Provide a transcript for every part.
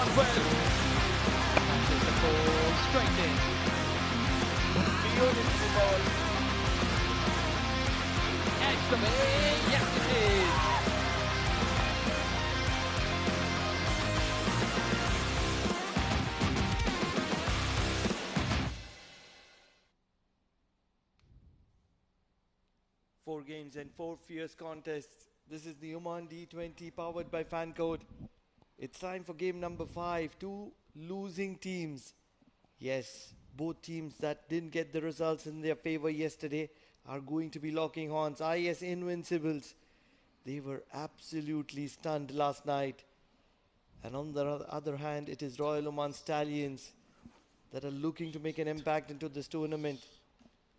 Imran well. Catches the ball straight in. Beautiful ball. Edge the way. Yes, it is. Four games and four fierce contests. This is the Oman D20 powered by Fancode. It's time for game number 5. Two losing teams. Yes, both teams that didn't get the results in their favor yesterday are going to be locking horns. IAS Invincibles. They were absolutely stunned last night. And on the other hand, it is Royal Oman Stallions that are looking to make an impact into this tournament.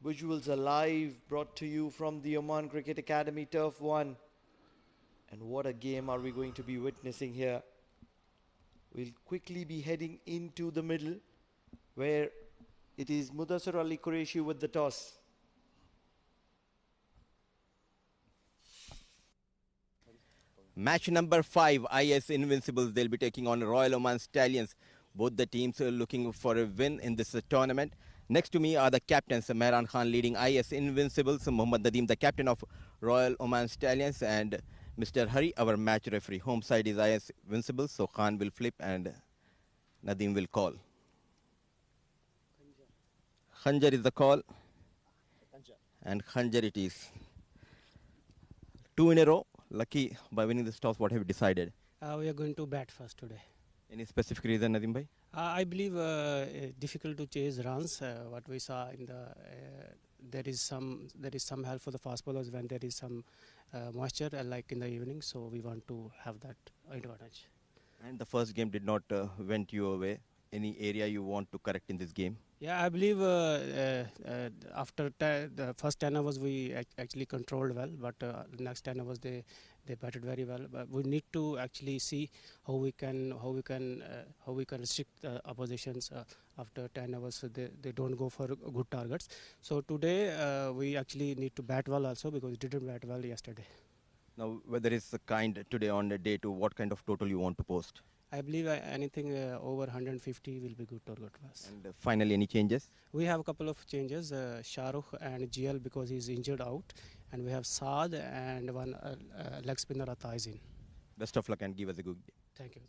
Visuals are live, brought to you from the Oman Cricket Academy Turf 1. And what a game are we going to be witnessing here. We'll quickly be heading into the middle, where it is Mudassar Ali Qureshi with the toss. Match number 5, IAS Invincibles. They'll be taking on Royal Oman Stallions. Both the teams are looking for a win in this tournament. Next to me are the captains, Mehran Khan leading IAS Invincibles, Mohammad Nadeem, the captain of Royal Oman Stallions, and Mr. Hari, our match referee. Home side is IAS Invincibles, so Khan will flip and Nadeem will call. Khanjar is the call, and Khanjar it is. 2 in a row. Lucky by winning this toss. What have you decided? We are going to bat first today. Any specific reason, Nadeem bhai? I believe difficult to chase runs. What we saw in the there is some help for the fast bowlers when there is some moisture, like in the evening. So we want to have that advantage. And the first game did not went your way. Any area you want to correct in this game? Yeah, I believe after the first 10 overs we actually controlled well, but the next 10 overs they batted very well. But we need to actually see how we can restrict the oppositions after 10 overs, so they don't go for good targets. So today we actually need to bat well also, because we didn't bat well yesterday. Now, whether it's a kind today on the day 2, what kind of total you want to post? I believe anything over 150 will be good target for us. And finally, any changes? We have a couple of changes. Shahrukh and GL, because he's injured, out, and we have Saad and one leg spinner Ata is in. Best of luck and give us a good day. Thank you.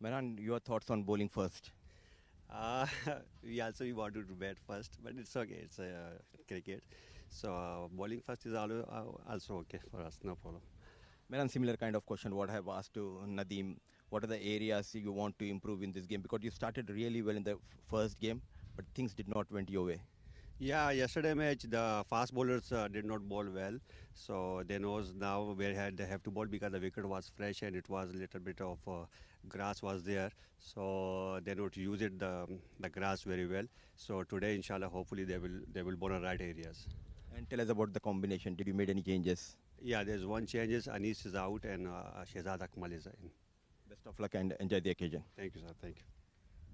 Mehran, your thoughts on bowling first? We wanted to bat first, but it's okay. It's cricket. So bowling first is also okay for us, no problem. Mehran, similar kind of question what I have asked to Nadeem. What are the areas you want to improve in this game? Because you started really well in the first game, but things did not went your way. Yeah, yesterday match the fast bowlers did not bowl well, so they knows now where they have to bowl, because the wicket was fresh and it was a little bit of grass was there, so they not use it the grass very well. So today, inshallah, hopefully they will bowl in right areas. And tell us about the combination. Did you make any changes? Yeah, there's one changes. Anis is out and Shehzad Akmal is in. Best of luck and enjoy the occasion. Thank you, sir. Thank you.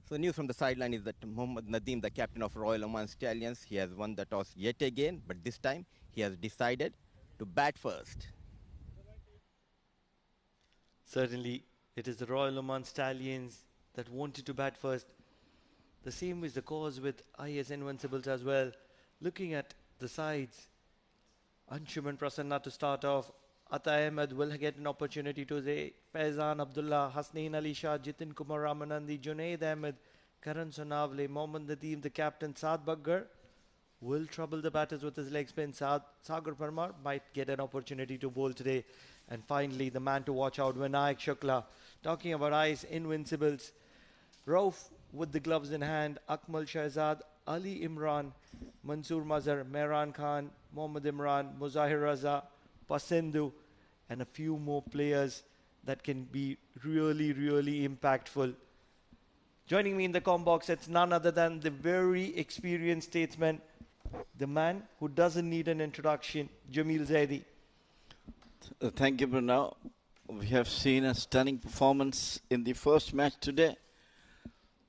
So the news from the sideline is that Mohammad Nadeem, the captain of Royal Oman Stallions, he has won the toss yet again, but this time he has decided to bat first. Certainly, it is the Royal Oman Stallions that wanted to bat first. The same is the cause with IAS Invincibles as well. Looking at the sides, Anshuman Prasanna to start off. Ata Ahmed will get an opportunity to say Faizan Abdullah, Hasnain Ali Shah, Jitin Kumar Ramanandi, Junaid Ahmed, Karan Sonavale, Mohammad Nadeem, the captain, Saad Baggar will trouble the batters with his leg spin. Sagar Parmar might get an opportunity to bowl today. And finally, the man to watch out, Vinayak Shukla. Talking about IAS Invincibles, Rauf with the gloves in hand, Akmal Shahzad, Ali Imran, Mansoor Mazhar, Mehran Khan, Mohammad Imran, Muzahir Raza, Pasendu, and a few more players that can be really, really impactful. Joining me in the comm box, it's none other than the very experienced statesman, the man who doesn't need an introduction, Jamil Zaidi. Thank you, Bruno. We have seen a stunning performance in the first match today.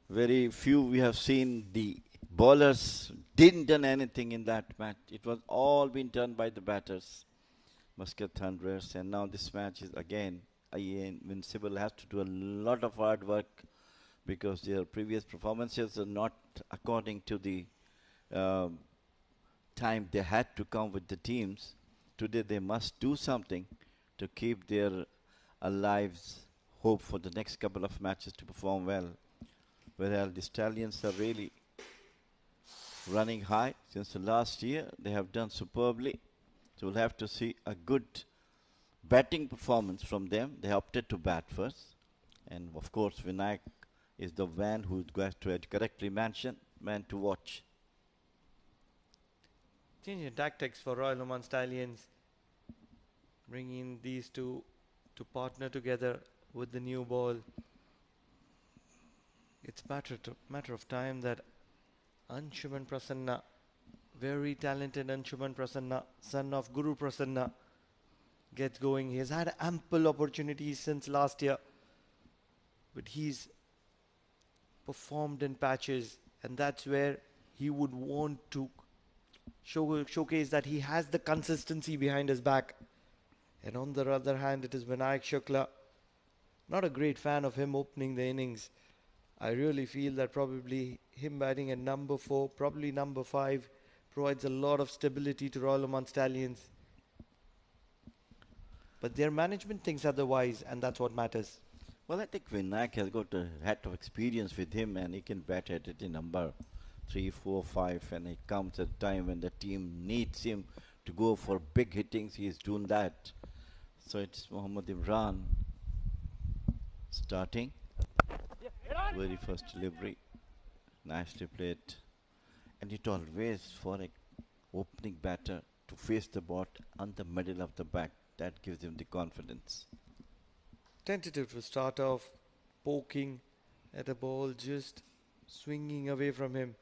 Very few we have seen the bowlers didn't done anything in that match. It was all been done by the batters. Muscat Thunderers, and now this match is again IA Invincible has to do a lot of hard work because their previous performances are not according to the um time they had to come with the teams. Today they must do something to keep their lives hope for the next couple of matches to perform well. Whereas the Stallions are really running high since the last year. They have done superbly. So we'll have to see a good batting performance from them. They opted to bat first. And of course, Vinayak is the man who has to correctly mention, man to watch. Changing tactics for Royal Oman Stallions. Bringing these two to partner together with the new ball. It's matter of time that Anshuman Prasanna, very talented Anshuman Prasanna, son of Guru Prasanna, gets going. He has had ample opportunities since last year, but he's performed in patches, and that's where he would want to showcase that he has the consistency behind his back. And on the other hand, it is Vinayak Shukla. Not a great fan of him opening the innings. I really feel that probably him batting at number 4, probably number 5, provides a lot of stability to Royal Oman Stallions. But their management thinks otherwise, and that's what matters. Well, I think Vinayak has got a hat of experience with him, and he can bat at it in number 3, 4, 5, and it comes at a time when the team needs him to go for big hittings. He is doing that. So it's Mohammad Imran starting. Very first delivery. Nicely played. And it always for an opening batter to face the ball on the middle of the bat. That gives him the confidence. Tentative to start off, poking at a ball, just swinging away from him.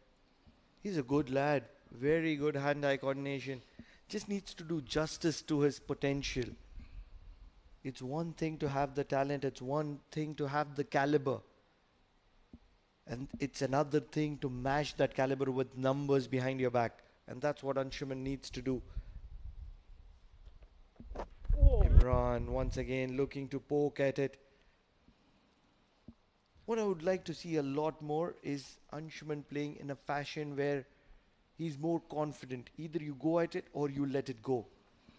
He's a good lad. Very good hand-eye coordination. Just needs to do justice to his potential. It's one thing to have the talent. It's one thing to have the caliber. And it's another thing to match that caliber with numbers behind your back. And that's what Anshuman needs to do. Imran once again looking to poke at it. What I would like to see a lot more is Anshuman playing in a fashion where he's more confident. Either you go at it or you let it go.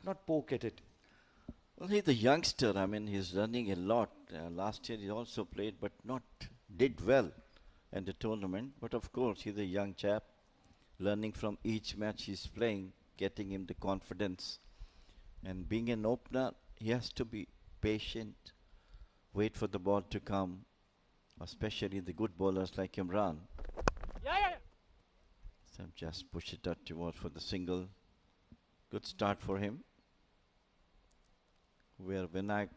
Not poke at it. Well, he's a youngster. I mean, he's running a lot. Last year he also played, but not did well in the tournament. But of course, he's a young chap, learning from each match he's playing, getting him the confidence. And being an opener, he has to be patient, wait for the ball to come, especially the good bowlers like Imran. So just push it out towards for the single. Good start for him. Where Vinayak,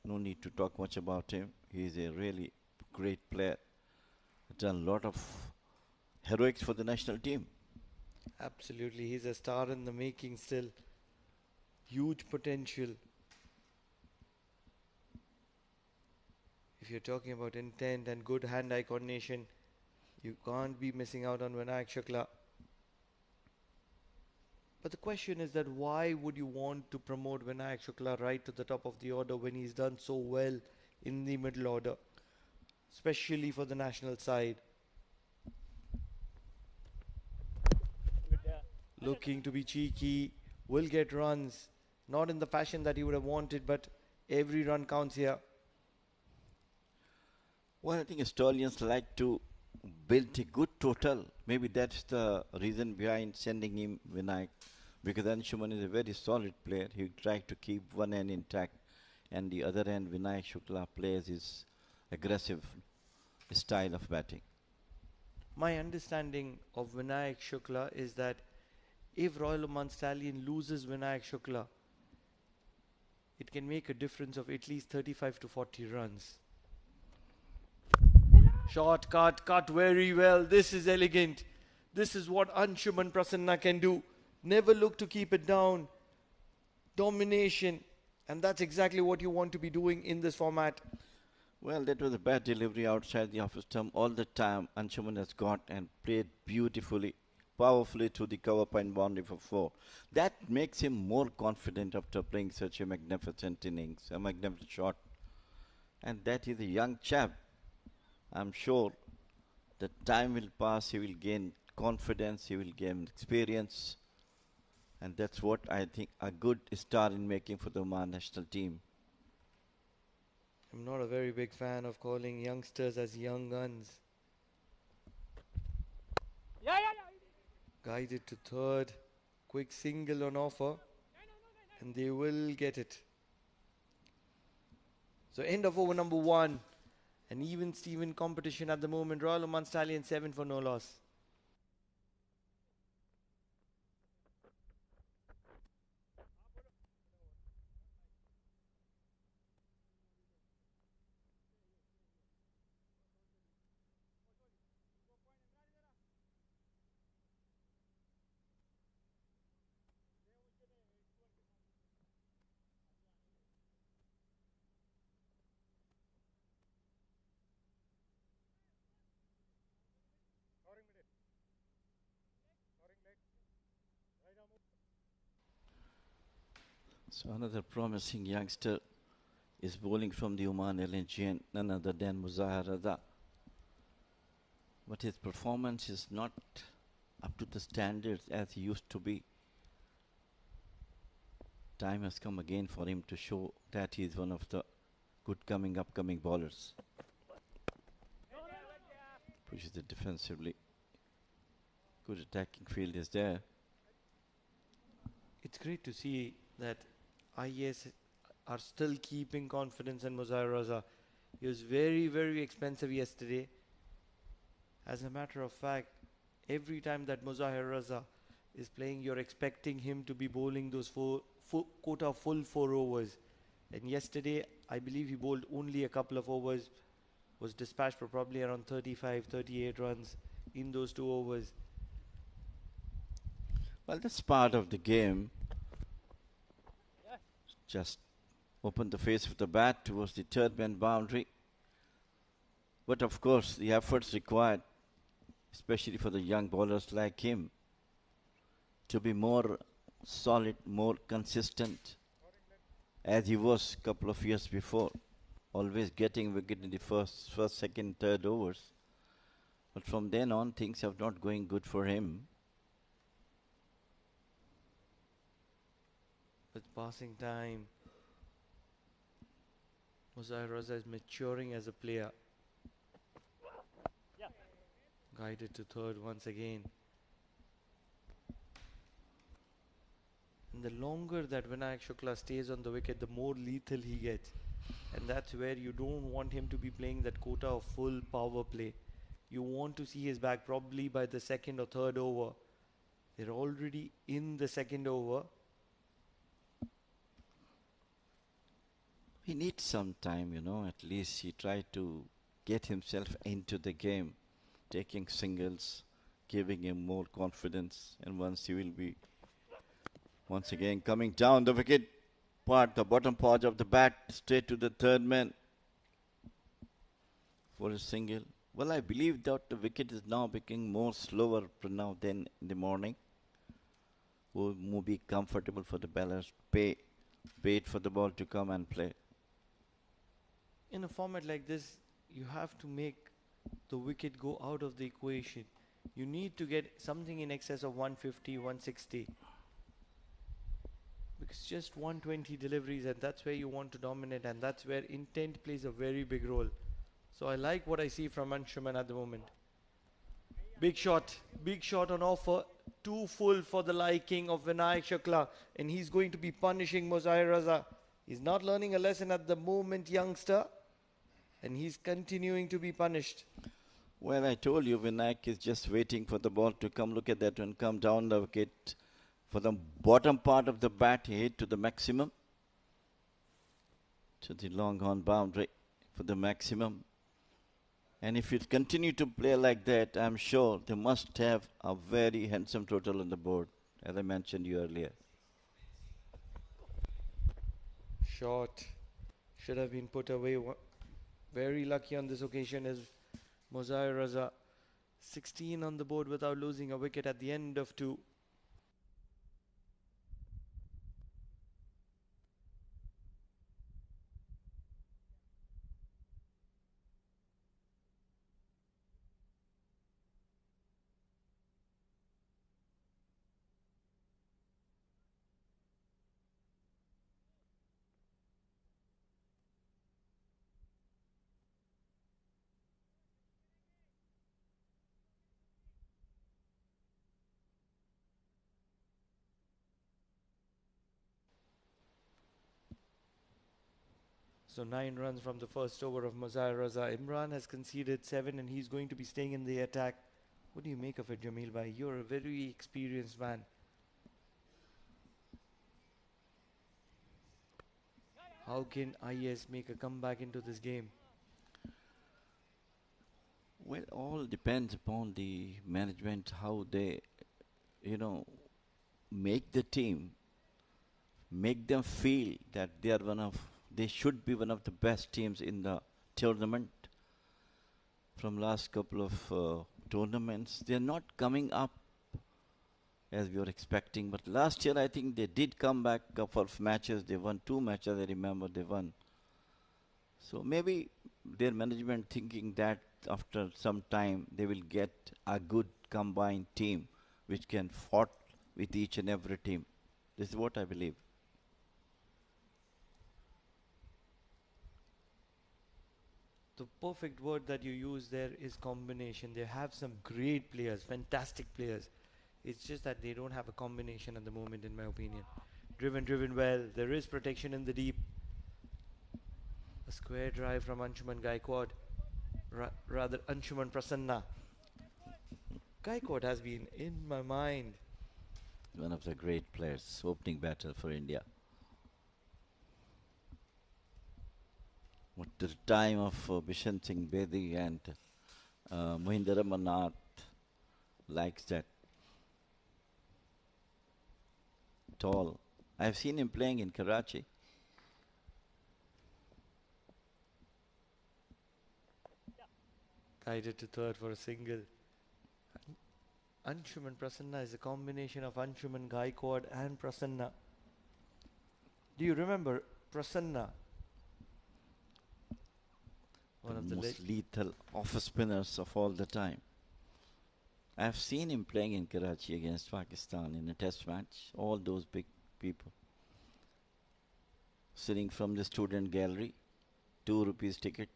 no need to talk much about him. He's a really great player. Done a lot of heroics for the national team. Absolutely. He's a star in the making still. Huge potential. If you're talking about intent and good hand-eye coordination, you can't be missing out on Vinayak Shukla. But the question is that why would you want to promote Vinayak Shukla right to the top of the order when he's done so well in the middle order, especially for the national side? Looking to be cheeky, will get runs, not in the fashion that he would have wanted, but every run counts here. Well, I think Stallions like to build a good total. Maybe that's the reason behind sending him Vinayak, because Anshuman is a very solid player. He tried to keep one end intact, and the other end Vinayak Shukla plays his aggressive style of batting. My understanding of Vinayak Shukla is that if Royal Oman Stallion loses Vinayak Shukla, it can make a difference of at least 35 to 40 runs. Short cut very well. This is elegant. This is what Anshuman Prasanna can do. Never look to keep it down. Domination. And that's exactly what you want to be doing in this format. Well, that was a bad delivery outside the office stump. All the time Anshuman has got and played beautifully. powerfully to the cover point boundary for 4. That makes him more confident after playing such a magnificent innings, a magnificent shot. And that is a young chap. I'm sure the time will pass, he will gain confidence, he will gain experience. And that's what I think a good start in making for the Oman national team. I'm not a very big fan of calling youngsters as young guns. Guided to third. Quick single on offer. And they will get it. So end of over number 1. An even Steven competition at the moment. Royal Oman Stallions 7 for no loss. So another promising youngster is bowling from the Oman LNG, and none other than Muzahir Raza. But his performance is not up to the standards as he used to be. Time has come again for him to show that he is one of the good upcoming bowlers. Pushes it defensively. Good attacking field is there. It's great to see that IAS are still keeping confidence in Muzahir Raza. He was very, very expensive yesterday. As a matter of fact, every time that Muzahir Raza is playing, you're expecting him to be bowling those quota full 4 overs. And yesterday, I believe he bowled only a couple of overs, was dispatched for probably around 35, 38 runs in those 2 overs. Well, that's part of the game. Just open the face of the bat towards the third man boundary. But of course, the efforts required, especially for the young bowlers like him, to be more solid, more consistent, as he was a couple of years before, always getting wicket in the first, second, third overs. But from then on, things have not going good for him. With passing time, Muzahir Raza is maturing as a player. Guided to third once again. And the longer that Vinayak Shukla stays on the wicket, the more lethal he gets. And that's where you don't want him to be playing that quota of full power play. You want to see his back probably by the second or third over. They're already in the second over. He needs some time, at least he tried to get himself into the game, taking singles, giving him more confidence, and once he will be once again coming down the wicket part, the bottom part of the bat, straight to the third man for a single. Well, I believe that the wicket is now becoming more slower now than in the morning. Will be comfortable for the ballers, wait for the ball to come and play. In a format like this, you have to make the wicket go out of the equation. You need to get something in excess of 150, 160. Because just 120 deliveries, and that's where you want to dominate, and that's where intent plays a very big role. So I like what I see from Anshuman at the moment. Big shot on offer. Too full for the liking of Vinayak Shukla, and he's going to be punishing Muzahir Raza. He's not learning a lesson at the moment, youngster, and he's continuing to be punished. Well, I told you, Vinayak is just waiting for the ball to come. Look at that one, come down the wicket. For the bottom part of the bat, he hit to the maximum. To the long on boundary for the maximum. And if it continue to play like that, I'm sure they must have a very handsome total on the board, as I mentioned you earlier. Short. Should have been put away. Very lucky on this occasion is Muzahir Raza. 16 on the board without losing a wicket at the end of 2. So 9 runs from the first over of Mazhar Raza. Imran has conceded 7 and he's going to be staying in the attack. What do you make of it, Jamil Bhai? You're a very experienced man. How can IAS make a comeback into this game? Well, all depends upon the management, how they, make the team, make them feel that they should be one of the best teams in the tournament. From last couple of tournaments, they're not coming up as we were expecting. But last year, I think they did come back a couple of matches. They won 2 matches, I remember they won. So maybe their management thinking that after some time they will get a good combined team which can fight with each and every team. This is what I believe. The perfect word that you use there is combination. They have some great players, fantastic players. It's just that they don't have a combination at the moment, in my opinion. Driven well. There is protection in the deep. A square drive from Anshuman Gaikwad. Rather, Anshuman Prasanna. Gaikwad has been in my mind. One of the great players, opening batter for India. What the time of Bishan Singh Bedi and Mohinder Manath likes that. Tall. I've seen him playing in Karachi. Guided to third for a single. Anshuman Prasanna is a combination of Anshuman Gaikwad and Prasanna. Do you remember Prasanna? One of the most lethal off-spinners of all the time. I've seen him playing in Karachi against Pakistan in a test match. All those big people. Sitting from the student gallery, 2 rupees ticket.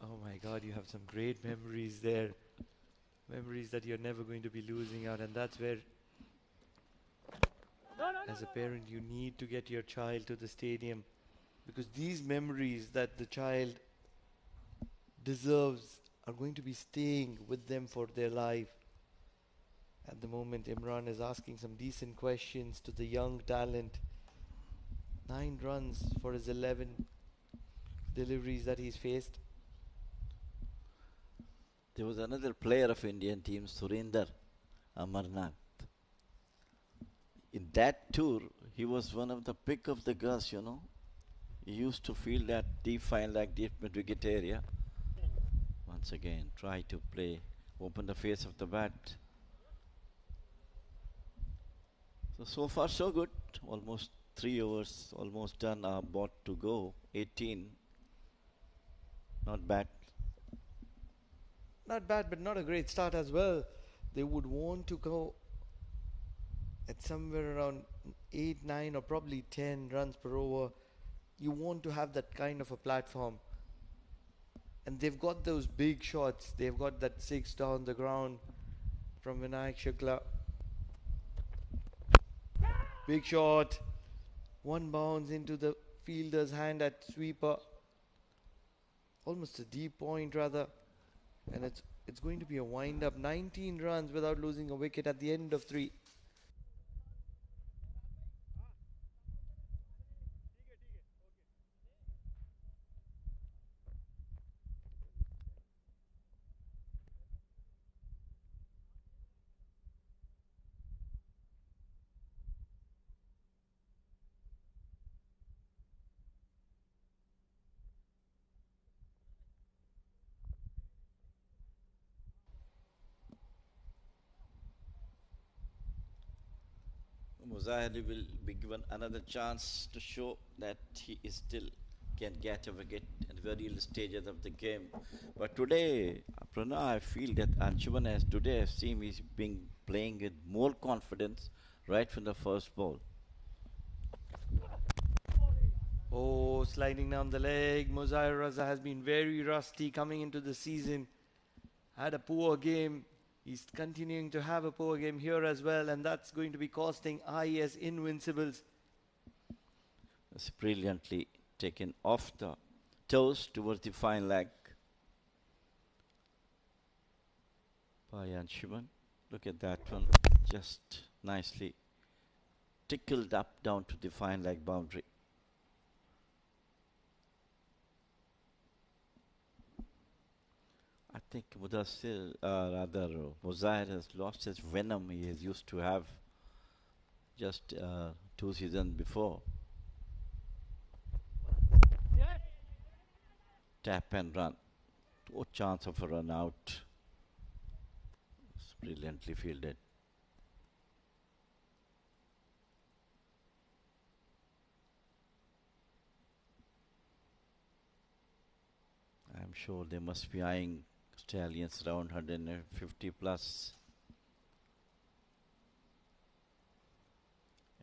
Oh my God, you have some great memories there. Memories that you're never going to be losing out, and that's where, as a parent, you need to get your child to the stadium, because these memories that the child deserves are going to be staying with them for their life. At the moment, Imran is asking some decent questions to the young talent. 9 runs for his 11 deliveries that he's faced. There was another player of Indian team, Surinder Amarnath. In that tour, he was one of the pick of the girls, He used to field that deep fine like deep mid-wicket area. Once again, try to open the face of the bat. So far so good. Almost 3 overs, almost done. Bought to go. 18. Not bad. Not bad, but not a great start as well. They would want to go at somewhere around 8, 9 or probably 10 runs per over. You want to have that kind of a platform. And they've got those big shots. They've got that 6 down the ground from Vinayak Shukla. Big shot. 1 bounce into the fielder's hand at sweeper. Almost a deep point rather. And it's going to be a wind-up. 19 runs without losing a wicket at the end of 3. Muzahir will be given another chance to show that he is still can get a wicket at very early stages of the game. But today, Pranav, I feel that Anshuman, as today I've seen, he's been playing with more confidence right from the first ball. Oh, sliding down the leg. Muzahir Raza has been very rusty coming into the season. Had a poor game. He's continuing to have a poor game here as well, and that's going to be costing IAS Invincibles. It's brilliantly taken off the toes towards the fine leg by Anshuman. Look at that one. Just nicely tickled up down to the fine leg boundary. I think Muzahir has lost his venom he has used to have just 2 seasons before. Tap and run. No chance of a run out. It's brilliantly fielded. I'm sure they must be eyeing Stallions around 150 plus.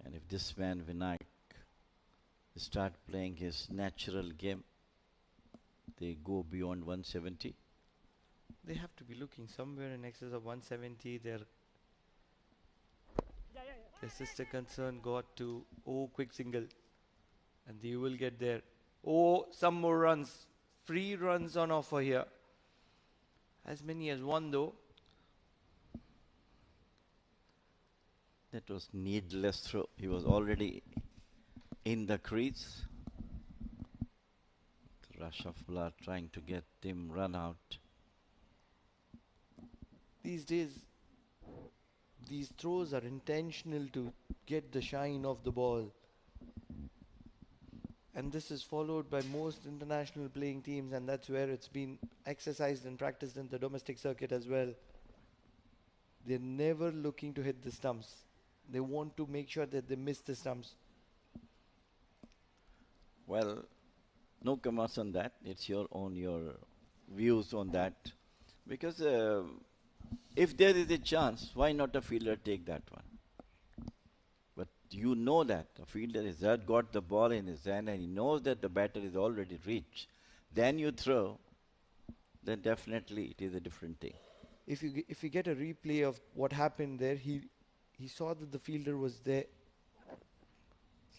And if this man Vinayak start playing his natural game, they go beyond 170. They have to be looking somewhere in excess of 170. Their sister concern got to quick single, and they will get there. Some more runs. Free runs on offer here. As many as one though. That was needless throw. He was already in the crease. The rush of blood trying to get him run out. These days, these throws are intentional to get the shine of the ball. And this is followed by most international playing teams, and that's where it's been exercised and practiced in the domestic circuit as well. They're never looking to hit the stumps. They want to make sure that they miss the stumps. Well, no comments on that. It's your views on that. Because if there is a chance, why not a fielder take that one? But you know that a fielder has got the ball in his hand and he knows that the batter is already reached. Then you throw, then definitely it is a different thing. If you get a replay of what happened there, he saw that the fielder was there.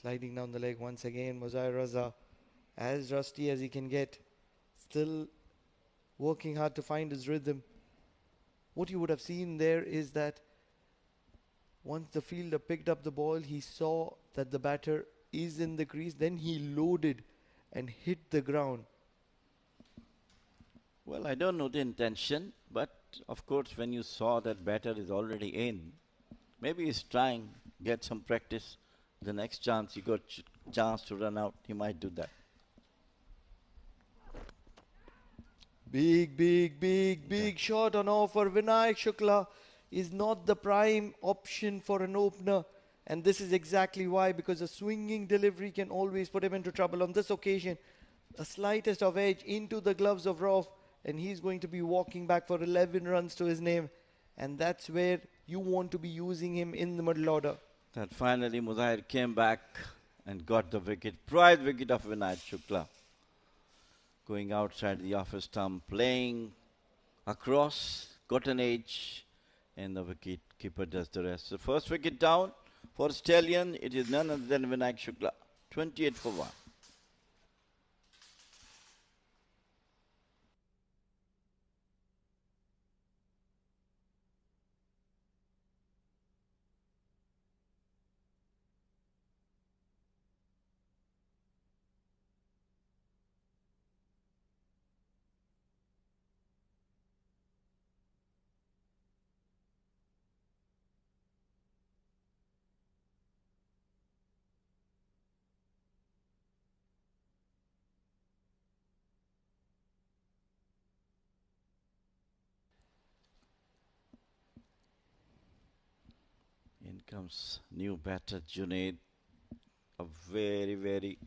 Sliding down the leg once again, Muzahir Raza, as rusty as he can get, still working hard to find his rhythm. What you would have seen there is that once the fielder picked up the ball, he saw that the batter is in the crease. Then he loaded and hit the ground. Well, I don't know the intention, but of course, when you saw that batter is already in, maybe he's trying get some practice. The next chance he got chance to run out, he might do that. Big shot on offer. Vinayak Shukla is not the prime option for an opener. And this is exactly why, because a swinging delivery can always put him into trouble. On this occasion, the slightest of edge into the gloves of Rauf, and he's going to be walking back for 11 runs to his name. And that's where you want to be using him in the middle order. That finally Muzahir came back and got the wicket. Prize wicket of Vinayak Shukla. Going outside the office stump, playing across, got an edge, and the wicket keeper does the rest. The first wicket down for Stallion, it is none other than Vinayak Shukla. 28 for 1. Comes new batter Junaid, a very, very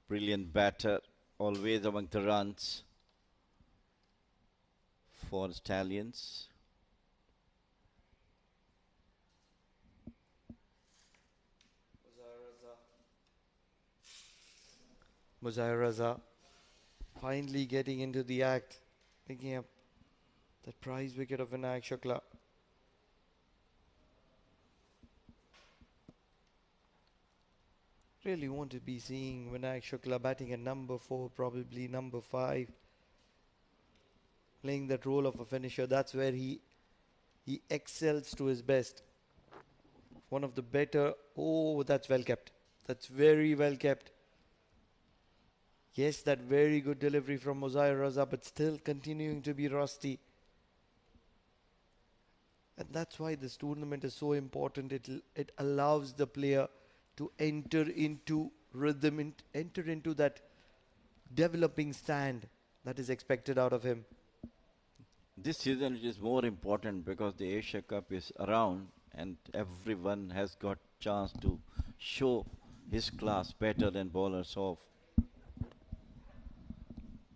brilliant batter, always among the runs for Stallions. Muzair Raza finally getting into the act, picking up that prize wicket of Vinayak Shukla. Really want to be seeing Vinayak Shukla batting at number 4, probably number 5, playing that role of a finisher. That's where he excels to his best. One of the better. Oh, that's well kept. That's very well kept. Yes, that very good delivery from Muzair Raza, but still continuing to be rusty. And that's why this tournament is so important. It allows the player to enter into rhythm, enter into that developing stand that is expected out of him. This season it is more important because the Asia Cup is around and everyone has got chance to show his class better than bowlers off.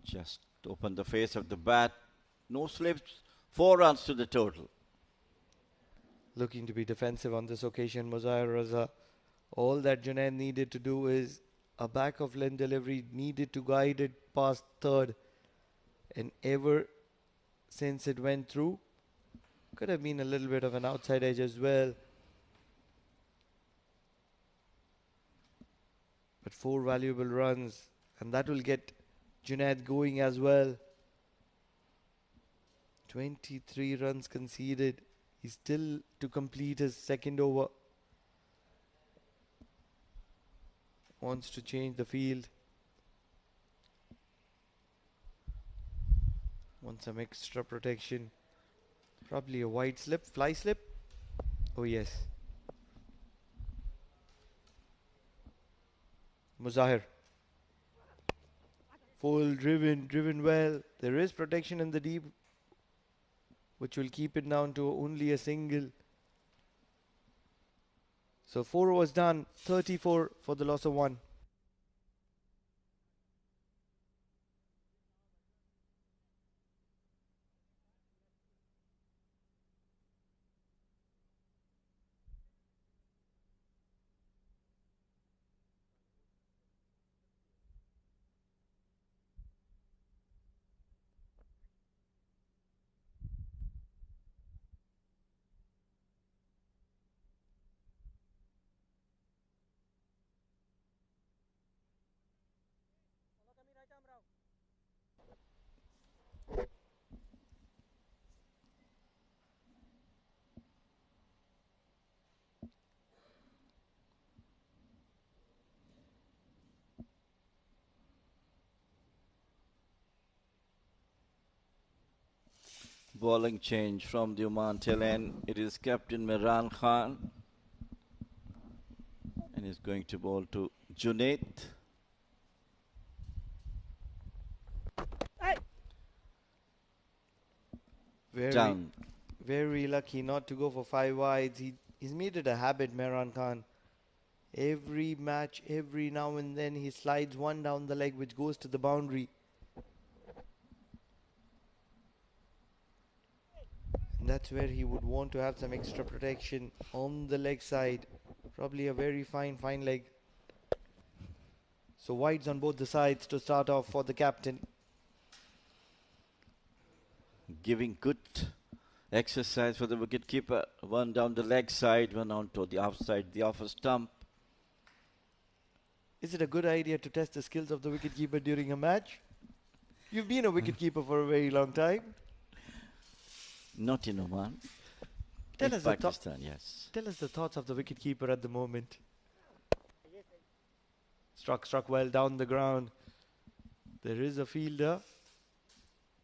Just open the face of the bat. No slips. 4 runs to the total. Looking to be defensive on this occasion, Muzair Raza. All that Junaid needed to do is a back of length delivery, needed to guide it past third. And ever since it went through, could have been a little bit of an outside edge as well. But 4 valuable runs, and that will get Junaid going as well. 23 runs conceded. He's still to complete his second over. Wants to change the field. Wants some extra protection. Probably a wide slip, fly slip. Oh yes. Muzahir. Full driven well. There is protection in the deep, which will keep it down to only a single. So 4 overs done, 34 for the loss of 1. Bowling change from the Oman tail end. It is Captain Imran Khan. And he's going to bowl to Junaid. Down. Very lucky not to go for 5 wides. He's made it a habit, Imran Khan. Every match, every now and then, he slides one down the leg which goes to the boundary. And that's where he would want to have some extra protection on the leg side. Probably a very fine leg. So wides on both the sides to start off for the captain. Giving good exercise for the wicketkeeper. One down the leg side, one on to the outside, the off stump. Is it a good idea to test the skills of the wicketkeeper during a match? You've been a wicketkeeper for a very long time. Not in Oman. Tell us Pakistan, yes. Tell us the thoughts of the wicketkeeper at the moment. Struck well down the ground. There is a fielder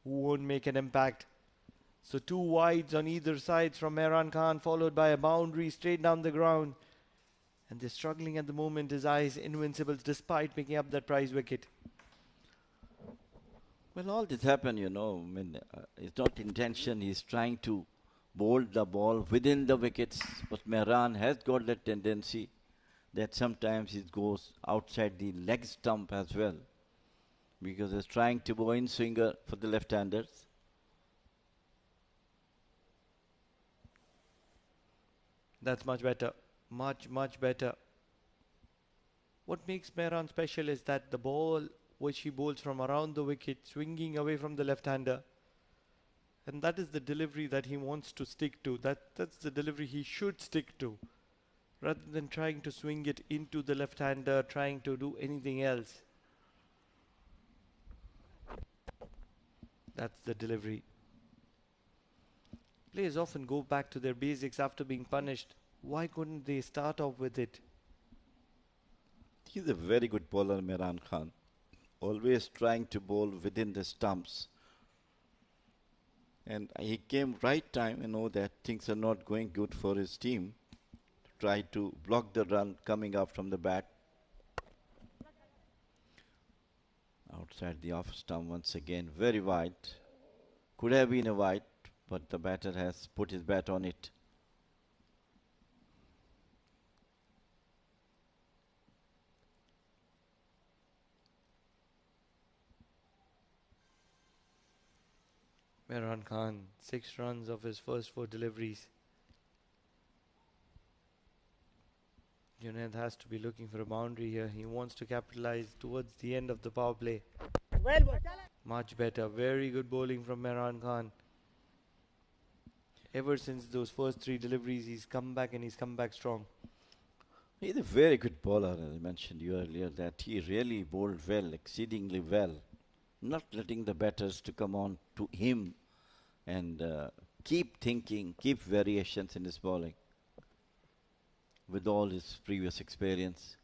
who won't make an impact. So 2 wides on either side from Imran Khan, followed by a boundary straight down the ground. And they're struggling at the moment, his IAS Invincibles, despite picking up that prize wicket. Well, all this happened, you know. I mean, it's not intention. He's trying to bowled the ball within the wickets, but Mehran has got that tendency that sometimes it goes outside the leg stump as well, because he's trying to bowl in swinger for the left-handers. That's much better. Much better. What makes Mehran special is that the ball which he bowls from around the wicket, swinging away from the left-hander, and that is the delivery that he wants to stick to. That's the delivery he should stick to, rather than trying to swing it into the left-hander, trying to do anything else. That's the delivery. Players often go back to their basics after being punished. Why couldn't they start off with it? He's a very good bowler, Mehran Khan. Always trying to bowl within the stumps. And he came right time, that things are not going good for his team. Try to block the run coming up from the bat. Outside the off stump once again, very wide. Could have been a wide, but the batter has put his bat on it. Mehran Khan, 6 runs of his first 4 deliveries. Junaid has to be looking for a boundary here. He wants to capitalize towards the end of the power play. Much better. Very good bowling from Mehran Khan. Ever since those first 3 deliveries, he's come back and he's come back strong. He's a very good bowler, as I mentioned you earlier, that he really bowled well, exceedingly well. Not letting the batters to come on to him and keep thinking, keep variations in his bowling with all his previous experience.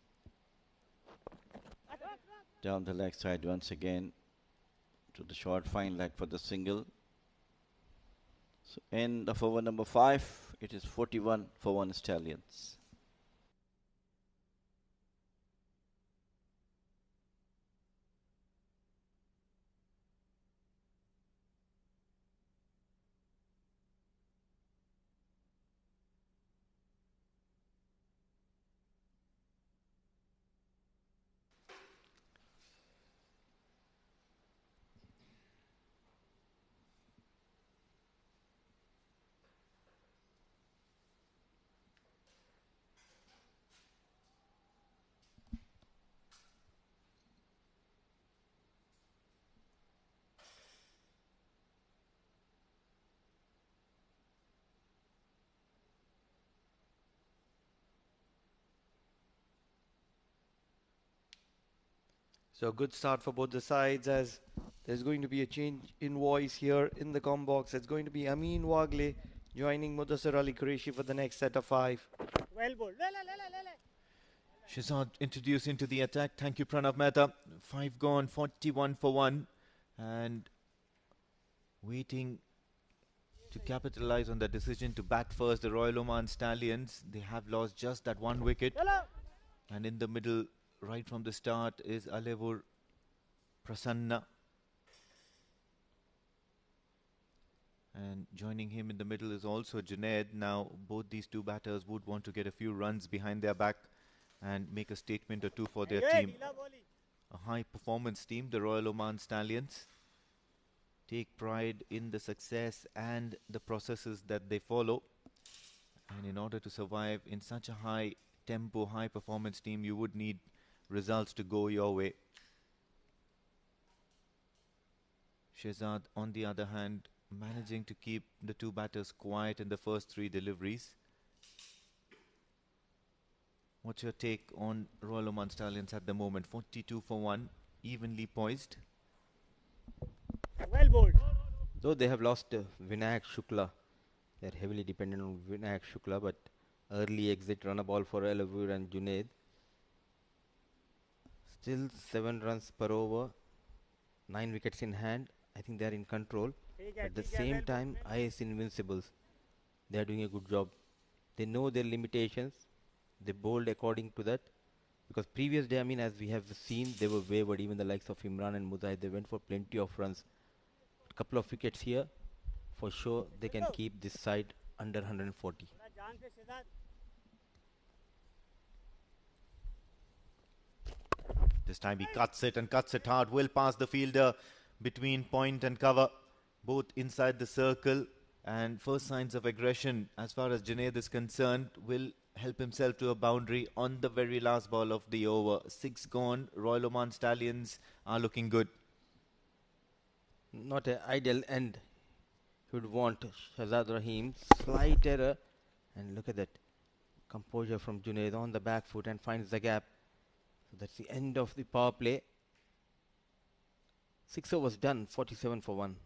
Down the leg side once again to the short fine leg for the single. So end of over number 5. It is 41 for Oman Stallions. So a good start for both the sides, as there's going to be a change in voice here in the com box. It's going to be Amin Wagle joining Mudassir Ali Qureshi for the next set of 5. Well bowled. Shehzad introduced into the attack. Thank you, Pranav Mehta. 5 gone, 41 for 1. And waiting to capitalize on the decision to bat first, the Royal Oman Stallions. They have lost just that 1 wicket. And in the middle, right from the start, is Alevur Prasanna. And joining him in the middle is also Junaid. Now, both these 2 batters would want to get a few runs behind their back and make a statement or 2 for their team. A high performance team, the Royal Oman Stallions. Take pride in the success and the processes that they follow. And in order to survive in such a high tempo, high performance team, you would need results to go your way. Shehzad, on the other hand, managing to keep the 2 batters quiet in the first 3 deliveries. What's your take on Royal Oman Stallions at the moment? 42 for 1, evenly poised. Well bowled. Though they have lost Vinayak Shukla, they are heavily dependent on Vinayak Shukla, but early exit run a ball for Alevur and Junaid. Still 7 runs per over, 9 wickets in hand. I think they are in control. At the same time, IAS Invincibles, they are doing a good job. They know their limitations. They bowled according to that. Because previous day, as we have seen, they were wavered. Even the likes of Imran and Muzahid, they went for plenty of runs. A couple of wickets here. for sure they can keep this side under 140. This time he cuts it and cuts it hard. Will pass the fielder between point and cover, both inside the circle. And first signs of aggression as far as Junaid is concerned, will help himself to a boundary on the very last ball of the over. 6 gone. Royal Oman Stallions are looking good. Not an ideal end. He would want Shazad Rahim. Slight error. And look at that. Composure from Junaid on the back foot and finds the gap. So that's the end of the power play. 6 overs done. 47 for 1.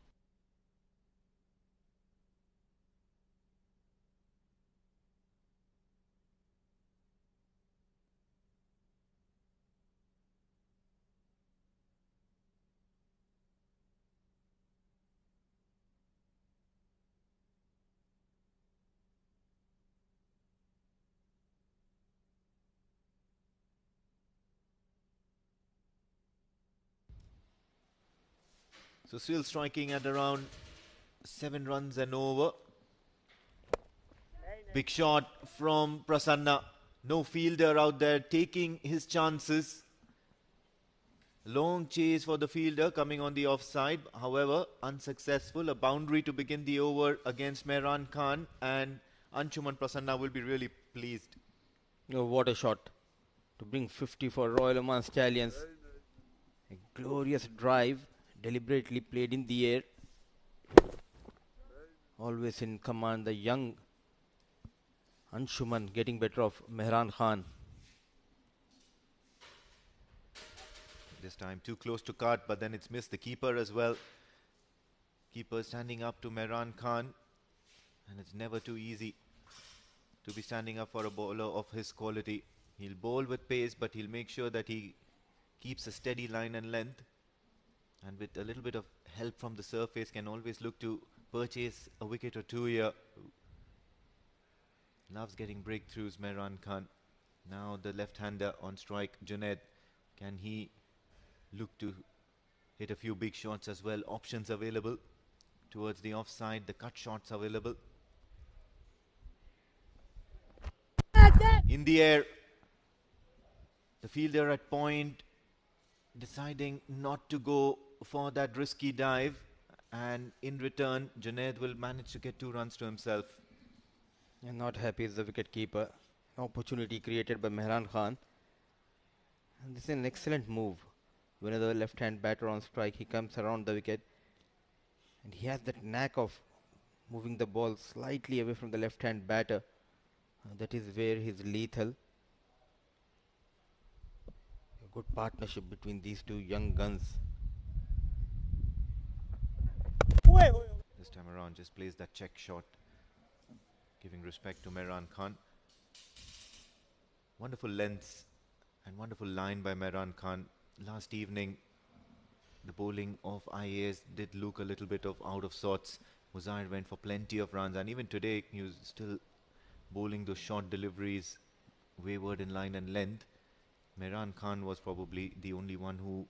So still striking at around 7 runs and over. Big shot from Prasanna. No fielder out there taking his chances. Long chase for the fielder coming on the offside. However, unsuccessful. A boundary to begin the over against Mehran Khan. And Anshuman Prasanna will be really pleased. Oh, what a shot to bring 50 for Royal Oman Stallions. A glorious drive. Deliberately played in the air. Always in command, the young Anshuman getting better of Mehran Khan. This time too close to cut, but then it's missed the keeper as well. Keeper standing up to Mehran Khan. And it's never too easy to be standing up for a bowler of his quality. He'll bowl with pace, but he'll make sure that he keeps a steady line and length. And with a little bit of help from the surface, can always look to purchase a wicket or two here. Loves getting breakthroughs, Mehran Khan. Now the left-hander on strike, Junaid. Can he look to hit a few big shots as well? Options available towards the offside. The cut shots available. In the air. The fielder at point, deciding not to go for that risky dive, and in return Junaid will manage to get 2 runs to himself. And not happy is the wicket keeper. Opportunity created by Mehran Khan. And this is an excellent move. Whenever the left hand batter on strike, he comes around the wicket. And he has that knack of moving the ball slightly away from the left hand batter. That is where he's lethal. A good partnership between these two young guns. This time around just plays that check shot, giving respect to Mehran Khan. Wonderful lengths and wonderful line by Mehran Khan. Last evening the bowling of IAS did look a little bit of out of sorts. Muzair went for plenty of runs, and even today he was still bowling those short deliveries, wayward in line and length. Mehran Khan was probably the only one who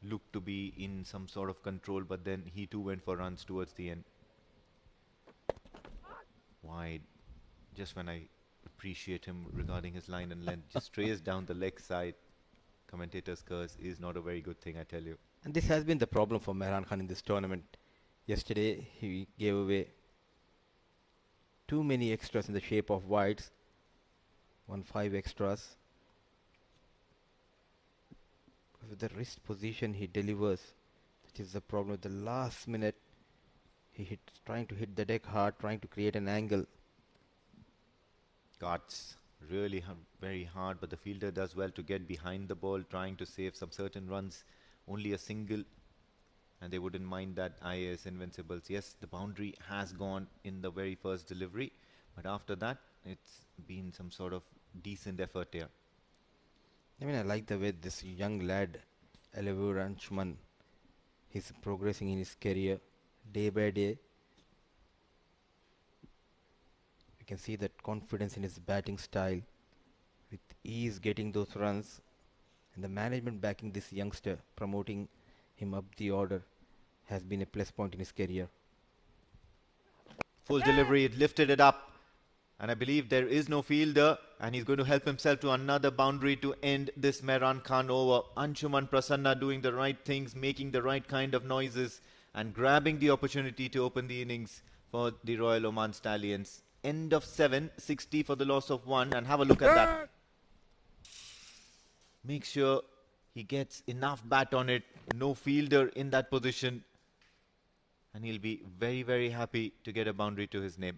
looked to be in some sort of control, but then he too went for runs towards the end. Wide. Just when I appreciate him regarding his line and length, just trays down the leg side. Commentator's curse is not a very good thing, I tell you. And this has been the problem for Mehran Khan in this tournament. Yesterday he gave away too many extras in the shape of wides. 5 extras. With the wrist position he delivers, that is the problem. At the last minute he hits, trying to hit the deck hard, trying to create an angle. Cuts really very hard, but the fielder does well to get behind the ball, trying to save some certain runs. Only a single, and they wouldn't mind that. IAS Invincibles. Yes, the boundary has gone in the very first delivery, but after that it's been some sort of decent effort here. I mean, I like the way this young lad, Alevur Anshuman, he's progressing in his career day by day. We can see that confidence in his batting style, with ease getting those runs, and the management backing this youngster, promoting him up the order, has been a plus point in his career. Full delivery, it lifted it up. And I believe there is no fielder, and he's going to help himself to another boundary to end this Mehran Khan over. Anshuman Prasanna doing the right things, making the right kind of noises, and grabbing the opportunity to open the innings for the Royal Oman Stallions. End of 7, 60 for the loss of 1, and have a look at that. Make sure he gets enough bat on it, no fielder in that position, and he'll be very, very happy to get a boundary to his name.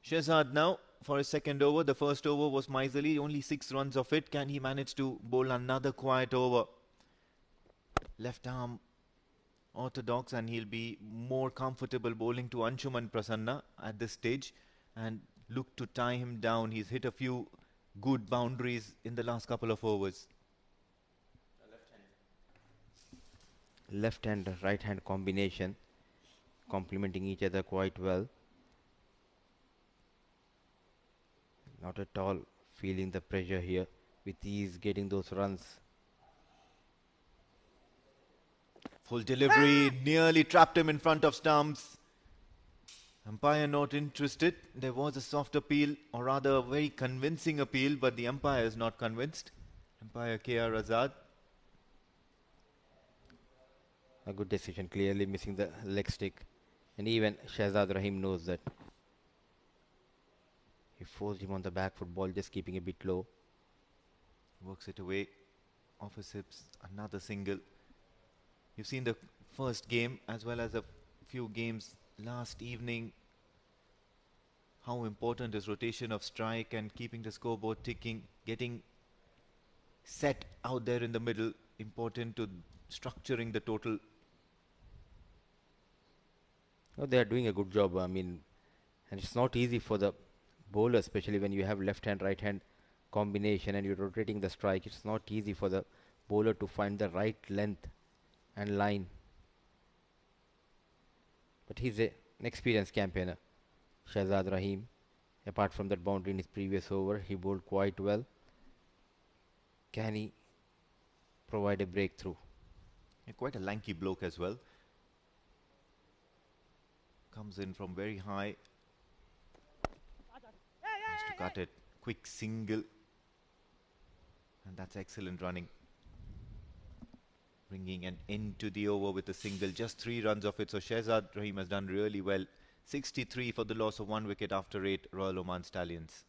Shehzad now for his second over. The first over was miserly, only 6 runs of it. Can he manage to bowl another quiet over? Left arm orthodox, and he'll be more comfortable bowling to Anshuman Prasanna at this stage and look to tie him down. He's hit a few good boundaries in the last couple of overs. Left hand, right hand combination, complementing each other quite well. Not at all feeling the pressure here, with ease getting those runs. Full delivery, nearly trapped him in front of stumps. Umpire not interested. There was a soft appeal, or rather a very convincing appeal, but the umpire is not convinced. Umpire K.R. Azad. A good decision, clearly missing the leg stick. And even Shehzad Rahim knows that. He forced him on the back foot, ball just keeping a bit low. Works it away. Off his hips, another single. You've seen the first game as well as a few games last evening. How important is rotation of strike and keeping the scoreboard ticking, getting set out there in the middle, important to structuring the total. Oh, they are doing a good job. I mean, and it's not easy for the bowler, especially when you have left hand, right hand combination and you're rotating the strike. It's not easy for the bowler to find the right length and line. But he's an experienced campaigner, Shehzad Rahim. Apart from that boundary in his previous over, he bowled quite well. Can he provide a breakthrough? Yeah, quite a lanky bloke as well. Comes in from very high. Has to cut it. Quick single. And that's excellent running. Bringing an end to the over with a single. Just 3 runs of it. So Shehzad Rahim has done really well. 63 for the loss of 1 wicket after 8 Royal Oman Stallions.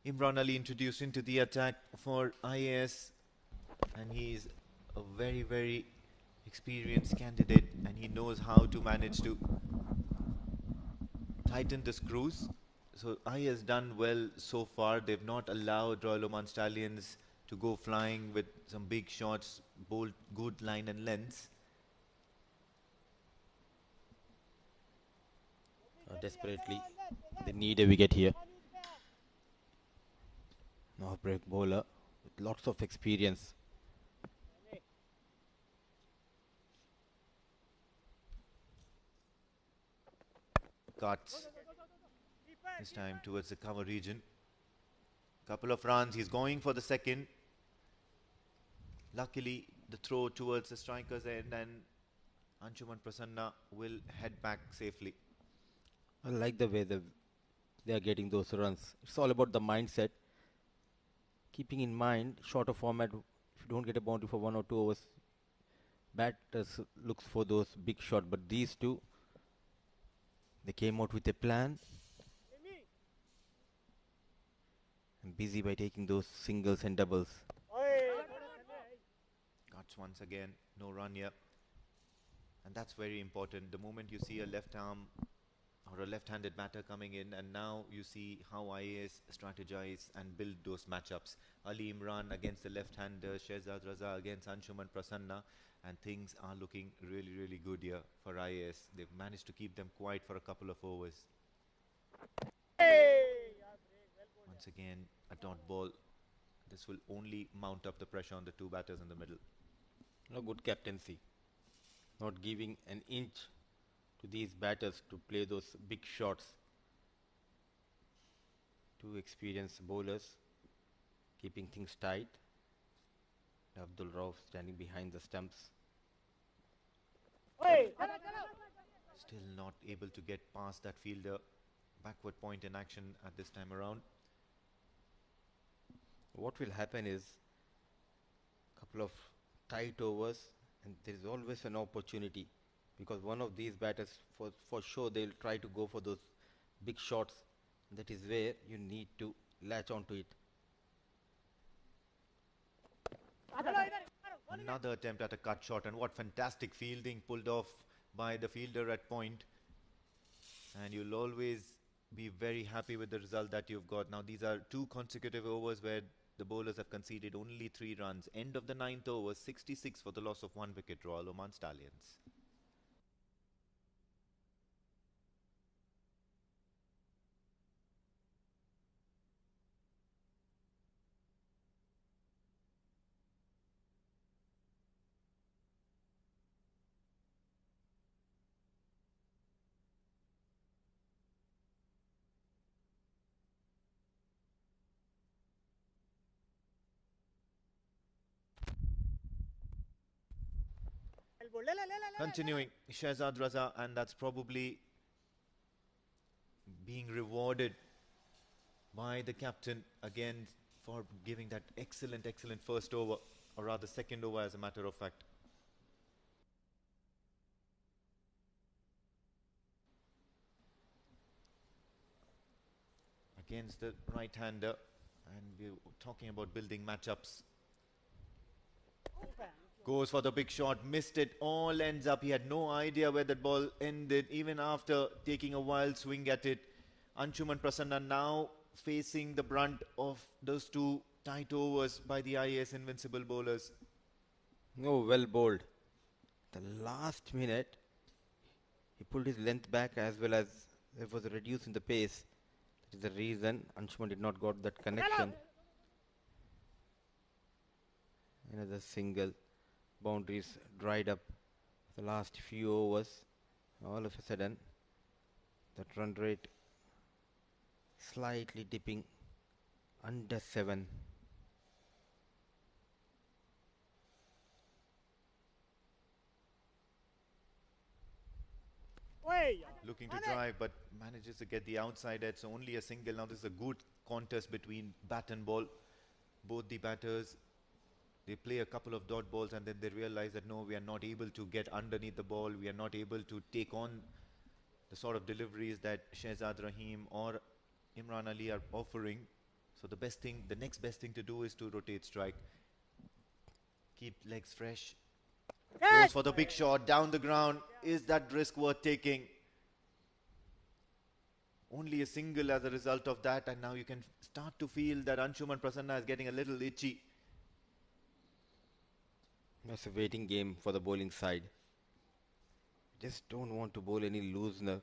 Imran Ali introduced into the attack for IAS, and he's a very, very experienced candidate, and he knows how to manage to tighten the screws. So IAS done well so far. They've not allowed Royal Oman Stallions to go flying with some big shots, bowled good line and lengths. Desperately, they need a wicket here. Now break bowler with lots of experience. Cuts this time towards the cover region. Couple of runs. He's going for the second. Luckily, the throw towards the striker's end, and Anshuman Prasanna will head back safely. I like the way they are getting those runs. It's all about the mindset. Keeping in mind, shorter format, if you don't get a boundary for 1 or 2 overs, batters looks for those big shots. But these two, they came out with a plan and busy by taking those singles and doubles. Cuts once again, no run here. And that's very important. The moment you see a left arm or a left-handed batter coming in, and now you see how IAS strategize and build those matchups. Ali Imran against the left-hander, Shehzad Raza against Anshuman Prasanna, and things are looking really, really good here for IAS. They've managed to keep them quiet for a couple of overs. Once again, a dot ball. This will only mount up the pressure on the two batters in the middle. No good captaincy. Not giving an inch to these batters to play those big shots. Two experienced bowlers keeping things tight. Abdul Rauf standing behind the stumps. Still not able to get past that fielder. Backward point in action at this time around. What will happen is a couple of tight overs, and there is always an opportunity, because one of these batters for sure they'll try to go for those big shots. That is where you need to latch onto it. Another attempt at a cut shot, and what fantastic fielding pulled off by the fielder at point. And you'll always be very happy with the result that you've got. Now these are 2 consecutive overs where the bowlers have conceded only 3 runs. End of the 9th over, 66 for the loss of 1 wicket, Royal Oman Stallions. Continuing, Shehzad Raza, and that's probably being rewarded by the captain again for giving that excellent first over, or rather second over as a matter of fact. Against the right-hander, and we're talking about building matchups. Goes for the big shot, missed it, all ends up. He had no idea where that ball ended, even after taking a wild swing at it. Anshuman Prasanna now facing the brunt of those 2 tight overs by the IAS Invincible bowlers. No, well bowled. The last minute, he pulled his length back as well as it was reduced in the pace. That is the reason Anshuman did not got that connection. Another single. Boundaries dried up the last few overs. All of a sudden, that run rate slightly dipping under 7. Looking to drive, but manages to get the outside edge. So only a single. Now this is a good contest between bat and ball. Both the batters, they play a couple of dot balls, and then they realize that no, we are not able to get underneath the ball. We are not able to take on the sort of deliveries that Shehzad Rahim or Imran Ali are offering. So the next best thing to do is to rotate strike. Keep legs fresh. Goes for the big shot down the ground. Is that risk worth taking? Only a single as a result of that, and now you can start to feel that Anshuman Prasanna is getting a little itchy. That's a waiting game for the bowling side. Just don't want to bowl any loosener.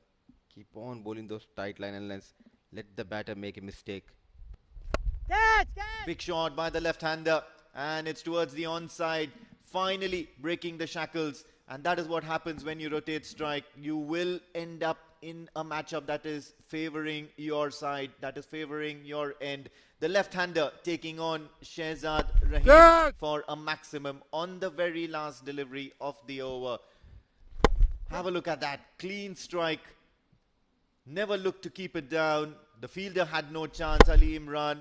Keep on bowling those tight line and lengths. Let the batter make a mistake. Big shot by the left-hander, and it's towards the onside. Finally breaking the shackles, and that is what happens when you rotate strike. You will end up in a matchup that is favoring your side, that is favoring your end. The left-hander taking on Shehzad Rahim for a maximum on the very last delivery of the over. Have a look at that. Clean strike. Never looked to keep it down. The fielder had no chance. Ali Imran.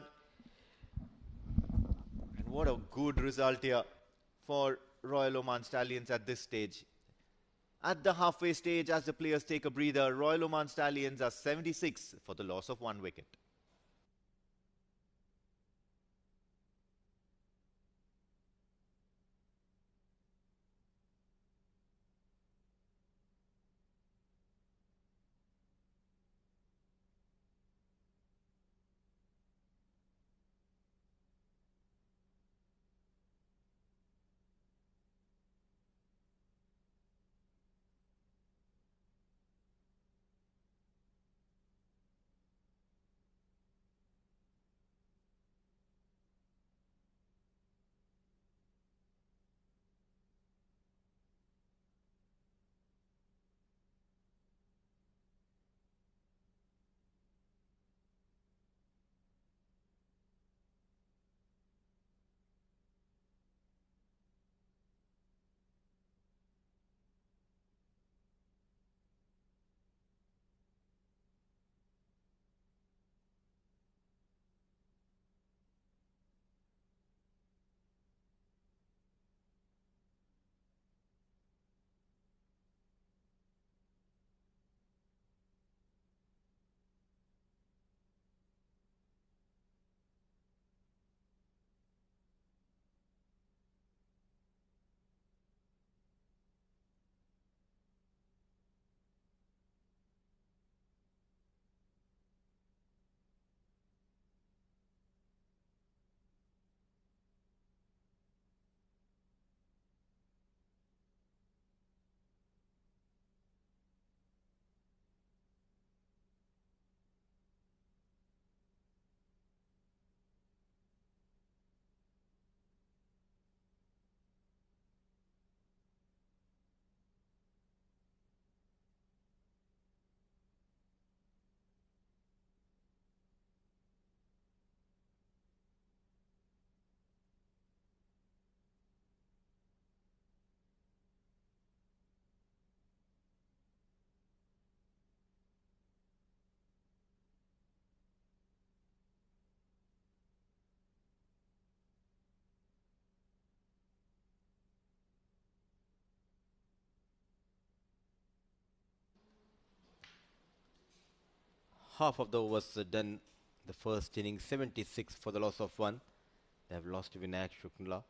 And what a good result here for Royal Oman Stallions at this stage. At the halfway stage, as the players take a breather, Royal Oman Stallions are 76 for the loss of 1 wicket. Half of the overs done. The first inning, 76 for the loss of 1. They have lost to Vinayak Shukla.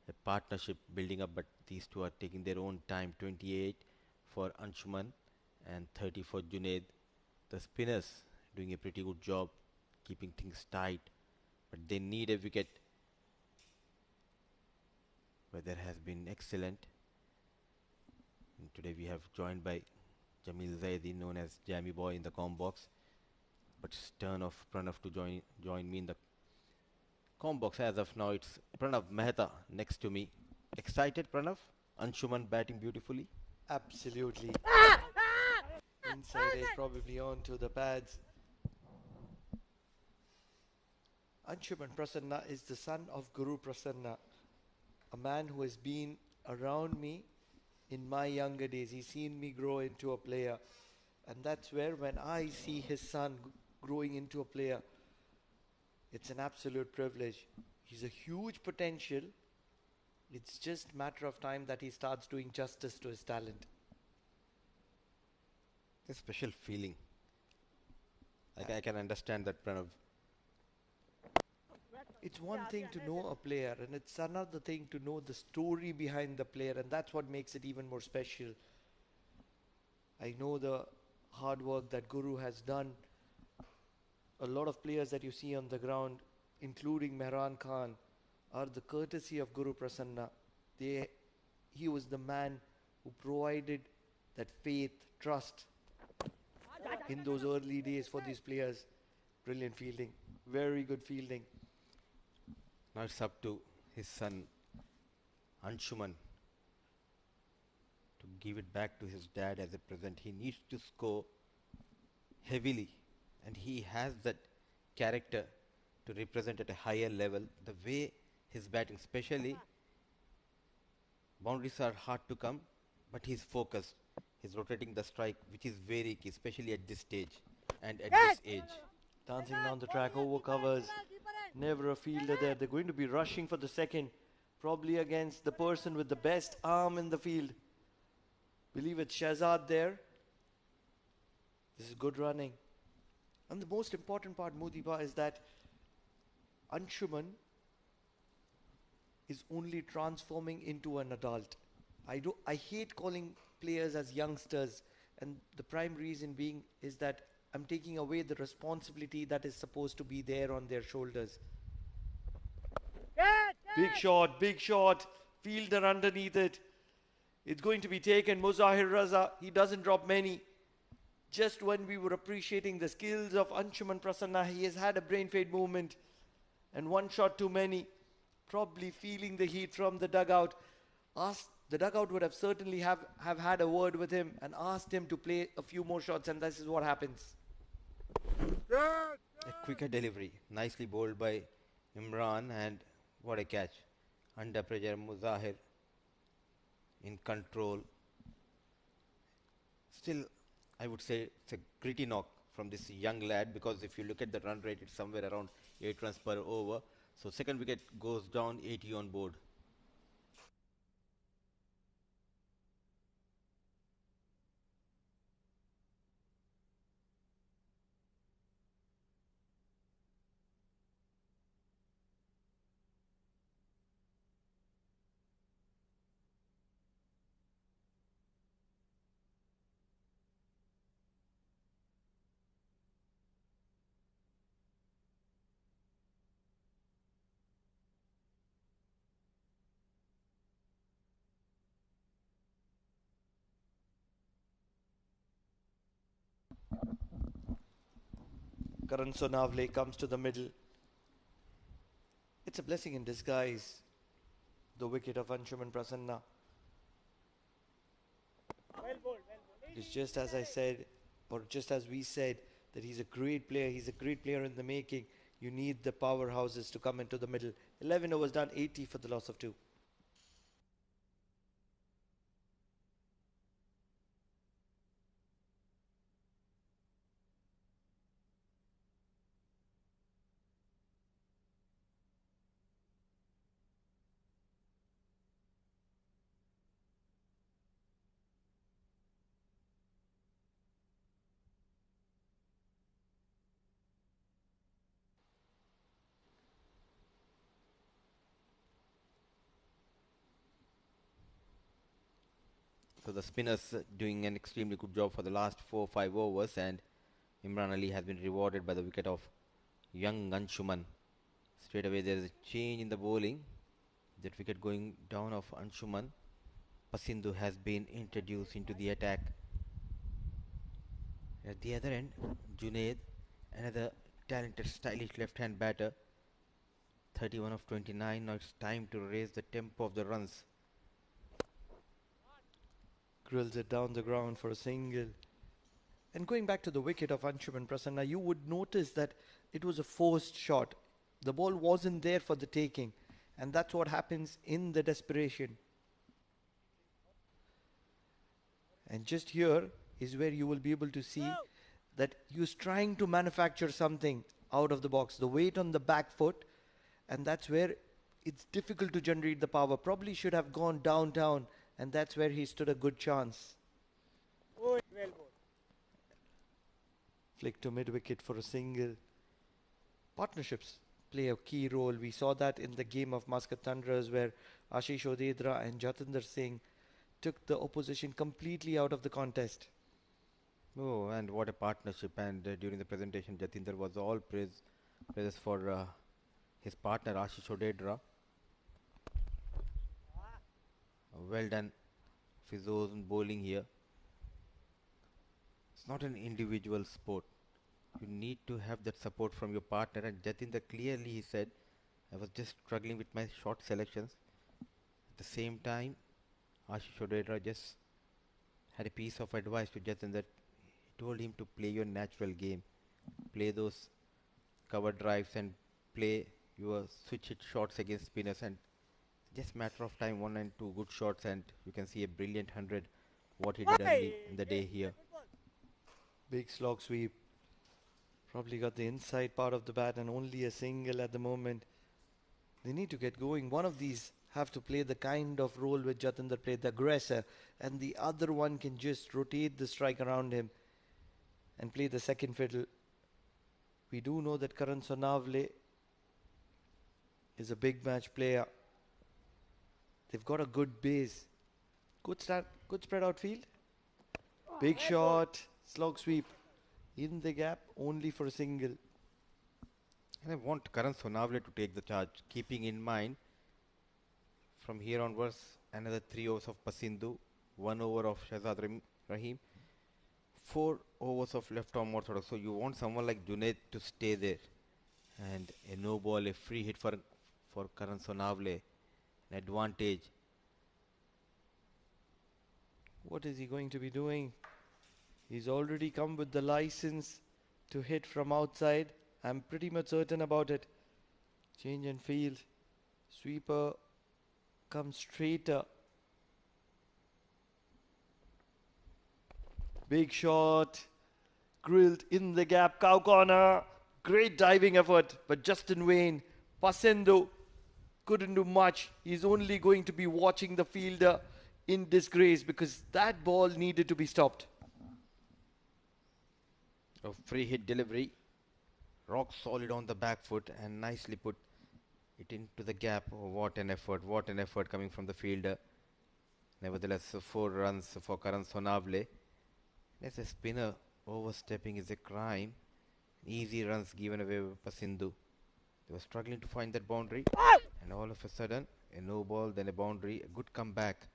A partnership building up, but these two are taking their own time. 28 for Anshuman and 30 for Junaid. The spinners doing a pretty good job keeping things tight, but they need a wicket. Weather has been excellent. And today we have joined by Jamil Zaidi, known as Jammy Boy in the comm box. But it's turn of Pranav to join me in the comm box. As of now, it's Pranav Mehta next to me. Excited, Pranav? Anshuman batting beautifully. Absolutely. Inside edge probably onto the pads. Anshuman Prasanna is the son of Guru Prasanna, a man who has been around me in my younger days. He's seen me grow into a player, and that's where when I see his son growing into a player, it's an absolute privilege. He's a huge potential. It's just a matter of time that he starts doing justice to his talent. A special feeling. I can understand that, Pranav. It's one thing to know a player, and it's another thing to know the story behind the player, and that's what makes it even more special. I know the hard work that Guru has done. A lot of players that you see on the ground, including Mehran Khan, are the courtesy of Guru Prasanna. He was the man who provided that faith, trust in those early days for these players. Brilliant fielding, very good fielding. Now it's up to his son, Anshuman, to give it back to his dad as a present. He needs to score heavily, and he has that character to represent at a higher level. The way his batting, especially, boundaries are hard to come, but he's focused. He's rotating the strike, which is very key, especially at this stage and at this age. Dancing down the track, over covers. Never a fielder there. They're going to be rushing for the second. Probably against the person with the best arm in the field. Believe it's Shahzad there. This is good running. And the most important part, Mudiba, is that Anshuman is only transforming into an adult. I hate calling players as youngsters, and the prime reason being is that I'm taking away the responsibility that is supposed to be there on their shoulders. Big shot, fielder underneath it. It's going to be taken. Muzahir Raza, he doesn't drop many. Just when we were appreciating the skills of Anshuman Prasanna, he has had a brain fade movement. And one shot too many. Probably feeling the heat from the dugout. The dugout would have certainly have had a word with him and asked him to play a few more shots, and this is what happens. A quicker delivery, nicely bowled by Imran, and what a catch. Under pressure, Muzahir in control. Still, I would say it's a gritty knock from this young lad, because if you look at the run rate, it's somewhere around 8 runs per over. So second wicket goes down, 80 on board. Karan Sonavale comes to the middle. It's a blessing in disguise. The wicket of Anshuman Prasanna. It's just as I said, or just as we said, that he's a great player. He's a great player in the making. You need the powerhouses to come into the middle. 11 overs done, 80 for the loss of 2. So the spinners doing an extremely good job for the last 4-5 overs, and Imran Ali has been rewarded by the wicket of young Anshuman. Straight away there is a change in the bowling. That wicket going down of Anshuman. Pasindu has been introduced into the attack. At the other end, Junaid, another talented, stylish left-hand batter. 31 of 29. Now it's time to raise the tempo of the runs. Grills it down the ground for a single. And going back to the wicket of Anshuman Prasanna, you would notice that it was a forced shot. The ball wasn't there for the taking. And that's what happens in the desperation. And just here is where you will be able to see that he's trying to manufacture something out of the box. The weight on the back foot. And that's where it's difficult to generate the power. Probably should have gone downtown. And that's where he stood a good chance. Flick to mid-wicket for a single. Partnerships play a key role. We saw that in the game of Muscat Thunderers, where Ashish Odedra and Jatinder Singh took the opposition completely out of the contest. Oh, and what a partnership. And during the presentation, Jatinder was all praises for his partner Ashish Odedra. Well done, Fizzo's bowling here. It's not an individual sport. You need to have that support from your partner. And Jatinder clearly he said, I was just struggling with my shot selections. At the same time, Ashish Odedra just had a piece of advice to Jatinder. He told him to play your natural game. Play those cover drives and play your switch hit shots against spinners, and just matter of time, 1 and 2 good shots and you can see a brilliant 100 what he did early in the day here. Big slog sweep. Probably got the inside part of the bat and only a single at the moment. They need to get going. One of these have to play the kind of role which Jatinder played, the aggressor, and the other one can just rotate the strike around him and play the second fiddle. We do know that Karan Sonavale is a big match player. They've got a good base. Good start, good spread out field. Big shot, slog sweep. In the gap, only for a single. And I want Karan Sonavale to take the charge, keeping in mind from here onwards another 3 overs of Pasindu, 1 over of Shahzad Rahim, 4 overs of left arm orthodox. So you want someone like Junaid to stay there. And a no ball, a free hit for Karan Sonavale, an advantage. What is he going to be doing? He's already come with the license to hit from outside. I'm pretty much certain about it. Change and field. Sweeper comes straighter. Big shot. Grilled in the gap. Cow corner. Great diving effort. But just in vain. Pasindu couldn't do much. He's only going to be watching the fielder in disgrace because that ball needed to be stopped. A free hit delivery. Rock solid on the back foot and nicely put it into the gap. Oh, what an effort coming from the fielder. Nevertheless, 4 runs for Karan Sonavale. As a spinner, overstepping is a crime. Easy runs given away by Pasindu. They were struggling to find that boundary. And all of a sudden, a no ball, then a boundary, a good comeback.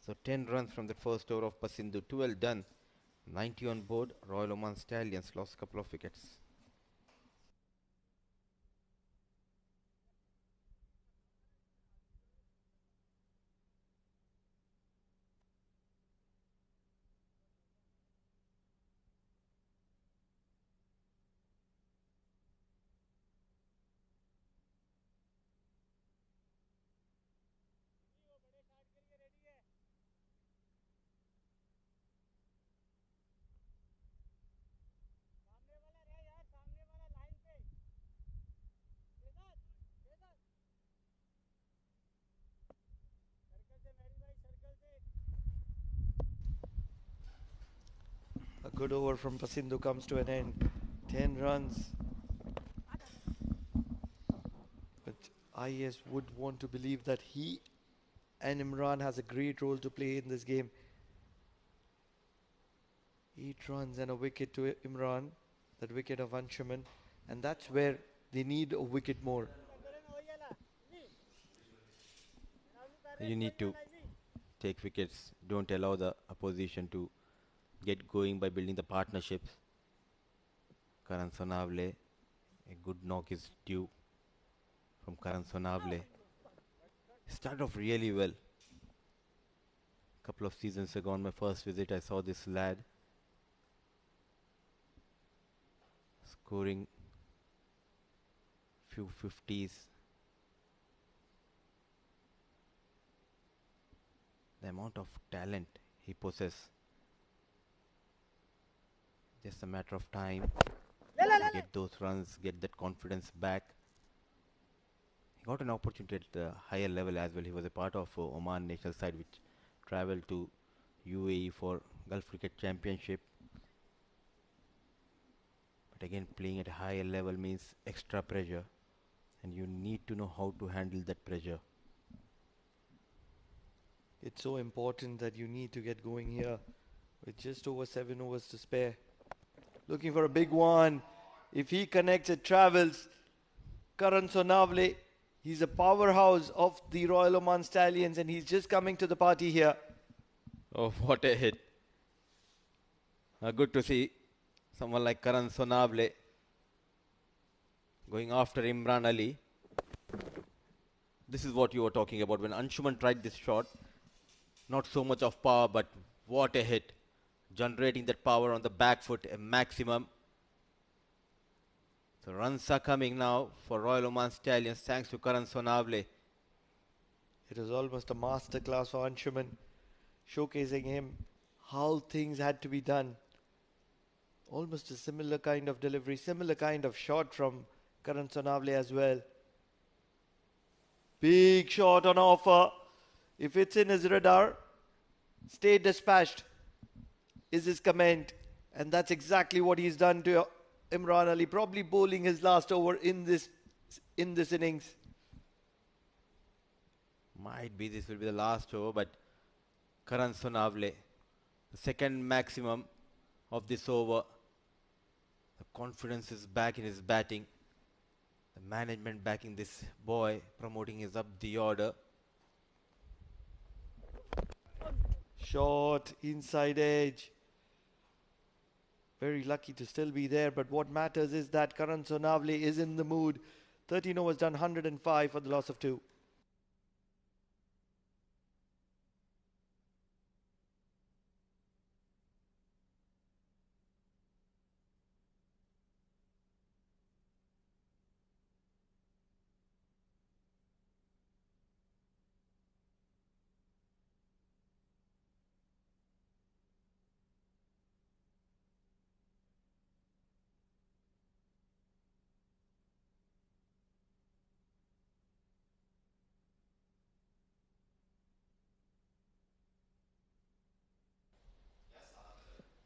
So 10 runs from the first over of Pasindu. Too well done. 90 on board. Royal Oman Stallions lost a couple of wickets. A good over from Pasindu comes to an end. 10 runs. But IAS would want to believe that he and Imran has a great role to play in this game. 8 runs and a wicket to Imran. That wicket of Anshuman. And that's where they need a wicket more. You need to take wickets. Don't allow the opposition to get going by building the partnerships. Karan Sonavale, a good knock is due from Karan Sonavale. Started off really well. Couple of seasons ago on my first visit, I saw this lad scoring few 50s. The amount of talent he possesses. Just a matter of time to get those runs, get that confidence back. He got an opportunity at the higher level as well. He was a part of Oman national side which travelled to UAE for Gulf Cricket Championship. But again, playing at a higher level means extra pressure, and you need to know how to handle that pressure. It's so important that you need to get going here with just over 7 overs to spare. Looking for a big one. If he connects, it travels. Karan Sonavale, he's a powerhouse of the Royal Oman Stallions and he's just coming to the party here. Oh, what a hit. Good to see someone like Karan Sonavale going after Imran Ali. This is what you were talking about. When Anshuman tried this shot, not so much of power, but what a hit. Generating that power on the back foot, a maximum. So runs are coming now for Royal Oman Stallions thanks to Karan Sonavale. It was almost a masterclass for Anshuman. showcasing him how things had to be done. Almost a similar kind of delivery, similar kind of shot from Karan Sonavale as well. Big shot on offer. If it's in his radar, stay dispatched is his comment. And that's exactly what he's done to Imran Ali, probably bowling his last over in this innings. Might be this will be the last over, but Karan Sonavale, the second maximum of this over. The confidence is back in his batting. The management backing this boy, promoting his up the order. Short, inside edge. Very lucky to still be there, but what matters is that Karan Sonavale is in the mood. 13 overs done, 105 for the loss of 2.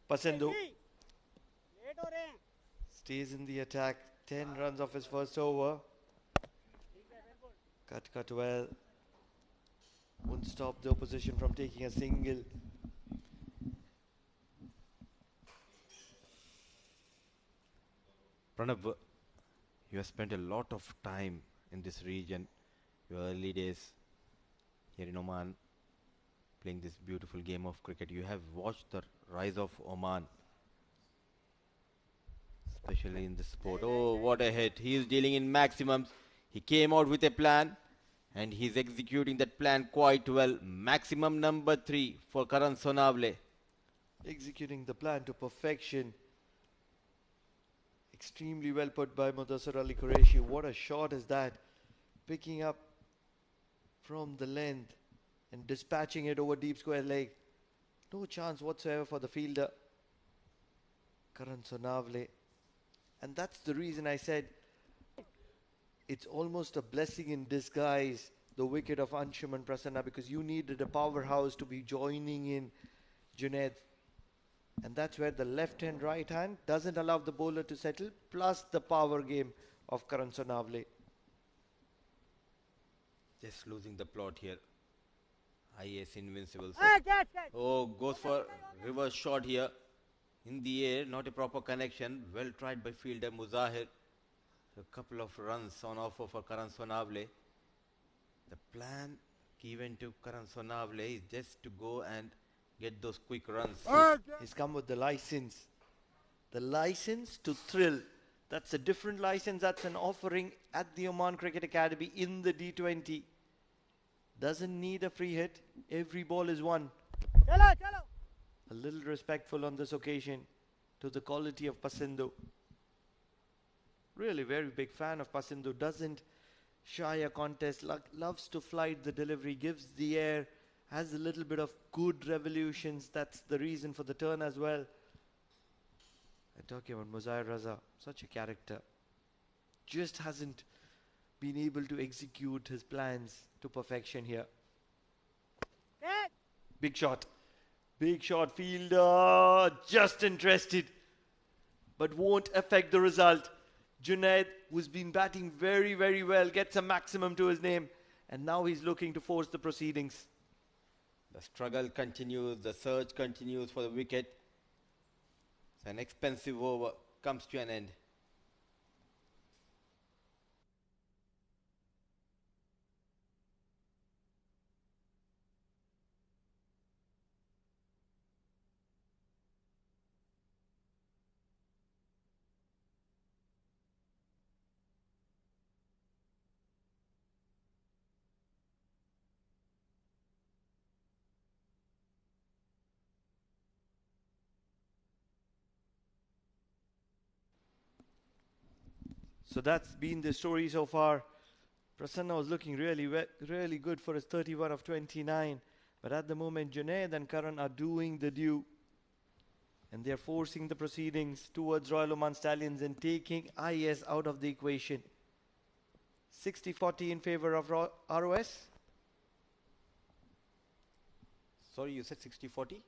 Pasendu stays in the attack. 10 runs off his first over. Cut well. Won't stop the opposition from taking a single. Pranav, you have spent a lot of time in this region, your early days here in Oman, playing this beautiful game of cricket. You have watched the rise of Oman, especially in the sport. Oh, what a hit. He is dealing in maximums. He came out with a plan and he's executing that plan quite well. Maximum number 3 for Karan Sonavale. Executing the plan to perfection. Extremely well put by Mudassir Ali Qureshi. What a shot is that. Picking up from the length and dispatching it over deep square leg. No chance whatsoever for the fielder, Karan Sonavale. And that's the reason I said it's almost a blessing in disguise, the wicket of Anshuman Prasanna, because you needed a powerhouse to be joining in Junaid. And that's where the left hand, right hand doesn't allow the bowler to settle, plus the power game of Karan Sonavale. Just losing the plot here. IAS Invincibles. Oh, goes for reverse shot here. In the air, not a proper connection. Well tried by fielder Muzahir. So a couple of runs on offer for Karan Sonavale. The plan given to Karan Sonavale is just to go and get those quick runs. He's come with the license. The license to thrill. That's a different license. That's an offering at the Oman Cricket Academy in the D20. Doesn't need a free hit. Every ball is one. A little respectful on this occasion to the quality of Pasendu. Really very big fan of Pasendu. Doesn't shy a contest. Loves to flight the delivery. Gives the air. Has a little bit of good revolutions. That's the reason for the turn as well. I'm talking about Muzair Raza. Such a character. Just hasn't been able to execute his plans to perfection here. Big shot. Big shot. Fielder just interested, but won't affect the result. Junaid, who's been batting very, very well, gets a maximum to his name, and now he's looking to force the proceedings. The struggle continues. The search continues for the wicket. So an expensive over comes to an end. So that's been the story so far. Prasanna was looking really good for his 31 of 29. But at the moment, Junaid and Karan are doing the due. And they're forcing the proceedings towards Royal Oman Stallions and taking IAS out of the equation. 60-40 in favor of ROS. Sorry, you said 60-40?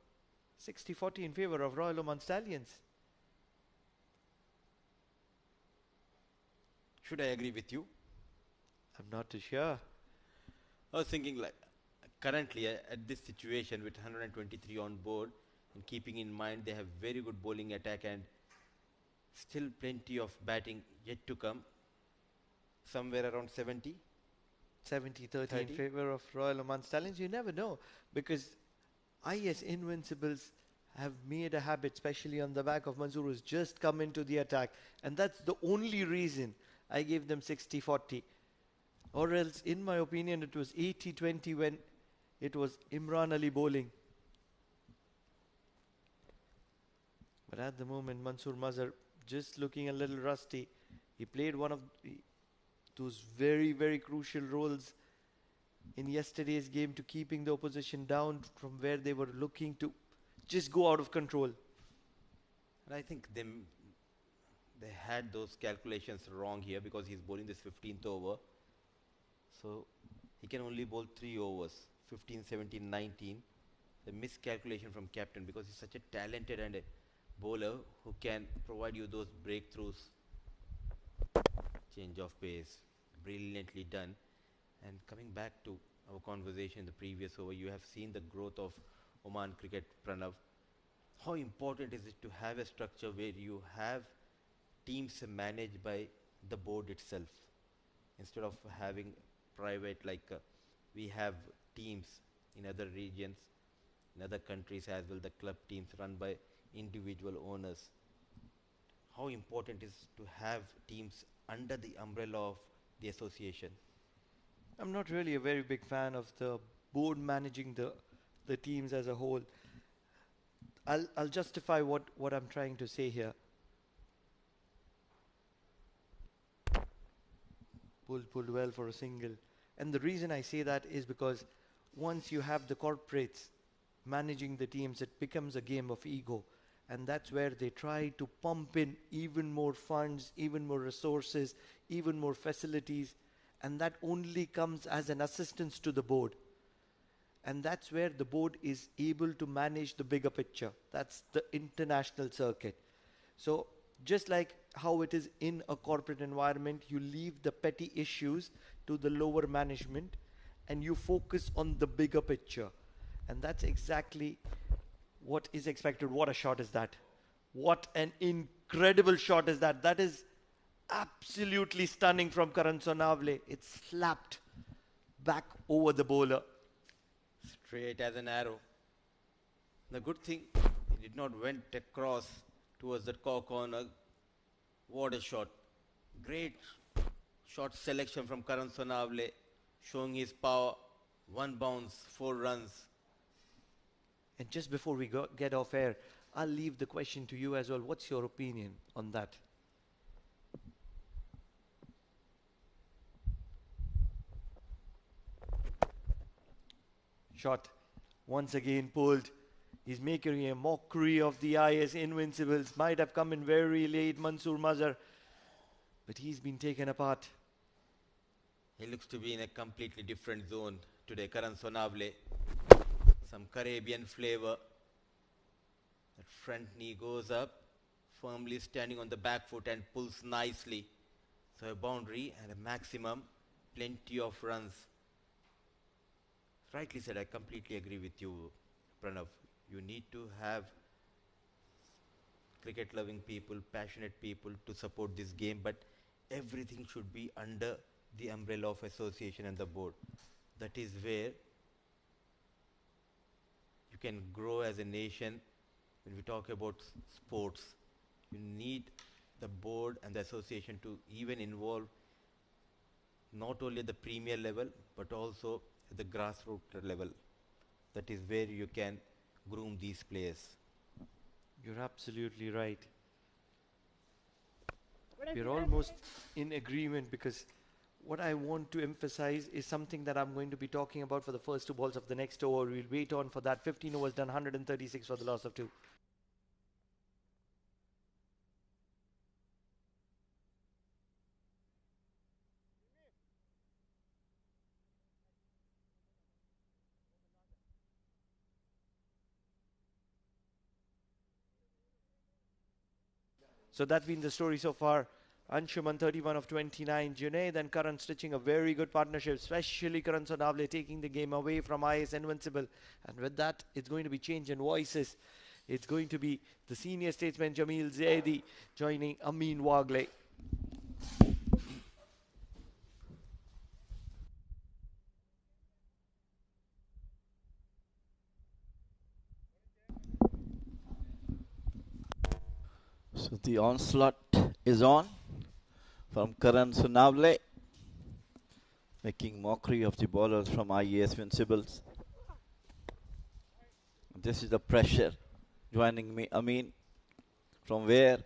60-40 in favor of Royal Oman Stallions. Should I agree with you? I'm not too sure. I was thinking like currently at this situation with 123 on board and keeping in mind they have very good bowling attack and still plenty of batting yet to come, somewhere around 70. 70-30 30. in favor of Royal Oman Stallions. You never know, because IAS Invincibles have made a habit, especially on the back of Mansoor, who's just come into the attack. And that's the only reason I gave them 60-40. Or else, in my opinion, it was 80-20 when it was Imran Ali bowling. But at the moment, Mansoor Mazhar just looking a little rusty. He played one of those very, very crucial roles in yesterday's game to keeping the opposition down from where they were looking to just go out of control. And I think they had those calculations wrong here because he's bowling this 15th over. So he can only bowl 3 overs, 15, 17, 19. The miscalculation from captain because he's such a talented and a bowler who can provide you those breakthroughs. Change of pace, brilliantly done. And coming back to our conversation in the previous over, you have seen the growth of Oman cricket, Pranav. How important is it to have a structure where you have teams managed by the board itself instead of having private we have teams in other regions, in other countries as well, the club teams run by individual owners. How important is to have teams under the umbrella of the association? I'm not really a very big fan of the board managing the teams as a whole. I'll justify what I'm trying to say here. Pulled well for a single. And the reason I say that is because once you have the corporates managing the teams, it becomes a game of ego. And that's where they try to pump in even more funds, even more resources, even more facilities. And that only comes as an assistance to the board. And that's where the board is able to manage the bigger picture. That's the international circuit. So just like how it is in a corporate environment, you leave the petty issues to the lower management and you focus on the bigger picture. And that's exactly what is expected. What a shot is that? What an incredible shot is that? That is absolutely stunning from Karan Sonavale. It slapped back over the bowler. Straight as an arrow. The good thing, it did not went across towards that corner. What a shot. Great shot selection from Karan Sonavale, showing his power. 1 bounce, 4 runs. And just before we get off air, I'll leave the question to you as well. What's your opinion on that? Shot once again pulled. He's making a mockery of the IAS Invincibles. Might have come in very late, Mansoor Mazhar, but he's been taken apart. He looks to be in a completely different zone today, Karan Sonavale. Some Caribbean flavor. That front knee goes up, firmly standing on the back foot and pulls nicely. So a boundary and a maximum, plenty of runs. Rightly said, I completely agree with you, Pranav. You need to have cricket-loving people, passionate people to support this game, but everything should be under the umbrella of association and the board. That is where you can grow as a nation. When we talk about sports, you need the board and the association to even involve not only at the premier level, but also at the grassroots level. That is where you can groom these players. You're absolutely right. We're almost in agreement because what I want to emphasize is something that I'm going to be talking about for the first 2 balls of the next over. We'll wait on for that. 15 overs done, 136 for the loss of 2. So that's been the story so far. Anshuman 31 of 29. Junaid and Karan stitching a very good partnership, especially Karan Sonavale taking the game away from IAS Invincible. And with that, it's going to be change in voices. It's going to be the senior statesman Jamil Zaidi joining Amin Wagle. So the onslaught is on from Karan Sonavale, making mockery of the bowlers from IAS Invincibles. This is the pressure joining me. I mean, from where,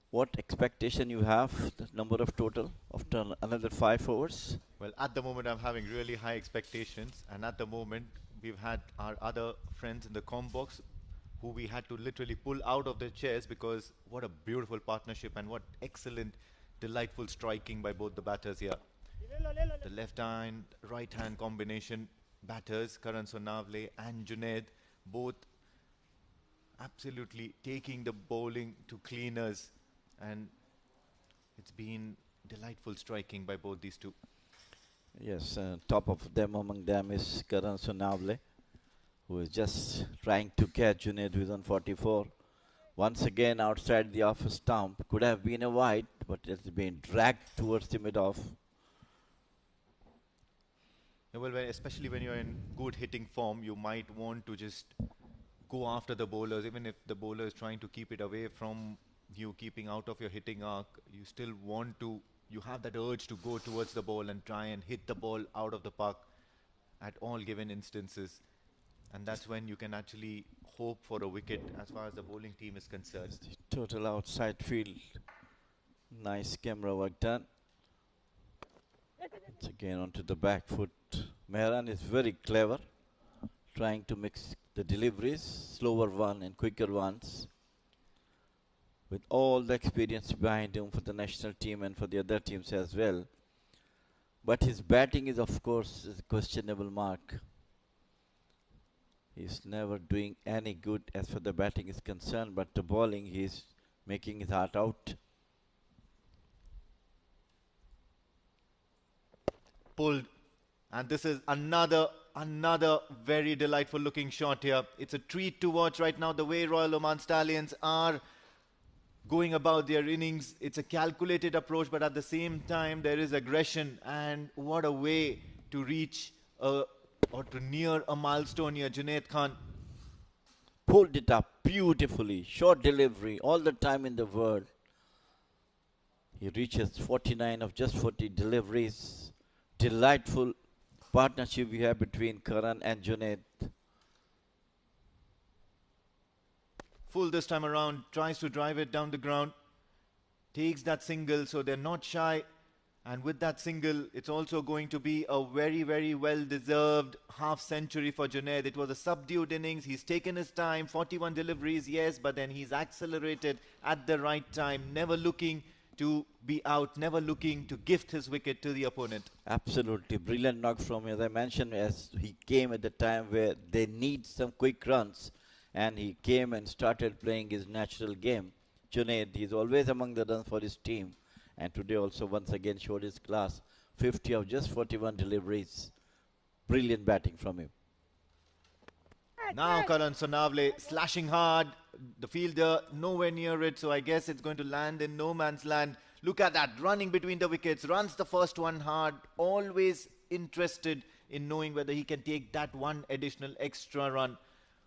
what expectation you have, the number of total after another 5 overs? Well, at the moment, I'm having really high expectations. And at the moment, we've had our other friends in the comm box who we had to literally pull out of their chairs because what a beautiful partnership and what excellent, delightful striking by both the batters here. The left hand, right hand combination batters, Karan Sonavale and Junaid, both absolutely taking the bowling to cleaners, and it's been delightful striking by both these two. Yes, top of them among them is Karan Sonavale, who is just trying to catch Junaid, who is on 44. Once again outside the off stump. Could have been a wide, but it's been dragged towards the mid-off. Yeah, well, especially when you're in good hitting form, you might want to just go after the bowlers, even if the bowler is trying to keep it away from you, keeping out of your hitting arc. You still want to, you have that urge to go towards the ball and try and hit the ball out of the park at all given instances. And that's when you can actually hope for a wicket as far as the bowling team is concerned. Total outside field. Nice camera work done. Once again onto the back foot. Mehran is very clever, trying to mix the deliveries, slower one and quicker ones. With all the experience behind him for the national team and for the other teams as well. But his batting is, of course, a questionable mark. He's never doing any good as far the batting is concerned, but the bowling, he's making his heart out. Pulled, and this is another very delightful looking shot here. It's a treat to watch right now the way Royal Oman Stallions are going about their innings. It's a calculated approach, but at the same time there is aggression, and what a way to reach or to near a milestone here. Junaid Khan Pulled it up beautifully, short delivery, all the time in the world. He reaches 49 of just 40 deliveries. Delightful partnership we have between Karan and Junaid. full this time around, tries to drive it down the ground, takes that single, so they're not shy. And with that single, it's also going to be a very, very well-deserved half-century for Junaid. It was a subdued innings. He's taken his time, 41 deliveries, yes, but then he's accelerated at the right time, never looking to be out, never looking to gift his wicket to the opponent. Absolutely brilliant knock from him. As I mentioned, as he came at the time where they need some quick runs, and he came and started playing his natural game. Junaid, he's always among the runs for his team. And today also once again showed his class. 50 of just 41 deliveries. Brilliant batting from him. Now Karan Sonavale slashing hard. The fielder nowhere near it, so I guess it's going to land in no man's land. Look at that, running between the wickets. Runs the first one hard. Always interested in knowing whether he can take that one additional extra run.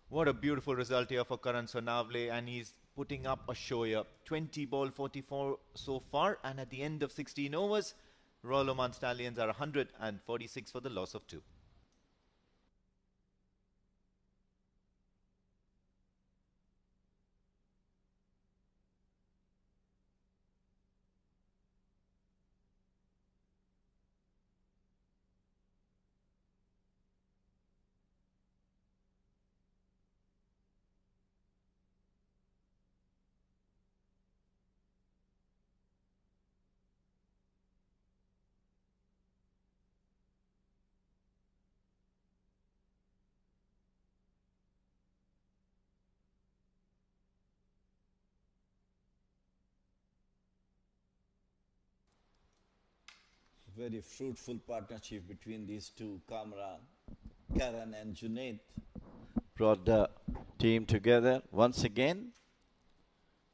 What a beautiful result here for Karan Sonavale, and he's putting up a show here. 20 ball 44 so far, and at the end of 16 overs, Royal Oman Stallions are 146 for the loss of 2. Very fruitful partnership between these two, Kamran, Karan and Junaid. Brought the team together once again.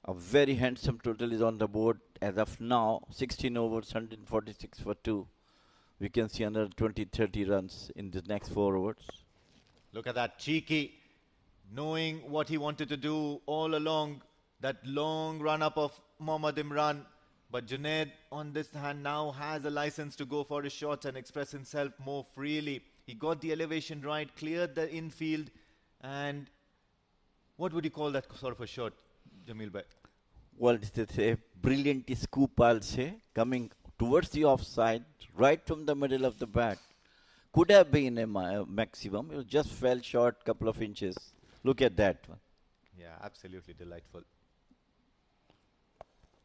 A very handsome total is on the board as of now. 16 overs, 146 for 2. We can see another 20-30 runs in the next 4 overs. Look at that, cheeky, knowing what he wanted to do all along, that long run-up of Mohammad Imran. But Junaid, on this hand, now has a license to go for his shots and express himself more freely. He got the elevation right, cleared the infield, and what would you call that sort of a shot, Jamil Bhai? Well, it's a brilliant scoop, I'll say, coming towards the offside, right from the middle of the bat. Could have been a maximum. It just fell short couple of inches. Look at that one. Yeah, absolutely delightful.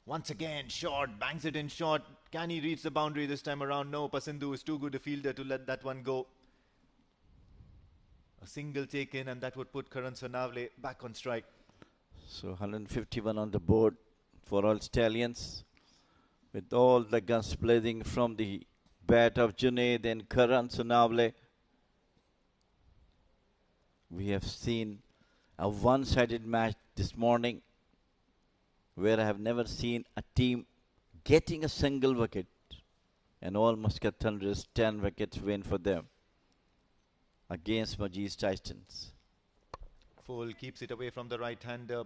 Once again, short, bangs it in short. Can he reach the boundary this time around? No, Pasindu is too good a fielder to let that one go. A single taken, and that would put Karan Sonavale back on strike. So 151 on the board for all Stallions, with all the guns blazing from the bat of Junaid and Karan Sonavale. We have seen a one-sided match this morning, where I have never seen a team getting a single wicket, and all Muscat Thunderers 10 wickets win for them against Majid Titans. Full keeps it away from the right hander,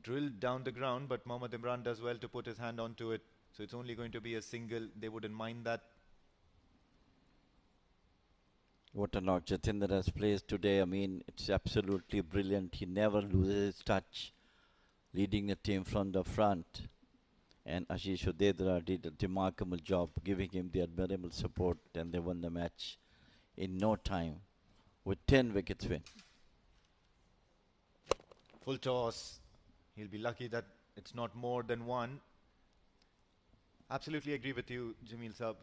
drilled down the ground, but Mohammad Imran does well to put his hand onto it. So it's only going to be a single. They wouldn't mind that. What a knock Jatinder has placed today. I mean, it's absolutely brilliant. He never loses his touch, leading the team from the front. And Ashish Udedra did a remarkable job, giving him the admirable support, and they won the match in no time with 10 wickets win. Full toss. He'll be lucky that it's not more than one. Absolutely agree with you, Jamil Saab.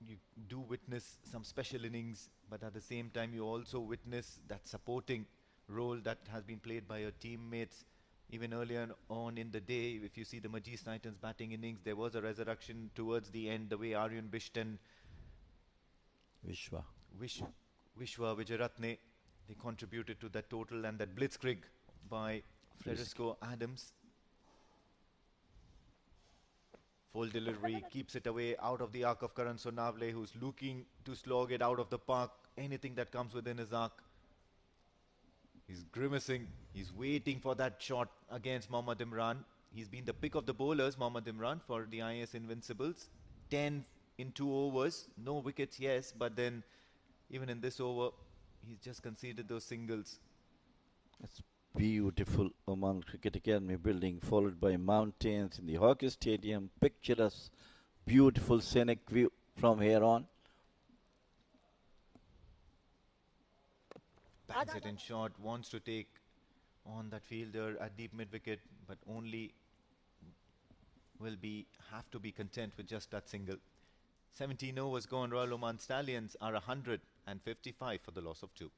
You do witness some special innings, but at the same time you also witness that supporting role that has been played by your teammates. Even earlier on in the day, if you see the Majid Titans batting innings, there was a resurrection towards the end, the way Aryan Bisht and Vishwa Vijayaratne, they contributed to that total, and that blitzkrieg by Frederico Adams. Full delivery, keeps it away out of the arc of Karan Sonavale, who's looking to slog it out of the park. Anything that comes within his arc. He's grimacing. He's waiting for that shot against Mohammad Imran. He's been the pick of the bowlers, Mohammad Imran, for the IAS Invincibles. 10 in 2 overs. No wickets, yes, but then even in this over, he's just conceded those singles. That's beautiful Oman Cricket Academy building, followed by mountains in the hockey stadium. Picturesque, beautiful scenic view from here on. Bangs it in short, wants to take on that fielder at deep mid-wicket, but only will have to be content with just that single. 17 overs gone. Royal Oman Stallions are 155 for the loss of 2.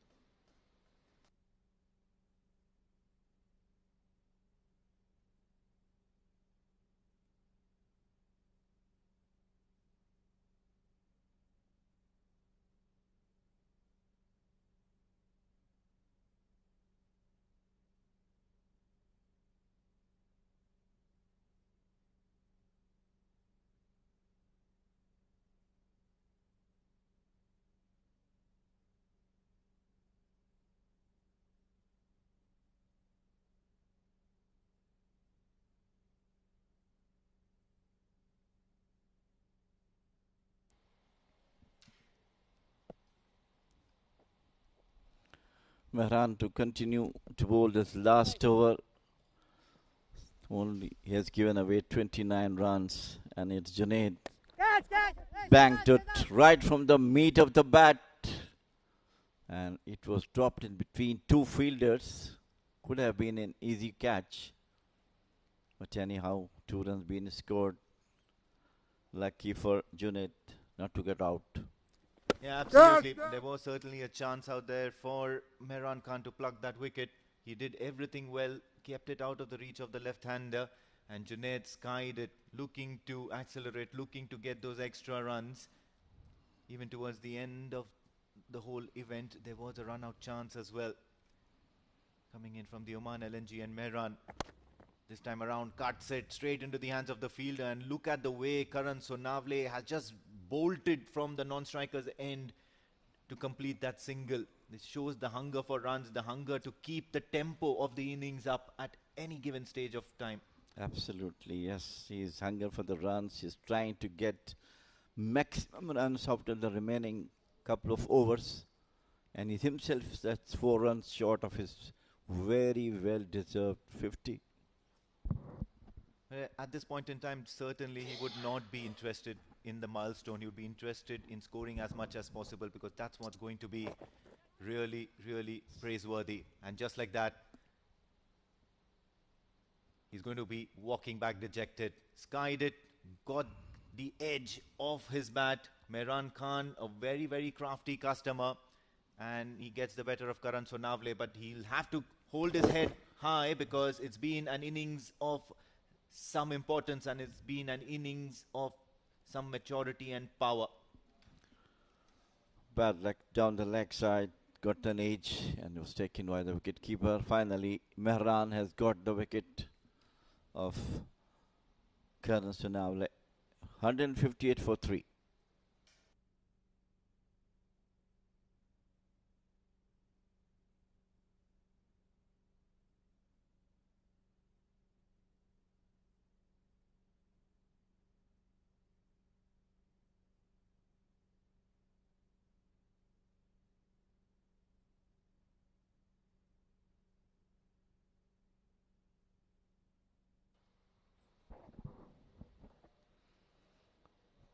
Mehran to continue to bowl this last over. Only he has given away 29 runs, and it's Junaid. Banked it right from the meat of the bat, and it was dropped in between 2 fielders. Could have been an easy catch, but anyhow, 2 runs being scored. Lucky for Junaid not to get out. Yeah, absolutely. There was certainly a chance out there for Mehran Khan to pluck that wicket. He did everything well, kept it out of the reach of the left-hander, and Junaid skied it, looking to accelerate, looking to get those extra runs. Even towards the end of the whole event, there was a run-out chance as well. Coming in from the Oman LNG, and Mehran this time around cuts it straight into the hands of the fielder, and look at the way Karan Sonavale has just bolted from the non-striker's end to complete that single. This shows the hunger for runs, the hunger to keep the tempo of the innings up at any given stage of time. Absolutely, yes. He's hunger for the runs. He's trying to get maximum runs after the remaining couple of overs. And he himself, that's 4 runs short of his very well-deserved 50. At this point in time, certainly he would not be interested in the milestone. He would be interested in scoring as much as possible, because that's what's going to be really, really praiseworthy. And just like that, he's going to be walking back dejected. Skied it, got the edge of his bat. Mehran Khan, a very, very crafty customer, and he gets the better of Karan Sonavale, but he'll have to hold his head high, because it's been an innings of some importance, and it's been an innings of some maturity and power. Bad luck down the leg side, got an edge and was taken by the wicket-keeper. Finally, Mehran has got the wicket of Karan Sonavale. 158 for 3.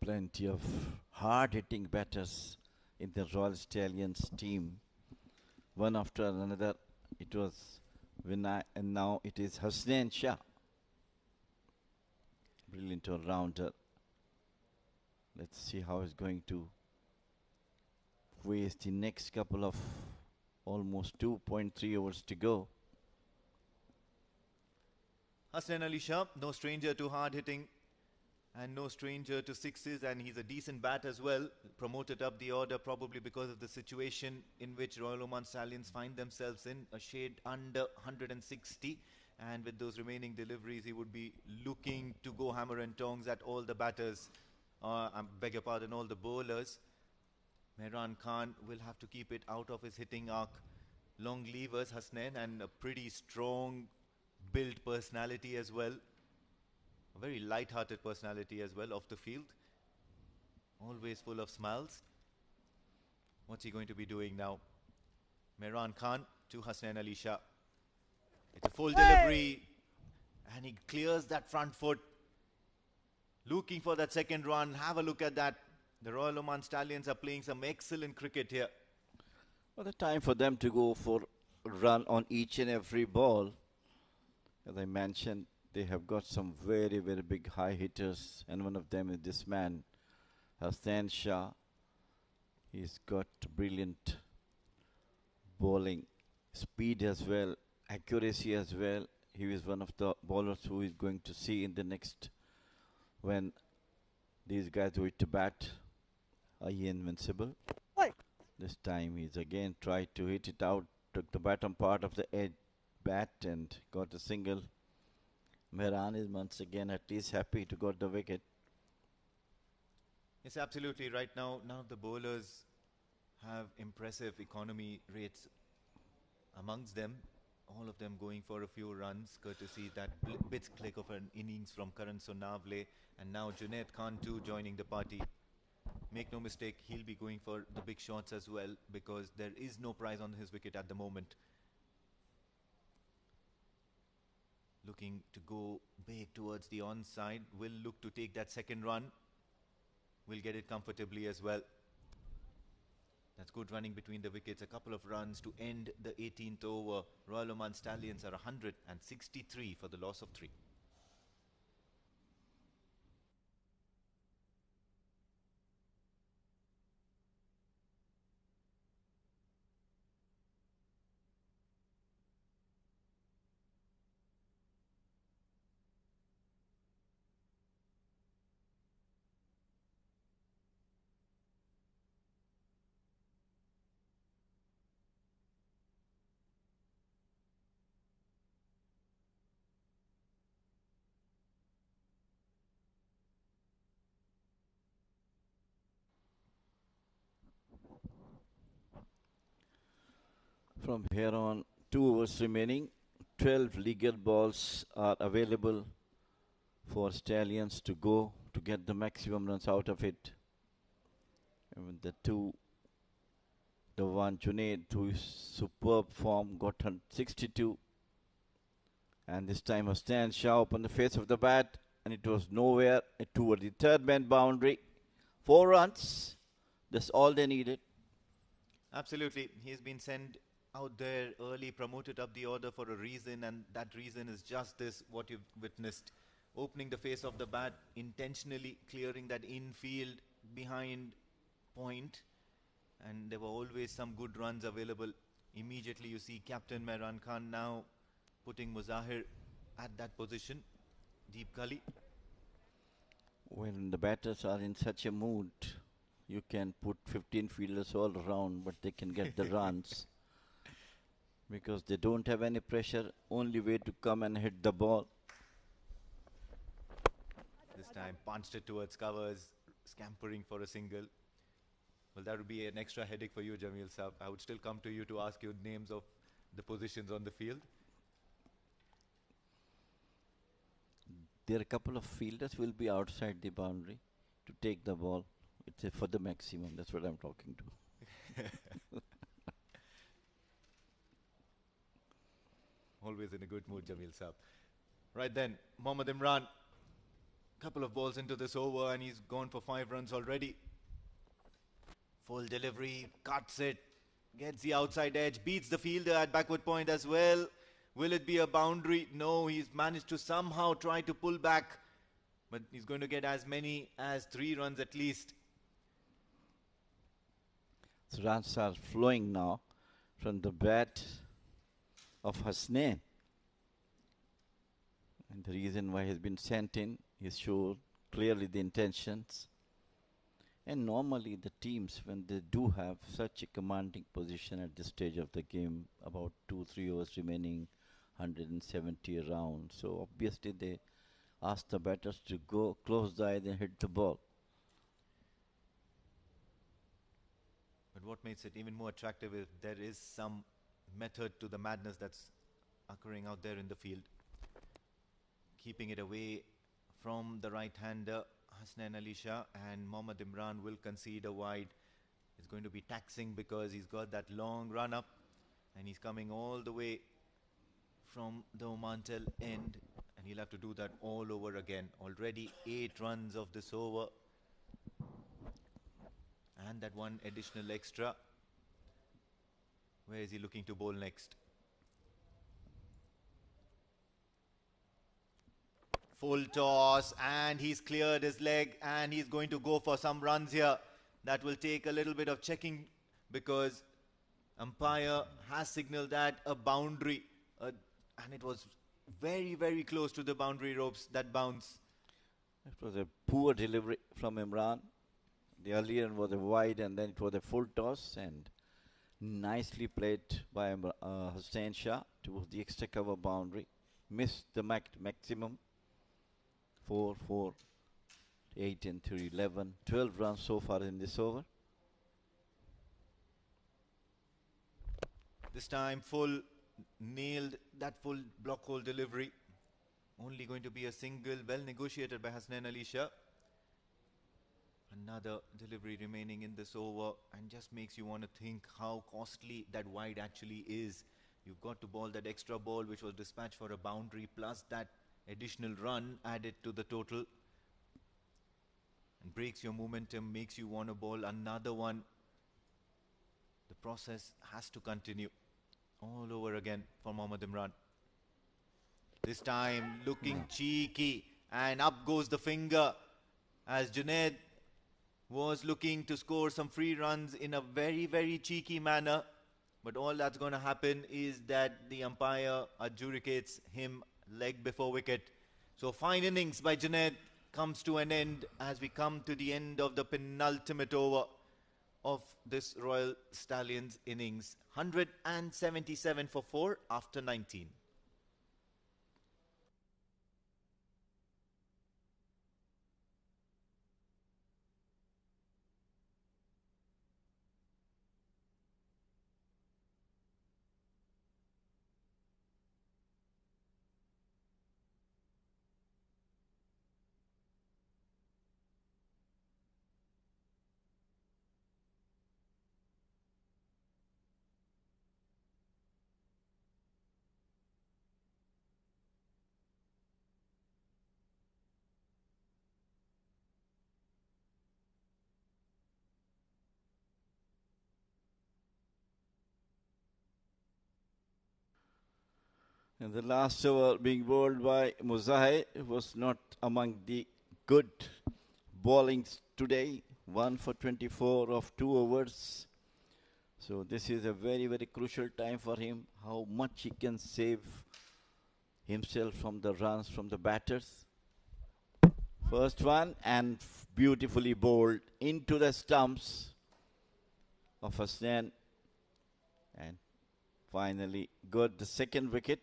Plenty of hard-hitting batters in the Royal Stallions team. One after another, it was Vinay, and now it is Hasnain Shah. Brilliant all-rounder. Let's see how he's going to waste the next couple of almost 2.3 overs to go. Hasnain Ali Shah, no stranger to hard-hitting and no stranger to sixes, and he's a decent bat as well. Promoted up the order probably because of the situation in which Royal Oman Stallions find themselves in, a shade under 160. And with those remaining deliveries, he would be looking to go hammer and tongs at all the batters. I beg your pardon, all the bowlers. Mehran Khan will have to keep it out of his hitting arc. Long levers, Hasnain, and a pretty strong built personality as well. A very light-hearted personality as well off the field. Always full of smiles. What's he going to be doing now? Mehran Khan to Hasnain Ali Shah. It's a full delivery, and he clears that front foot. Looking for that second run. Have a look at that. The Royal Oman Stallions are playing some excellent cricket here. Well, the time for them to go for a run on each and every ball. As I mentioned, they have got some very, very big high hitters, and one of them is this man, Hasnain Shah. He's got brilliant bowling, speed as well, accuracy as well. He is one of the bowlers who is going to see in the next, when these guys go to bat, IAS Invincible. This time he's again tried to hit it out, took the bottom part of the edge bat and got a single. Mehran is once again at least happy to got the wicket. Yes, absolutely. Right now, none of the bowlers have impressive economy rates amongst them. All of them going for a few runs, courtesy that bits click of an innings from Karan Sonavale, and now Junaid Khan too joining the party. Make no mistake, he'll be going for the big shots as well, because there is no prize on his wicket at the moment. Looking to go big towards the onside, will look to take that second run. Will get it comfortably as well. That's good running between the wickets. A couple of runs to end the 18th over. Royal Oman Stallions are 163 for the loss of 3. From here on, 2 overs remaining. 12 legal balls are available for Stallions to go to get the maximum runs out of it. And with the one Junaid, whose superb form, got 62. And this time a stand sharp on the face of the bat, and it was nowhere toward the third man boundary. 4 runs, that's all they needed. Absolutely. He's been sent out there early, promoted up the order for a reason, and that reason is just this, what you've witnessed. Opening the face of the bat, intentionally clearing that infield behind point, and there were always some good runs available. Immediately you see Captain Mehran Khan now putting Muzahir at that position, deep gully. When the batters are in such a mood, you can put 15 fielders all around, but they can get the runs because they don't have any pressure. Only way to come and hit the ball. This time punched it towards covers, scampering for a single. Well, that would be an extra headache for you, Jamil Saab. I would still come to you to ask you names of the positions on the field. There are a couple of fielders will be outside the boundary to take the ball. It's for the maximum. That's what I'm talking to. Always in a good mood, Jamil Saab. Right then, Mohammad Imran. Couple of balls into this over and he's gone for 5 runs already. Full delivery, cuts it, gets the outside edge, beats the fielder at backward point as well. Will it be a boundary? No, he's managed to somehow try to pull back, but he's going to get as many as 3 runs at least. So runs are flowing now from the bat of Hasnain. And the reason why he's been sent in is shown clearly the intentions. And normally the teams, when they do have such a commanding position at this stage of the game, about 2-3 overs remaining, 170 around. So obviously they ask the batters to go close the eyes and hit the ball. But what makes it even more attractive is there is some method to the madness that's occurring out there in the field. Keeping it away from the right-hander, Hasnain Ali Shah, and Mohammad Imran will concede a wide. It's going to be taxing because he's got that long run-up and he's coming all the way from the Oman tail end, and he'll have to do that all over again. Already 8 runs of this over and that one additional extra. Where is he looking to bowl next? Full toss and he's cleared his leg and he's going to go for some runs here. That will take a little bit of checking because umpire has signaled that a boundary and it was very, very close to the boundary ropes, that bounce. It was a poor delivery from Imran. The earlier was a wide and then it was a full toss and nicely played by Hussain Shah towards the extra cover boundary. Missed the maximum. 4, 4, 8 and 3, 11. 12 runs so far in this over. This time full, nailed that full block hole delivery. Only going to be a single, well negotiated by Hasnain Ali Shah. Another delivery remaining in this over and just makes you want to think how costly that wide actually is. You've got to bowl that extra ball which was dispatched for a boundary plus that additional run added to the total. And breaks your momentum, makes you want to bowl another one. The process has to continue all over again for Mohammad Imran. This time looking cheeky and up goes the finger as Junaid was looking to score some free runs in a very, very cheeky manner. But all that's going to happen is that the umpire adjudicates him leg before wicket. So fine innings by Junaid comes to an end as we come to the end of the penultimate over of this Royal Stallions innings. 177 for 4 after 19. And the last over being bowled by Muzahir was not among the good bowlings today. 1 for 24 of 2 overs. So this is a very, very crucial time for him. How much he can save himself from the runs from the batters. First one and beautifully bowled into the stumps of Hassan. And finally got the second wicket.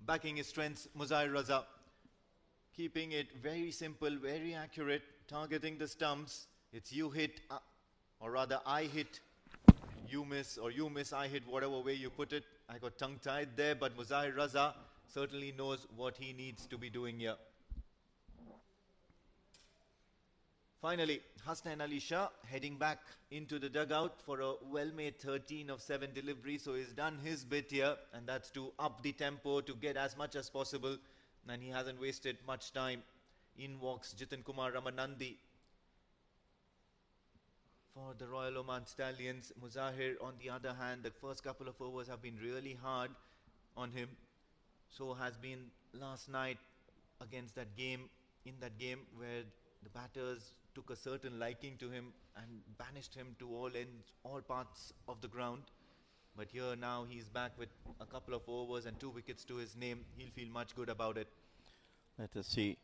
Backing his strengths, Muzahir Raza. Keeping it very simple, very accurate, targeting the stumps. It's you hit, or rather I hit, you miss, or you miss, I hit, whatever way you put it. I got tongue-tied there, but Muzahir Raza certainly knows what he needs to be doing here. Finally, Hasnain Ali Shah heading back into the dugout for a well-made 13 of 7 delivery. So he's done his bit here, and that's to up the tempo to get as much as possible. And he hasn't wasted much time. In walks Jitin Kumar Ramanandi for the Royal Oman Stallions. Muzahir, on the other hand, the first couple of overs have been really hard on him. So has been last night against that game, in that game where the batters took a certain liking to him and banished him to all ends, all parts of the ground. But here now he's back with a couple of overs and 2 wickets to his name. He'll feel much good about it. Let us see.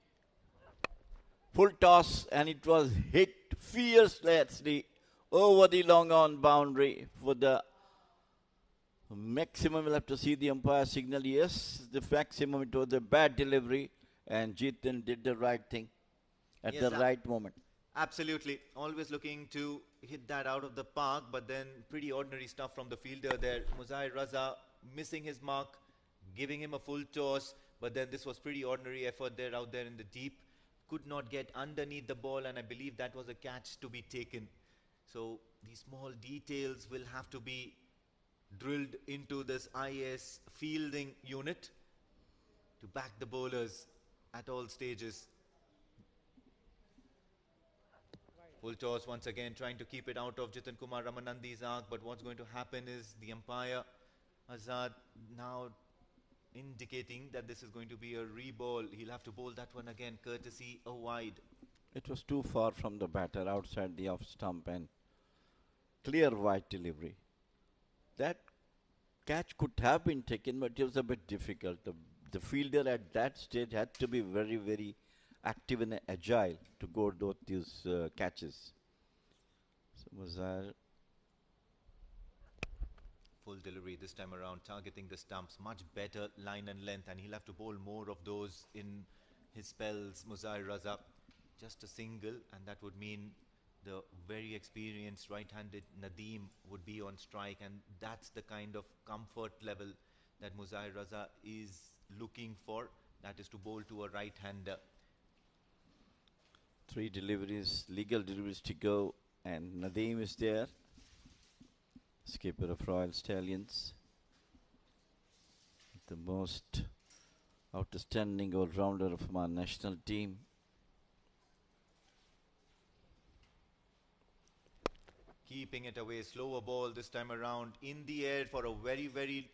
Full toss, and it was hit fiercely over the long on boundary for the maximum. We'll have to see the umpire signal. Yes, the maximum. It was a bad delivery, and Jitin did the right thing at the right moment. Absolutely. Always looking to hit that out of the park, but then pretty ordinary stuff from the fielder there. Muzahir Raza missing his mark, giving him a full toss, but then this was pretty ordinary effort there out there in the deep. Could not get underneath the ball, and I believe that was a catch to be taken. So these small details will have to be drilled into this IAS fielding unit to back the bowlers at all stages. Full toss once again, trying to keep it out of Jitin Kumar Ramanandi's arc, but what's going to happen is the umpire Azad now indicating that this is going to be a re-ball. He'll have to bowl that one again, courtesy a wide. It was too far from the batter, outside the off stump, and clear wide delivery. That catch could have been taken, but it was a bit difficult. The fielder at that stage had to be very, very active and agile to go those catches. So Muzahir. Full delivery this time around, targeting the stumps, much better line and length, and he'll have to bowl more of those in his spells. Muzahir Raza, just a single, and that would mean the very experienced right-handed Nadeem would be on strike, and that's the kind of comfort level that Muzahir Raza is looking for, that is to bowl to a right-hander. 3 deliveries, legal deliveries to go, and Nadeem is there, skipper of Royal Stallions, the most outstanding all-rounder of our national team. Keeping it away, slower ball this time around, in the air for a very, very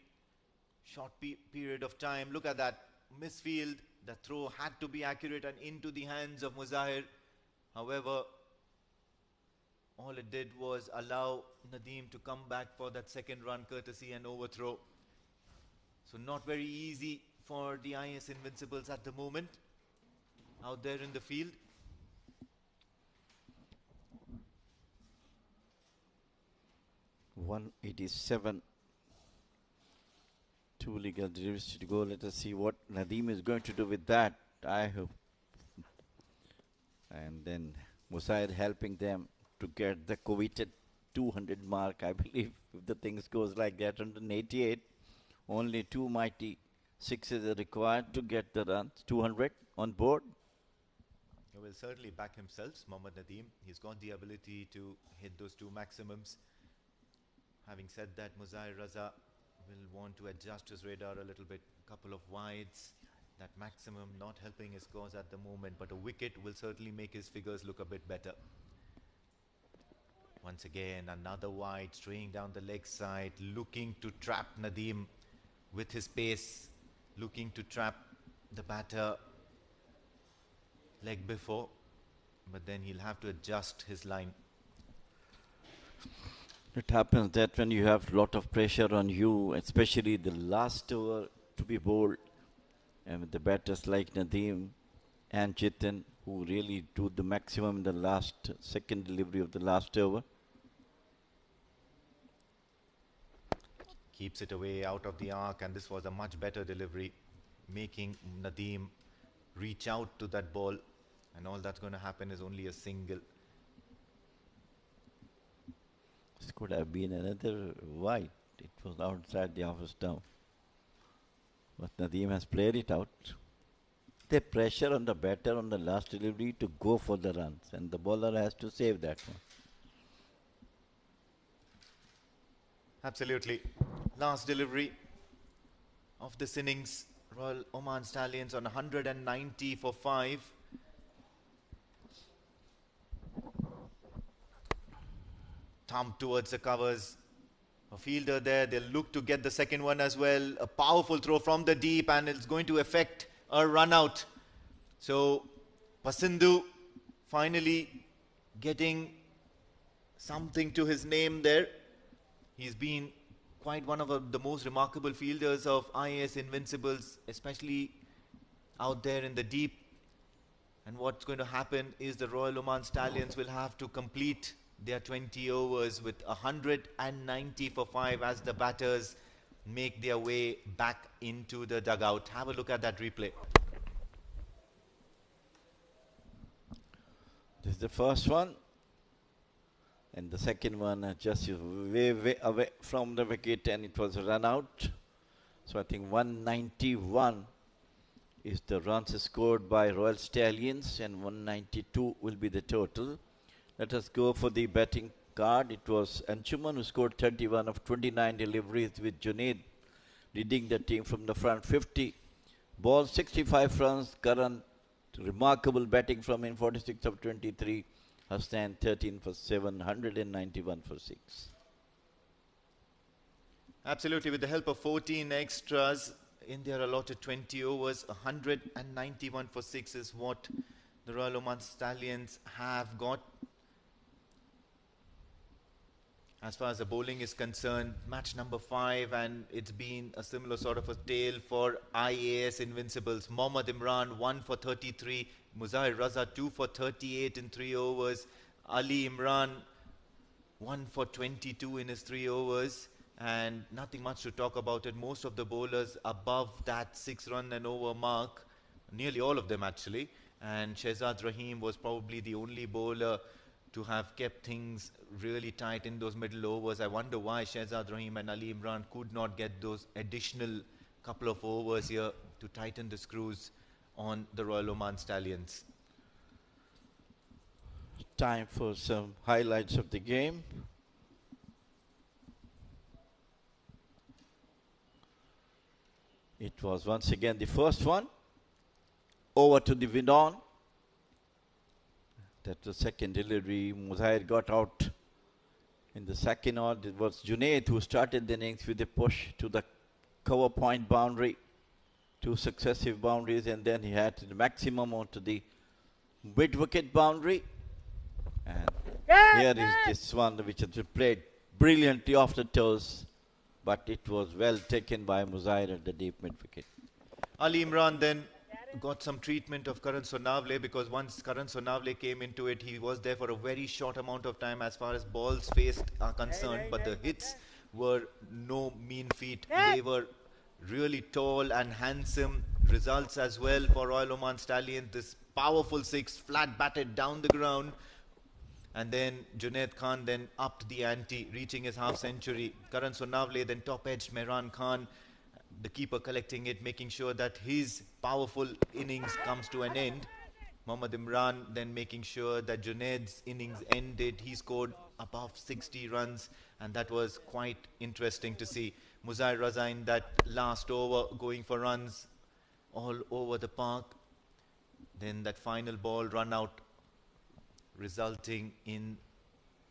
short period of time. Look at that misfield. The throw had to be accurate and into the hands of Muzahir. However, all it did was allow Nadeem to come back for that second run, courtesy and overthrow. So not very easy for the IAS Invincibles at the moment out there in the field. .187. 2 legal deliveries to go. Let us see what Nadeem is going to do with that. I hope. And then Muzahir helping them to get the coveted 200 mark, I believe, if the things goes like that. 188, only 2 mighty sixes are required to get the runs. 200 on board. He will certainly back himself, Mohammad Nadeem. He's got the ability to hit those 2 maximums. Having said that, Muzahir Raza will want to adjust his radar a little bit. Couple of wides. That maximum not helping his cause at the moment, but a wicket will certainly make his figures look a bit better. Once again, another wide, straying down the leg side, looking to trap Nadeem. with his pace, looking to trap the batter leg before, but then he'll have to adjust his line. It happens that when you have a lot of pressure on you, especially the last over to be bowled, and with the batters like Nadeem and Jitin, who really do the maximum in the last second delivery of the last over. Keeps it away out of the arc, and this was a much better delivery, making Nadeem reach out to that ball, and all that's going to happen is only a single. This could have been another wide. It was outside the office down. But Nadeem has played it out. The pressure on the batter on the last delivery to go for the runs, and the bowler has to save that one. Absolutely. Last delivery of this innings. Royal Oman Stallions on 190 for 5. Thumb towards the covers. A fielder there. They'll look to get the second one as well. A powerful throw from the deep, and it's going to affect a run out. So Pasindu finally getting something to his name there. He's been quite one of the most remarkable fielders of IAS Invincibles, especially out there in the deep. And what's going to happen is the Royal Oman Stallions will have to complete their 20 overs with 190 for 5 as the batters make their way back into the dugout. Have a look at that replay. This is the first one. And the second one just way away from the wicket, and it was a run out. So I think 191 is the runs scored by Royal Stallions, and 192 will be the total. Let us go for the batting card. It was Anshuman who scored 31 of 29 deliveries, with Junaid leading the team from the front 50. Ball 65 runs. Karan, remarkable batting from him, 46 of 23. Hassan 13 for 7, 191 for 6. Absolutely, with the help of 14 extras in their allotted 20 overs, 191 for 6 is what the Royal Oman Stallions have got. As far as the bowling is concerned, match number 5, and it's been a similar sort of a tale for IAS Invincibles. Mohammad Imran 1 for 33, Muzair Raza 2 for 38 in 3 overs, Ali Imran 1 for 22 in his 3 overs, and nothing much to talk about it. Most of the bowlers above that 6-run and over mark, nearly all of them actually, and Shehzad Rahim was probably the only bowler to have kept things really tight in those middle overs. I wonder why Shehzad Rahim and Ali Imran could not get those additional couple of overs here to tighten the screws on the Royal Oman Stallions. Time for some highlights of the game. It was once again the first one. Over to the wind-on. That's the second delivery. Muzair got out in the second odd. It was Junaid who started the innings with a push to the cover point boundary. 2 successive boundaries, and then he had the maximum onto the mid-wicket boundary. And here is this one which has been played brilliantly off the toes, but it was well taken by Muzair at the deep mid-wicket. Ali Imran then got some treatment of Karan Sonavale, because once Karan Sonavale came into it, he was there for a very short amount of time as far as balls faced are concerned, but the hits were no mean feat. They were really tall and handsome. Results as well for Royal Oman Stallions. This powerful 6 flat batted down the ground, and then Junaid Khan then upped the ante, reaching his half century. Karan Sonavale then top edged Mehran Khan, the keeper collecting it, making sure that his powerful innings comes to an end. Mohammad Imran then making sure that Junaid's innings ended. He scored above 60 runs, and that was quite interesting to see. Muzair Raza in that last over going for runs all over the park. Then that final ball run out, resulting in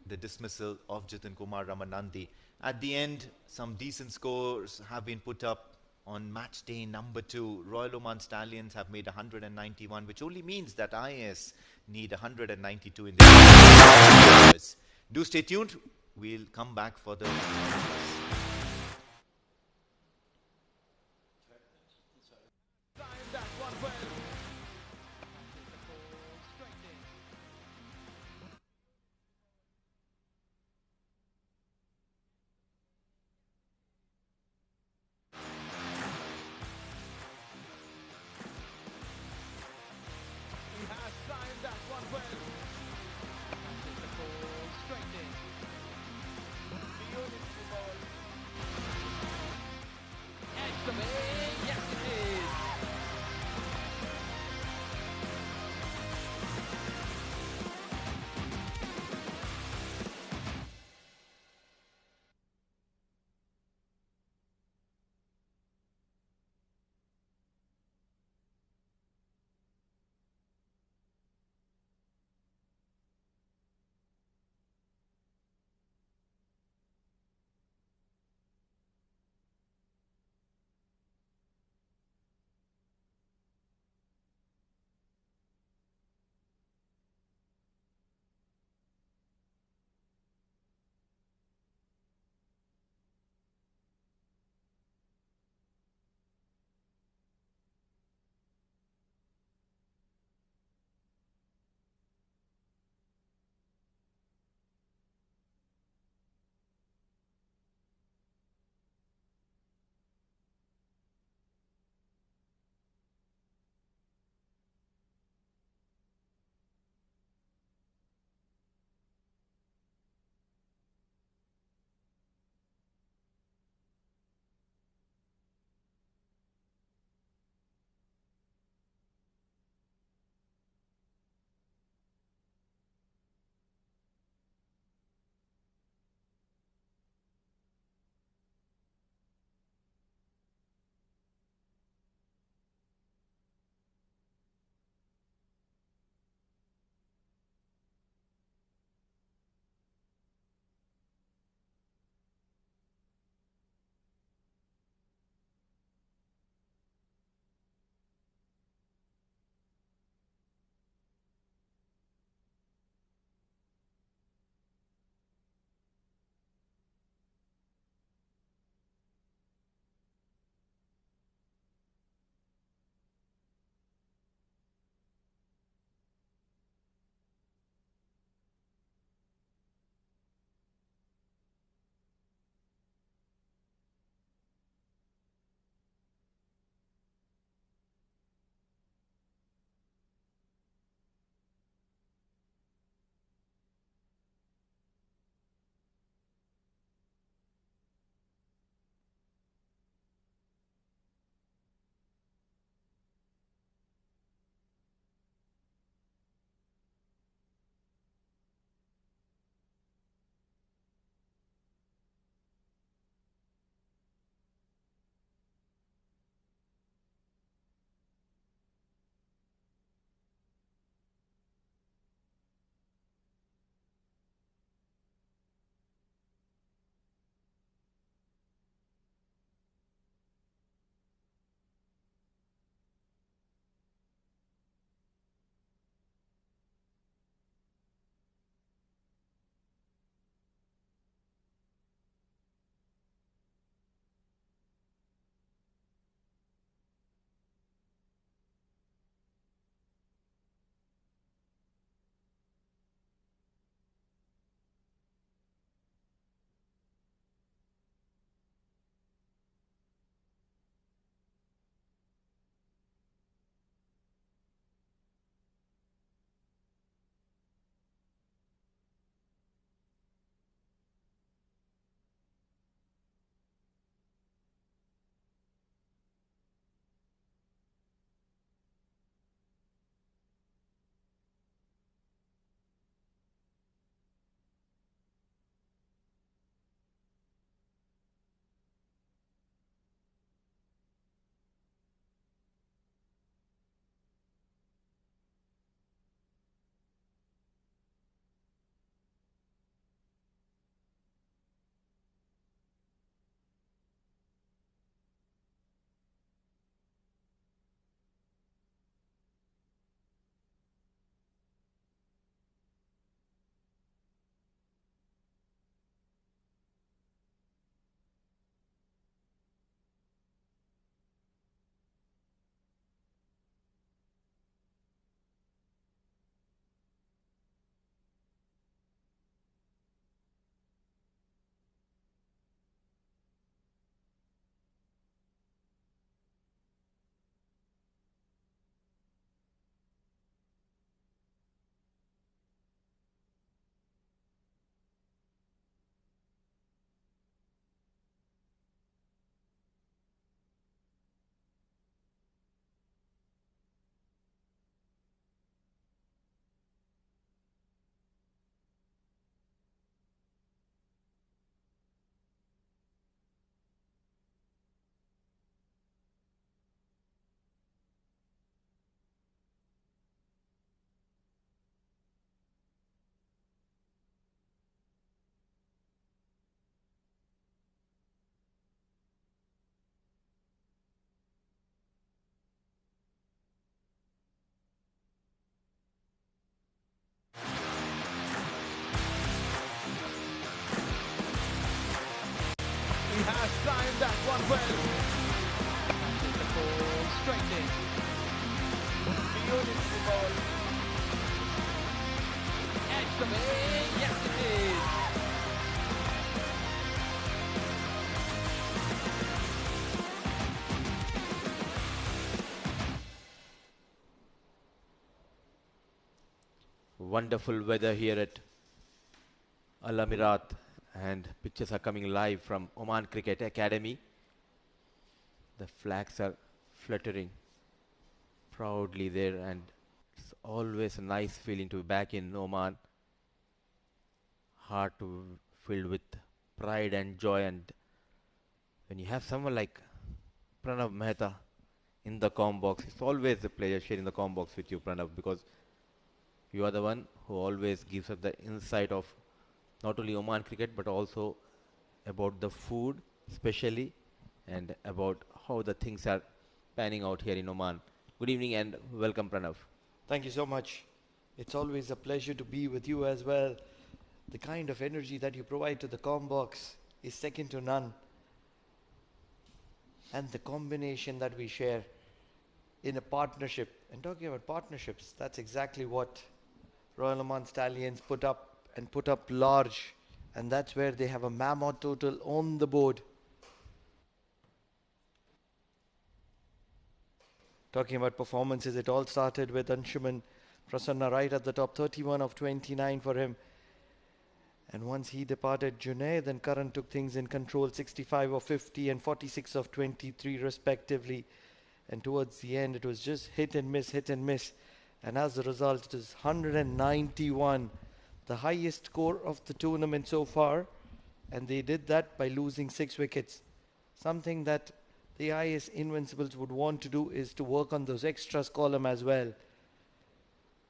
the dismissal of Jitin Kumar Ramanandi. At the end, some decent scores have been put up on match day number 2. Royal Oman Stallions have made 191, which only means that IAS need 192 in the Do stay tuned. We'll come back for the Yes, it is. has timed that one well. Catches the ball straight in. Beautiful ball. Edged away. Yes, it is. Wonderful weather here at Al Amirat, and pictures are coming live from Oman Cricket Academy. The flags are fluttering proudly there, and it's always a nice feeling to be back in Oman. Heart filled with pride and joy, and when you have someone like Pranav Mehta in the comm box, it's always a pleasure sharing the comm box with you, Pranav, because you are the one who always gives us the insight of not only Oman cricket but also about the food especially, and about how the things are panning out here in Oman. Good evening and welcome, Pranav. Thank you so much. It's always a pleasure to be with you as well. The kind of energy that you provide to the comm box is second to none. And the combination that we share in a partnership, and talking about partnerships, that's exactly what Royal Oman Stallions put up large, and that's where they have a mammoth total on the board. Talking about performances, it all started with Anshuman Prasanna right at the top, 31 of 29 for him. And once he departed, Junaid and Karan took things in control, 65 of 50 and 46 of 23 respectively. And towards the end, it was just hit and miss, hit and miss. And as a result, it is 191, the highest score of the tournament so far. And they did that by losing 6 wickets. Something that the IAS Invincibles would want to do is to work on those extras column as well.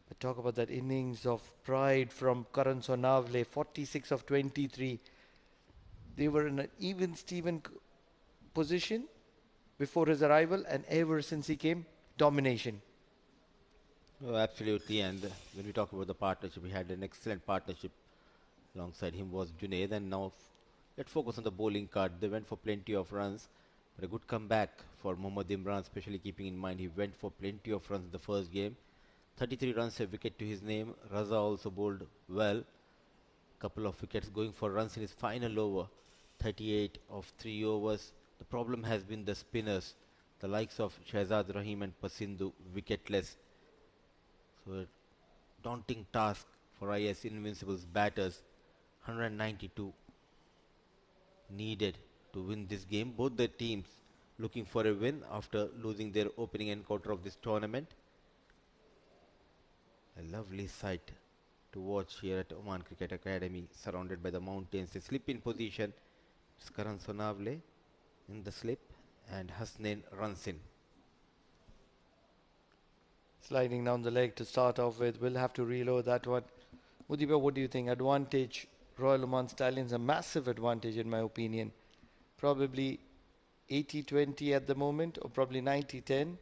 But talk about that innings of pride from Karan Sonavale, 46 of 23. They were in an even Steven position before his arrival, and ever since he came, domination. Oh, absolutely, and when we talk about the partnership, we had an excellent partnership. Alongside him was Junaid, and now let's focus on the bowling card. They went for plenty of runs, but a good comeback for Mohammad Imran, especially keeping in mind he went for plenty of runs in the first game. 33 runs, a wicket to his name. Raza also bowled well. Couple of wickets, going for runs in his final over. 38 of 3 overs. The problem has been the spinners, the likes of Shahzad Rahim and Pasindu, wicketless. So a daunting task for IAS Invincibles batters. 192 needed to win this game. Both the teams looking for a win after losing their opening encounter of this tournament. A lovely sight to watch here at Oman Cricket Academy, surrounded by the mountains. They slip in position. It's Karan Sonavale in the slip, and Hasnain runs in. Sliding down the leg to start off with. We'll have to reload that one. Mudiba, what do you think? Advantage, Royal Oman Stallions, a massive advantage in my opinion. Probably 80-20 at the moment, or probably 90-10.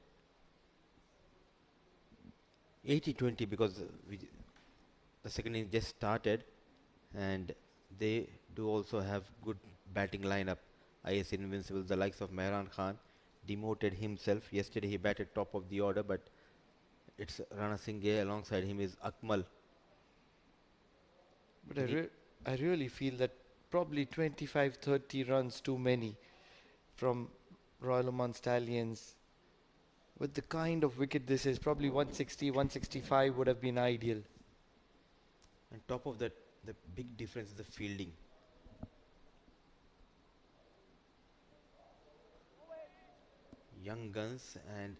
80-20 because the second inning just started, and they do also have good batting lineup. IAS Invincibles, the likes of Mehran Khan, demoted himself. Yesterday he batted top of the order, but it's Rana Singh. Alongside him is Akmal. But I really feel that probably 25-30 runs too many from Royal Oman Stallions. With the kind of wicket this is, probably 160, 165 would have been ideal. On top of that, the big difference is the fielding. Young guns, and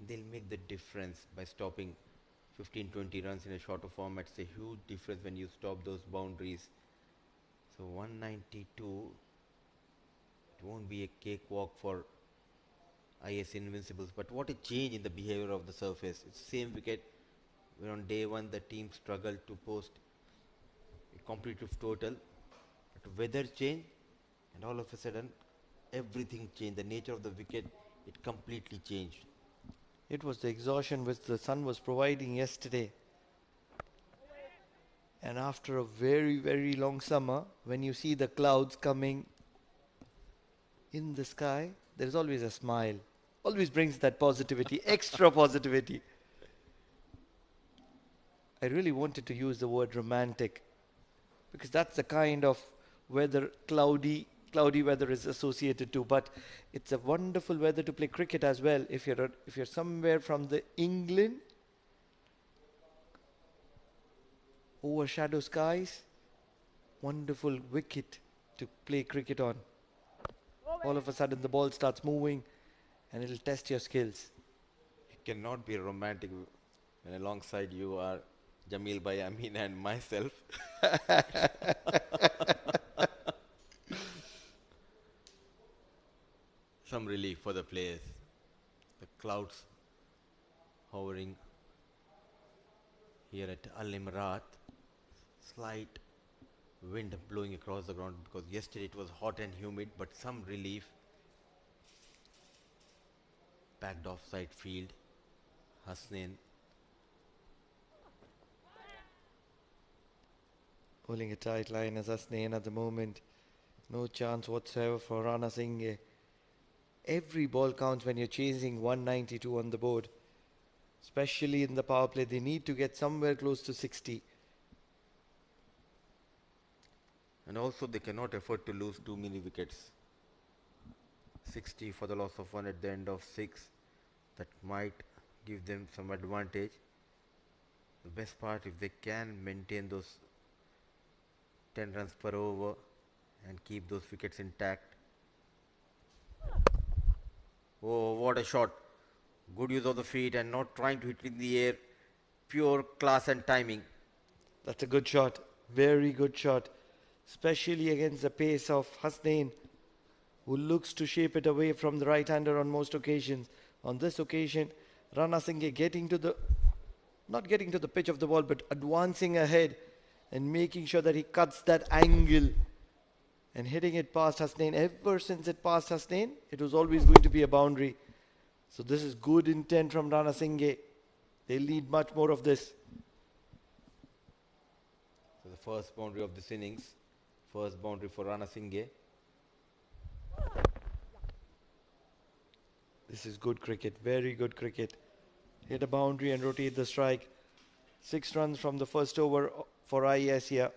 they'll make the difference by stopping 15-20 runs in a shorter format. It's a huge difference when you stop those boundaries. So 192, it won't be a cakewalk for IAS Invincibles, but what a change in the behavior of the surface. It's the same wicket where on day one the team struggled to post a competitive total, but weather changed, and all of a sudden everything changed. The nature of the wicket, it completely changed. It was the exhaustion which the sun was providing yesterday. And after a very, very long summer, when you see the clouds coming in the sky, there's always a smile. Always brings that positivity, extra positivity. I really wanted to use the word romantic because that's the kind of weather, cloudy weather is associated to. But it's a wonderful weather to play cricket as well. If you're somewhere from the England, overshadow skies, wonderful wicket to play cricket on. All of a sudden the ball starts moving and it'll test your skills. It cannot be romantic when alongside you are Jamil Bhai, Amin and myself. Some relief for the players. The clouds hovering here at Al Imrat. Slight wind blowing across the ground because yesterday it was hot and humid, but some relief. Packed offside field. Hasnain Pulling a tight line as Hasnain at the moment. No chance whatsoever for Rana Singh. Every ball counts when you're chasing 192 on the board. Especially in the power play, they need to get somewhere close to 60. and also they cannot afford to lose too many wickets. 60 for the loss of one at the end of 6. That might give them some advantage. The best part if they can maintain those 10 runs per over and keep those wickets intact. Oh, what a shot. Good use of the feet and not trying to hit in the air. Pure class and timing. That's a good shot. Very good shot. Especially against the pace of Hasnain, who looks to shape it away from the right-hander on most occasions. On this occasion, Rana Singh not getting to the pitch of the ball, but advancing ahead and making sure that he cuts that angle and hitting it past Hasnain. Ever since it passed Hasnain, it was always going to be a boundary. So this is good intent from Rana Singh. They'll need much more of this. So the first boundary of this innings. First boundary for Rana Singh. This is good cricket. Very good cricket. Hit a boundary and rotate the strike. 6 runs from the first over for IAS here.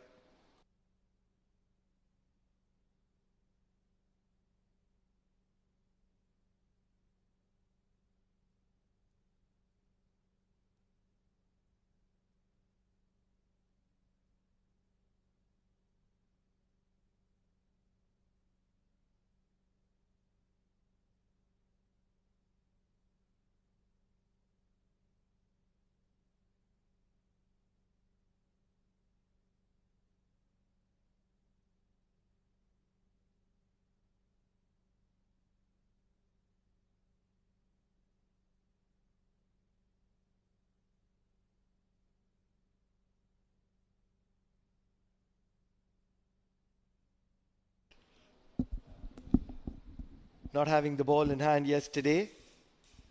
Not having the ball in hand yesterday.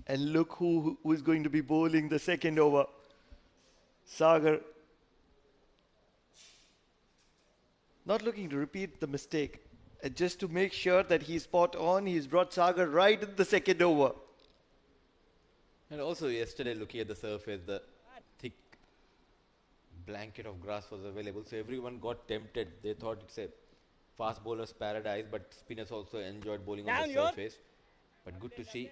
And look who is going to be bowling the second over. Sagar. Not looking to repeat the mistake. And just to make sure that he's spot on, he's brought Sagar right in the second over. And also yesterday looking at the surface, the thick blanket of grass was available. So everyone got tempted. They thought it's a fast bowler's paradise, but spinners also enjoyed bowling on the surface. But good to see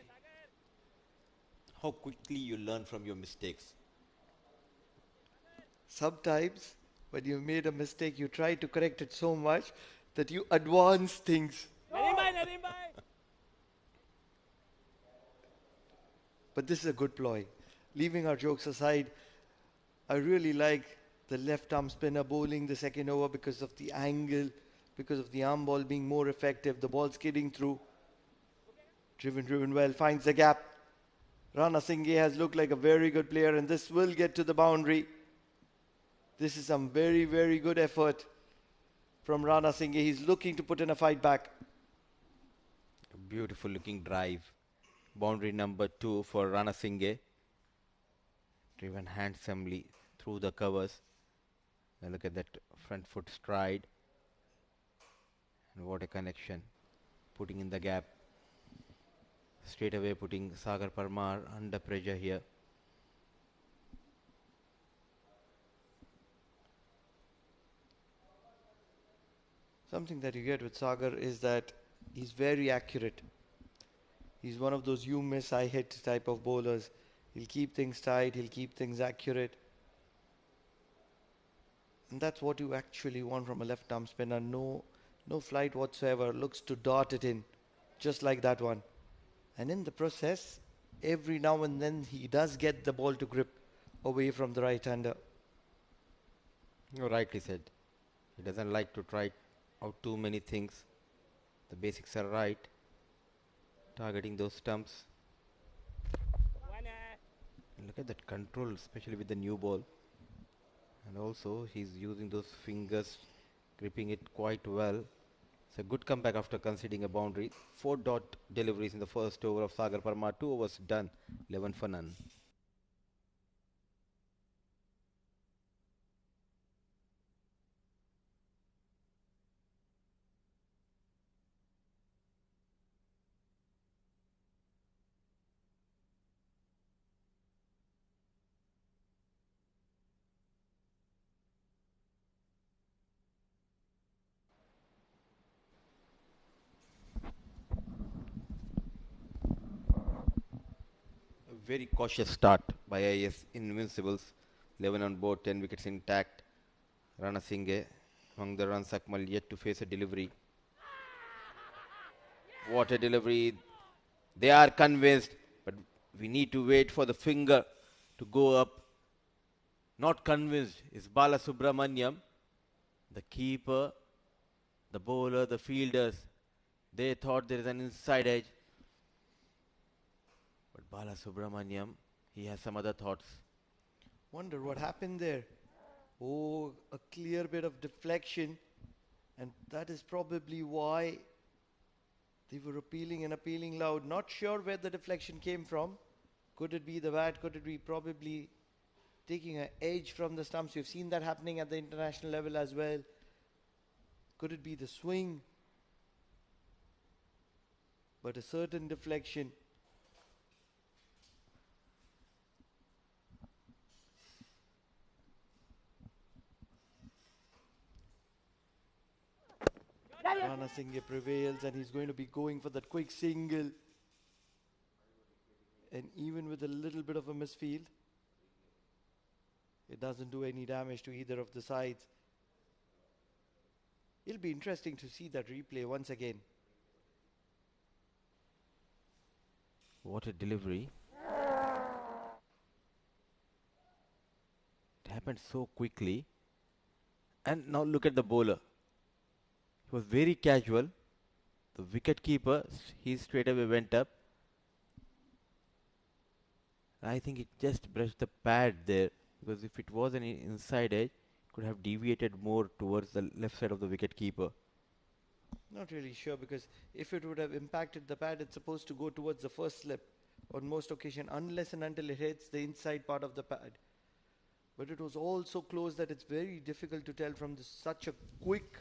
how quickly you learn from your mistakes. Sometimes when you made a mistake, you try to correct it so much that you advance things. But this is a good ploy. Leaving our jokes aside, I really like the left arm spinner bowling the second over because of the angle, because of the arm ball being more effective, the ball skidding through. Driven well, finds the gap. Rana Singh has looked like a very good player and this will get to the boundary. This is some very, very good effort from Rana Singh. He's looking to put in a fight back. A beautiful looking drive. Boundary number 2 for Rana Singh. Driven handsomely through the covers. Now look at that front foot stride. And what a connection. putting in the gap. Straight away putting Sagar Parmar under pressure here. Something that you get with Sagar is that he's very accurate. He's one of those you miss, I hit type of bowlers. He'll keep things tight, he'll keep things accurate. And that's what you actually want from a left arm spinner. No flight whatsoever. Looks to dart it in, just like that one. And in the process, every now and then he does get the ball to grip away from the right-hander. You rightly said. He doesn't like to try out too many things. The basics are right. Targeting those stumps. And look at that control, especially with the new ball. And also he's using those fingers, gripping it quite well. It's a good comeback after conceding a boundary. 4 dot deliveries in the first over of Sagar Parmar. 2 overs done, 11 for none. Very cautious start by IAS Invincibles. 11 on board, 10 wickets intact. Rana Singh among the runs. Akmal yet to face a delivery. What a delivery. They are convinced, but we need to wait for the finger to go up. Not convinced is Bala Subramaniam. The keeper, the bowler, the fielders. They thought there is an inside edge. But Bala Subramaniam, he has some other thoughts. Wonder what happened there. Oh, a clear bit of deflection. And that is probably why they were appealing and appealing loud. Not sure where the deflection came from. Could it be the bat? Could it be probably taking an edge from the stumps? You've seen that happening at the international level as well. Could it be the swing? But a certain deflection. Rana Singh prevails and he's going to be going for that quick single. And even with a little bit of a misfield, it doesn't do any damage to either of the sides. It'll be interesting to see that replay once again. What a delivery. It happened so quickly. And now look at the bowler. He was very casual. The wicket keeper, he straight away went up. I think it just brushed the pad there, because if it was an inside edge, it could have deviated more towards the left side of the wicket keeper. Not really sure, because if it would have impacted the pad, it's supposed to go towards the first slip on most occasions, unless and until it hits the inside part of the pad. But it was all so close that it's very difficult to tell from such a quick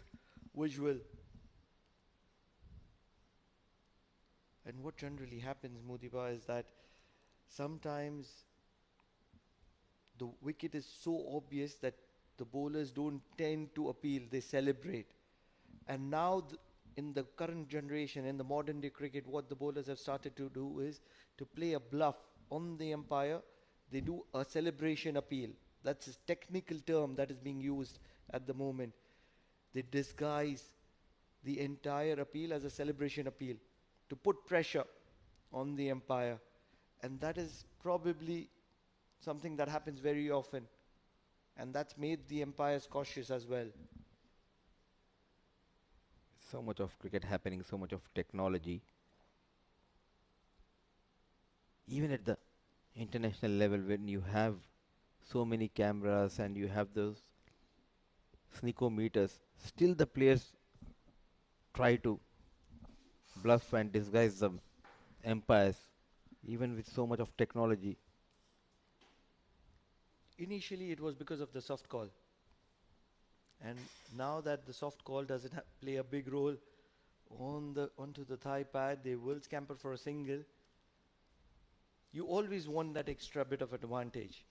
visual. And what generally happens, Mudiba, is that sometimes the wicket is so obvious that the bowlers don't tend to appeal, they celebrate. And now in the current generation, in the modern day cricket, what the bowlers have started to do is to play a bluff on the umpire. They do a celebration appeal. That's a technical term that is being used at the moment. They disguise the entire appeal as a celebration appeal to put pressure on the umpire. And that is probably something that happens very often. And that's made the umpires cautious as well. So much of cricket happening, so much of technology. Even at the international level, when you have so many cameras and you have those sneakometers, still the players try to bluff and disguise the umpires, even with so much of technology. Initially, it was because of the soft call. And now that the soft call doesn't play a big role, onto the thigh pad. They will scamper for a single. You always want that extra bit of advantage,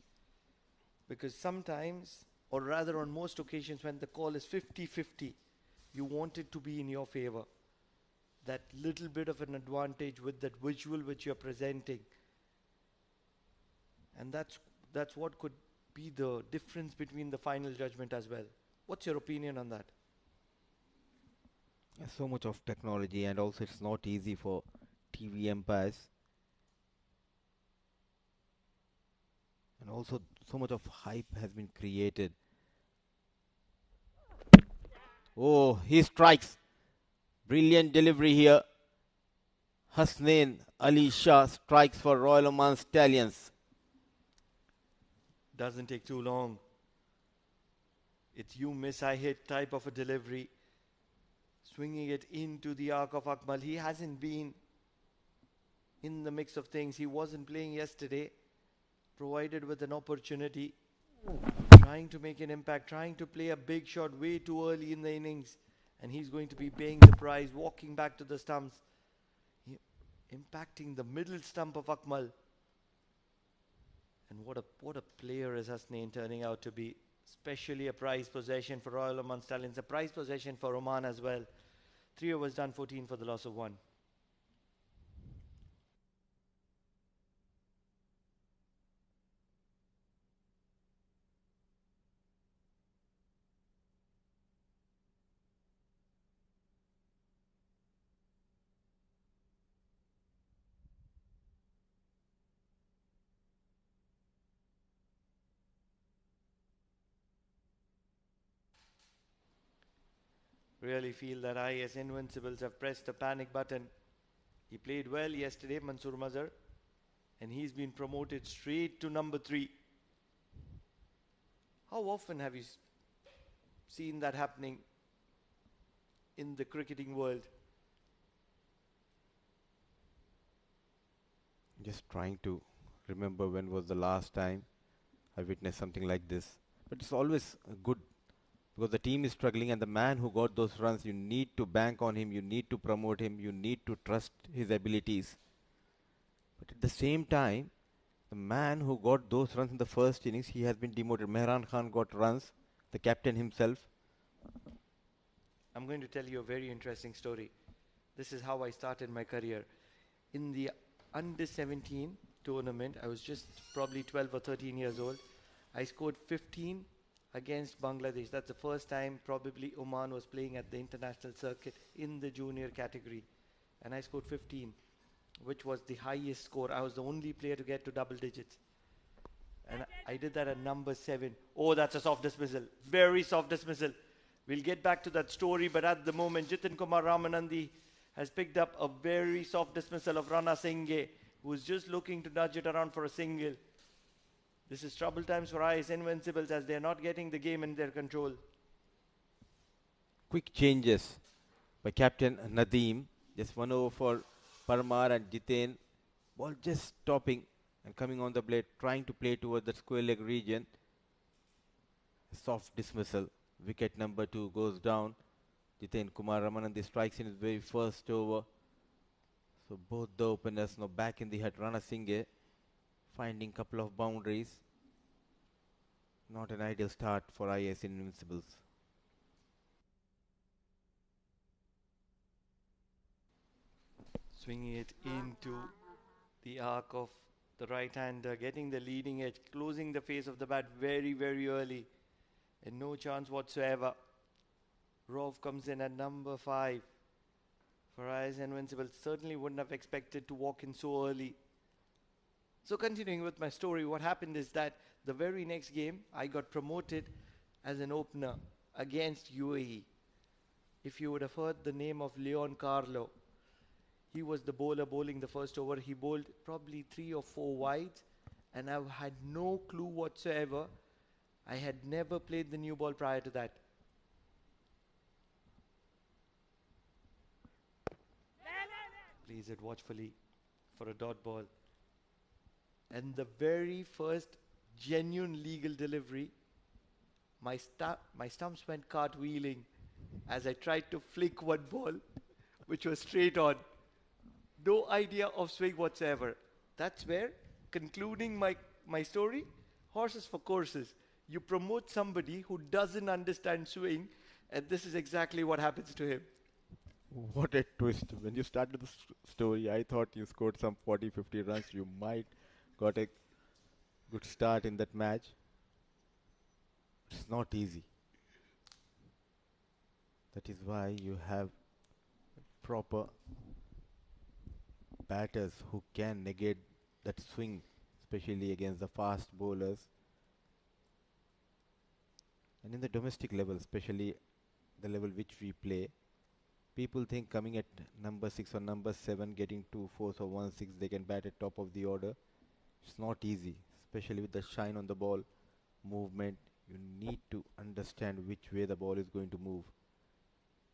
because sometimes, or rather on most occasions, when the call is 50-50, you want it to be in your favor. That little bit of an advantage with that visual which you're presenting. And that's what could be the difference between the final judgment as well. What's your opinion on that? So much of technology, and also it's not easy for TV empires. And also so much of hype has been created. Oh, he strikes. Brilliant delivery here. Hasnain Ali Shah strikes for Royal Oman Stallions. Doesn't take too long. It's you miss, I hit type of a delivery. Swinging it into the arc of Akmal. He hasn't been in the mix of things. He wasn't playing yesterday. Provided with an opportunity. Trying to make an impact. Trying to play a big shot way too early in the innings. And he's going to be paying the price. Walking back to the stumps. Impacting the middle stump of Akmal. And what a player is Hasnain turning out to be. Especially a prize possession for Royal Oman Stallions. A prize possession for Oman as well. 3 overs done, 14 for the loss of 1. Really feel that IAS Invincibles have pressed the panic button. He played well yesterday, Mansoor Mazhar, and he's been promoted straight to number 3. How often have you seen that happening in the cricketing world? Just trying to remember when was the last time I witnessed something like this. But it's always good, because the team is struggling, and the man who got those runs, you need to bank on him, you need to promote him, you need to trust his abilities. But at the same time, the man who got those runs in the first innings, he has been demoted. Mehran Khan got runs, the captain himself. I'm going to tell you a very interesting story. This is how I started my career. In the under 17 tournament, I was just probably 12 or 13 years old. I scored 15 against Bangladesh. That's the first time probably Oman was playing at the international circuit in the junior category. And I scored 15, which was the highest score. I was the only player to get to double digits. And I did that at number 7. Oh, that's a soft dismissal. Very soft dismissal. We'll get back to that story, but at the moment, Jitin Kumar Ramanandi has picked up a very soft dismissal of Rana Singhe, who's just looking to nudge it around for a single. This is trouble times for IAS Invincibles, as they're not getting the game in their control. Quick changes by Captain Nadeem. Just 1 over for Parmar and Jitain. Ball just stopping and coming on the blade, trying to play towards the square leg region. Soft dismissal. Wicket number 2 goes down. Jitain Kumar Ramanandi strikes in his very first over. So both the openers now back in the hut. Rana Singhe finding couple of boundaries. Not an ideal start for IAS Invincibles. Swinging it into the arc of the right-hander, getting the leading edge, closing the face of the bat very, very early. And no chance whatsoever. Rauf comes in at number 5. For IAS Invincibles, certainly wouldn't have expected to walk in so early. So continuing with my story, what happened is that the very next game, I got promoted as an opener against UAE. If you would have heard the name of Leon Carlo, he was the bowler bowling the first over. He bowled probably 3 or 4 wides, and I had no clue whatsoever. I had never played the new ball prior to that. Plays it watchfully for a dot ball. And the very first genuine legal delivery, my stumps went cartwheeling as I tried to flick one ball, which was straight on. No idea of swing whatsoever. That's where, concluding my story, horses for courses. You promote somebody who doesn't understand swing, and this is exactly what happens to him. What a twist. When you started the story, I thought you scored some 40, 50 runs. You might got a good start in that match. It's not easy. That is why you have proper batters who can negate that swing, especially against the fast bowlers. And in the domestic level, especially the level which we play, people think coming at number 6 or number 7, getting 2 4s or 1 6, they can bat at top of the order. It's not easy, especially with the shine on the ball, movement. You need to understand which way the ball is going to move.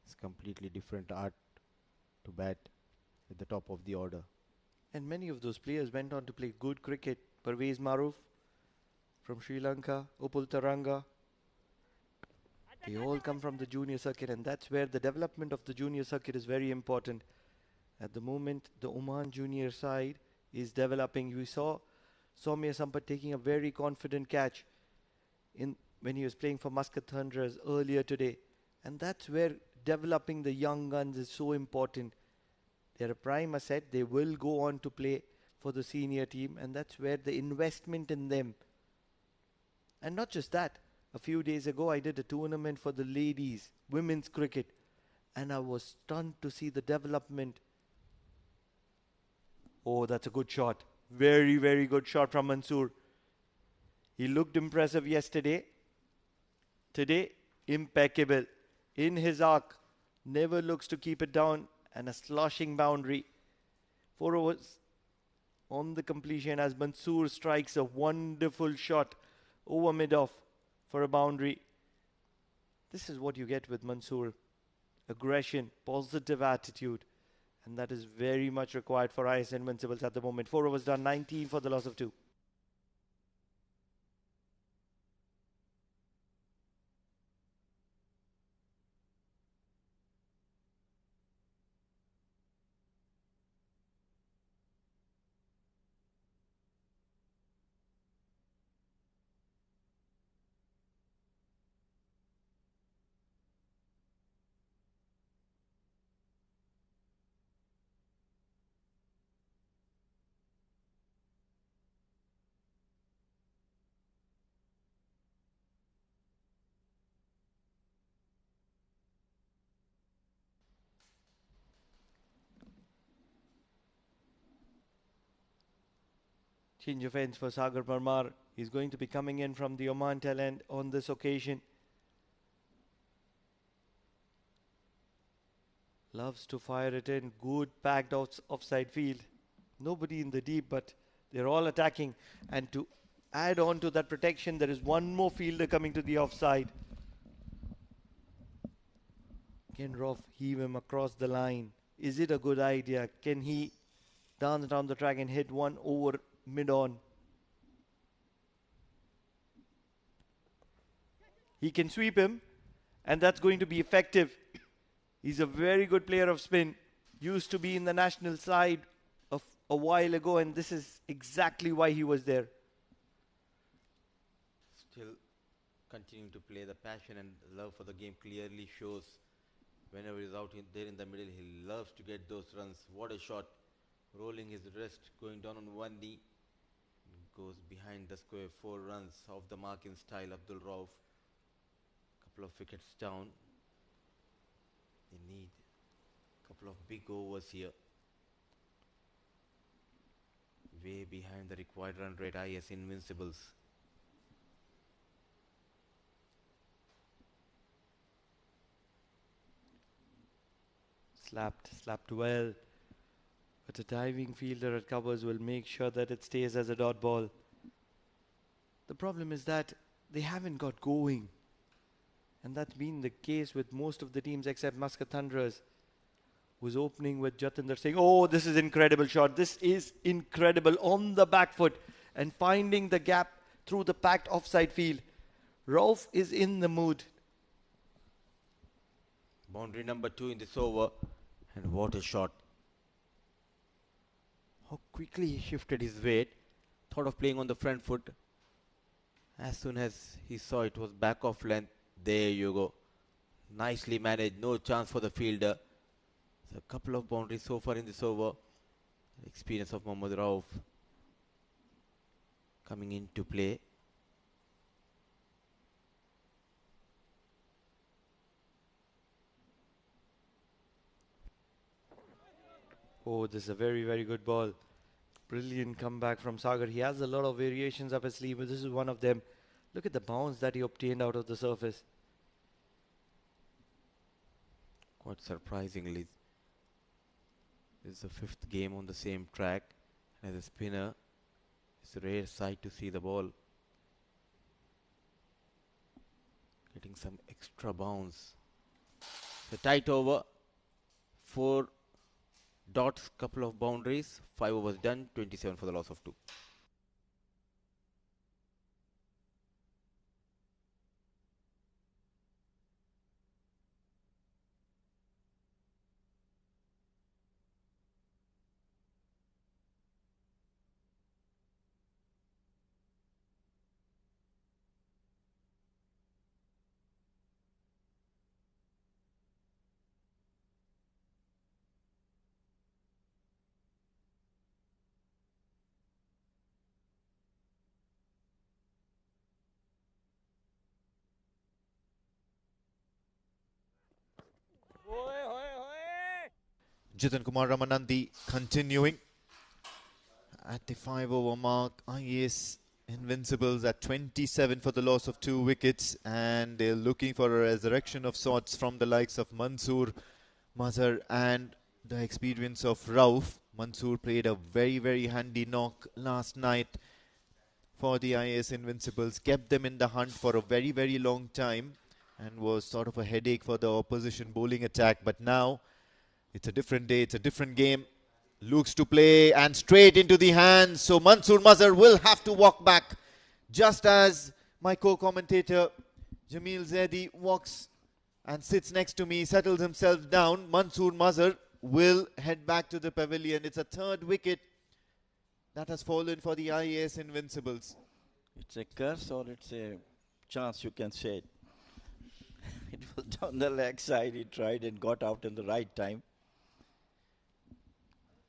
It's completely different art to bat at the top of the order. And many of those players went on to play good cricket. Parvez Maroof from Sri Lanka, Upul Taranga. They all come from the junior circuit, and that's where the development of the junior circuit is very important. At the moment, the Oman junior side is developing. We saw Soumya Sampat taking a very confident catch when he was playing for Muscat Thunderers earlier today. And that's where developing the young guns is so important. They're a prime asset. They will go on to play for the senior team, and that's where the investment in them. And not just that. A few days ago, I did a tournament for the ladies, women's cricket, and I was stunned to see the development. Oh, that's a good shot. Very, very good shot from Mansoor. He looked impressive yesterday. Today, impeccable. In his arc, never looks to keep it down, and a sloshing boundary. 4 overs on the completion as Mansoor strikes a wonderful shot over mid-off for a boundary. This is what you get with Mansoor. Aggression, positive attitude. And that is very much required for IAS Invincibles at the moment. 4 overs done, 19 for the loss of 2. Change of ends for Sagar Parmar. He's going to be coming in from the Oman tail end on this occasion. Loves to fire it in. Good packed offside field. Nobody in the deep, but they're all attacking. And to add on to that protection, there is one more fielder coming to the offside. Can Rauf heave him across the line? Is it a good idea? Can he dance down the track and hit one over mid-on? He can sweep him, and that's going to be effective. He's a very good player of spin. Used to be in the national side of a while ago, and this is exactly why he was there. Still continuing to play. The passion and love for the game clearly shows whenever he's out there in the middle. He loves to get those runs. What a shot. Rolling his wrist, going down on one knee. Goes behind the square. 4 runs off the mark in style. Abdul Rauf. Couple of wickets down. They need a couple of big overs here. Way behind the required run rate. IAS Invincibles. Slapped well. But a diving fielder at covers will make sure that it stays as a dot ball. The problem is that they haven't got going. And that's been the case with most of the teams except Muscat Thunderers, who's opening with Jatinder Singh. Oh, this is incredible shot. This is incredible. On the back foot and finding the gap through the packed offside field. Rauf is in the mood. Boundary number 2 in this over. And what a shot. How quickly he shifted his weight. Thought of playing on the front foot. As soon as he saw it was back off length, there you go. Nicely managed. No chance for the fielder. So a couple of boundaries so far in this over. Experience of Mohammad Rauf coming into play. Oh, this is a very, very good ball. Brilliant comeback from Sagar. He has a lot of variations up his sleeve, but this is one of them. Look at the bounce that he obtained out of the surface. Quite surprisingly, this is the 5th game on the same track. As a spinner, it's a rare sight to see the ball getting some extra bounce. So tight over, 4 dots, couple of boundaries, 5 overs done, 27 for the loss of 2. Jitan Kumar Ramanandi continuing at the 5 over mark. IAS Invincibles at 27 for the loss of 2 wickets, and they're looking for a resurrection of sorts from the likes of Mansoor, Mazhar and the experience of Rauf. Mansoor played a very, very handy knock last night for the IAS Invincibles, kept them in the hunt for a very, very long time and was sort of a headache for the opposition bowling attack. But now it's a different day, it's a different game. Looks to play and straight into the hands. So Mansoor Mazhar will have to walk back. Just as my co-commentator Jamil Zaidi walks and sits next to me, settles himself down, Mansoor Mazhar will head back to the pavilion. It's a 3rd wicket that has fallen for the IAS Invincibles. It's a curse or it's a chance, you can say it. It was down the leg side. He tried and got out in the right time.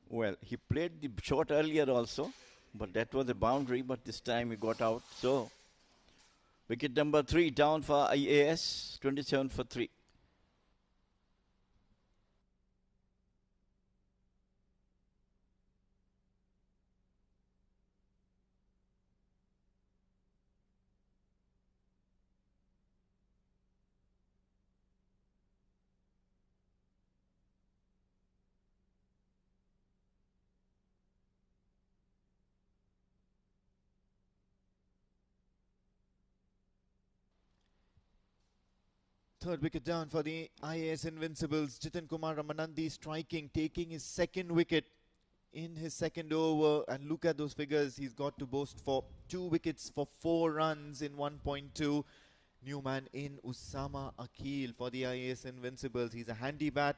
Well, he played the shot earlier also, but that was a boundary, but this time he got out. So, wicket number 3 down for IAS, 27 for 3. Third wicket down for the IAS Invincibles. Jitan Kumar Ramanandi striking, taking his 2nd wicket in his 2nd over. And look at those figures. He's got to boast for 2 wickets for 4 runs in 1.2. New man in Usama Akil for the IAS Invincibles. He's a handy bat,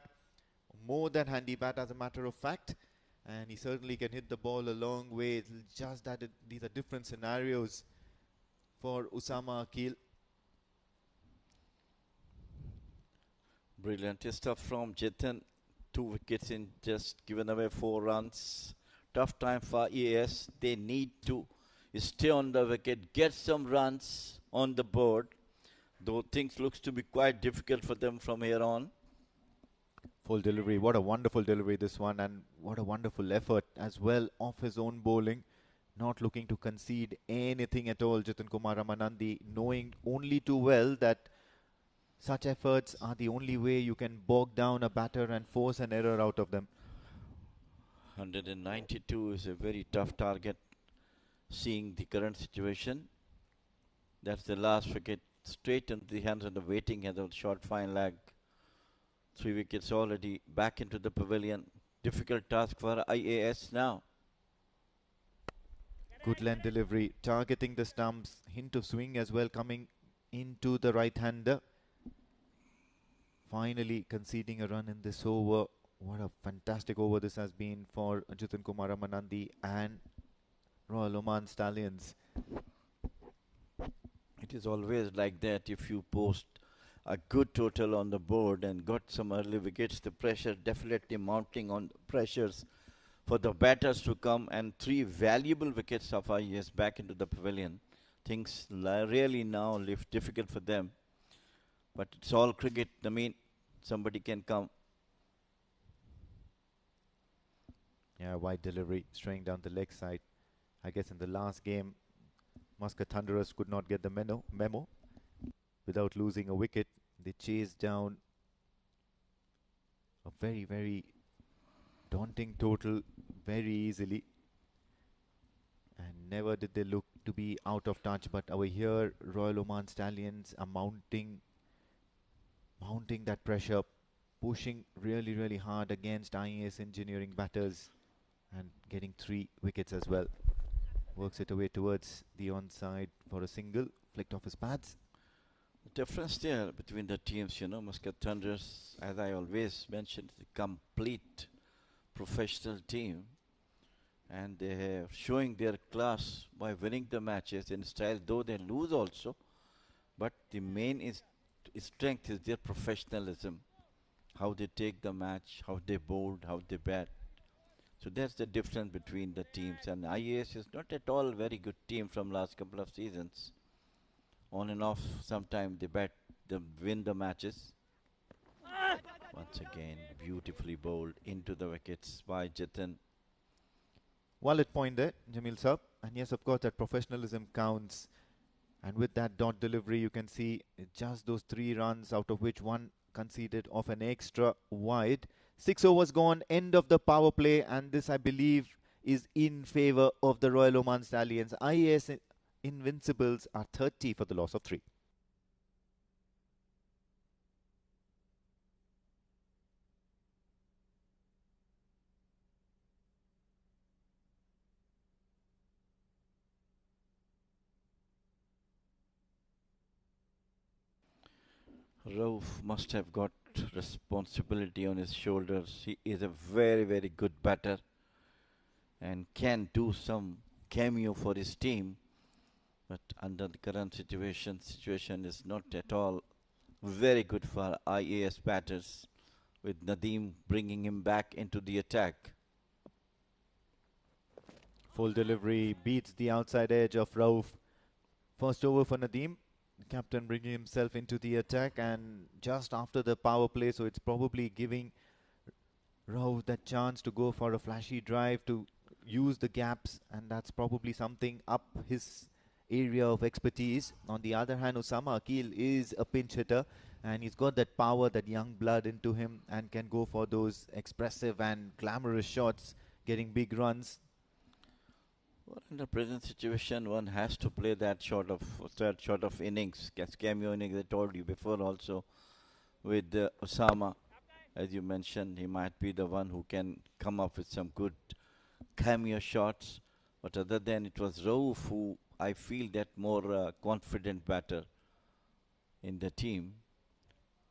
more than handy bat as a matter of fact. And he certainly can hit the ball a long way. It's just that these are different scenarios for Usama Akil. Brilliant stuff from Jitan. 2 wickets in, just given away 4 runs. Tough time for EAS. They need to stay on the wicket, get some runs on the board. Though things looks to be quite difficult for them from here on. Full delivery. What a wonderful delivery this one, and what a wonderful effort as well off his own bowling. Not looking to concede anything at all, Jitan Kumar Ramanandi, knowing only too well that such efforts are the only way you can bog down a batter and force an error out of them. 192 is a very tough target, seeing the current situation. That's the last wicket, straight into the hands of the waiting head of the short fine leg. 3 wickets already back into the pavilion. Difficult task for IAS now. Good length delivery, targeting the stumps, hint of swing as well coming into the right-hander. Finally conceding a run in this over What a fantastic over this has been for Jitin Kumar Ramanandi and Royal Oman Stallions. It is always like that. If you post a good total on the board and got some early wickets, the pressure definitely mounting on pressures for the batters to come, and 3 valuable wickets of IAS back into the pavilion. Things really now live difficult for them. But it's all cricket. I mean, somebody can come. Yeah, wide delivery, straying down the leg side. I guess in the last game, Muscat Thunderers could not get the memo. Without losing a wicket, they chased down a very, very daunting total very easily. And never did they look to be out of touch. But over here, Royal Oman Stallions are mounting that pressure, pushing really, really hard against IAS Engineering batters and getting 3 wickets as well. Works it away towards the onside for a single, flicked off his pads. The difference there between the teams, Muscat Thunderers, as I always mentioned, is a complete professional team, and they are showing their class by winning the matches in style, though they lose also. But the main strength is their professionalism, how they take the match, how they bowled, how they bat. So that's the difference between the teams. And IAS is not at all a very good team from last couple of seasons. On and off, sometimes they win the matches. Once again, beautifully bowled into the wickets by Jitin. Wallet point there, Jamil Sab. And yes, of course, that professionalism counts. And with that dot delivery, you can see just those 3 runs, out of which 1 conceded off an extra wide. 6 overs gone, end of the power play, and this, I believe, is in favour of the Royal Oman Stallions. IAS Invincibles are 30 for the loss of 3. Rauf must have got responsibility on his shoulders. He is a very, very good batter and can do some cameo for his team. But under the current situation is not at all very good for IAS batters, with Nadeem bringing him back into the attack. Full delivery beats the outside edge of Rauf. First over for Nadeem. The captain bringing himself into the attack, and just after the power play, so it's probably giving Rauf that chance to go for a flashy drive, to use the gaps, and that's probably something up his area of expertise. On the other hand, Osama Akil is a pinch hitter, and he's got that power, that young blood into him, and can go for those expressive and glamorous shots, getting big runs. Well, in the present situation, one has to play that sort of innings, cameo innings. I told you before also, with Osama, as you mentioned, he might be the one who can come up with some good cameo shots. But other than it was Rauf who I feel that more confident batter in the team.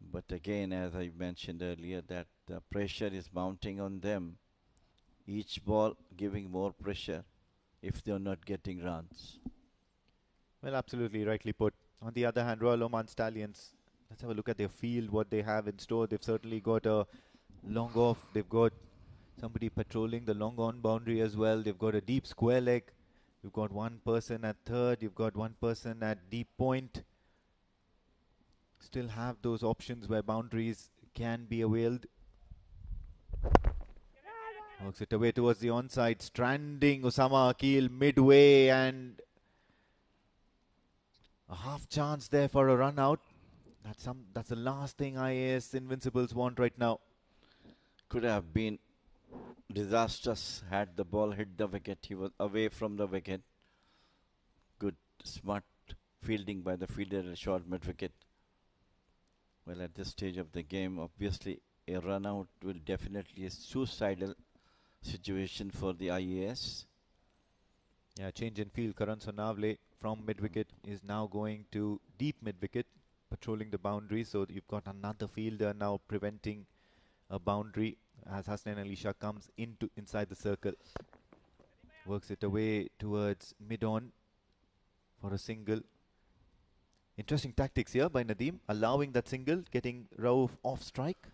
But again, as I mentioned earlier, that the pressure is mounting on them. Each ball giving more pressure if they're not getting runs. Well, absolutely rightly put. On the other hand, Royal Oman Stallions, let's have a look at their field, what they have in store. They've certainly got a long off. They've got somebody patrolling the long on boundary as well. They've got a deep square leg. You've got 1 person at third. You've got 1 person at deep point. Still have those options where boundaries can be availed. Works it away towards the onside, stranding Osama Akil midway, and a half chance there for a run out. That's the last thing IAS Invincibles want right now. Could have been disastrous had the ball hit the wicket. He was away from the wicket. Good, smart fielding by the fielder at short mid wicket. Well, at this stage of the game, obviously a run out will definitely a suicidal situation for the IAS. Yeah, change in field. Karan Sonavale from mid-wicket is now going to deep mid-wicket, patrolling the boundary. So you've got another fielder now preventing a boundary. as Hasnain Ali Shah comes inside the circle. Works it away towards mid-on for a single. Interesting tactics here by Nadeem, allowing that single, getting Rauf off strike.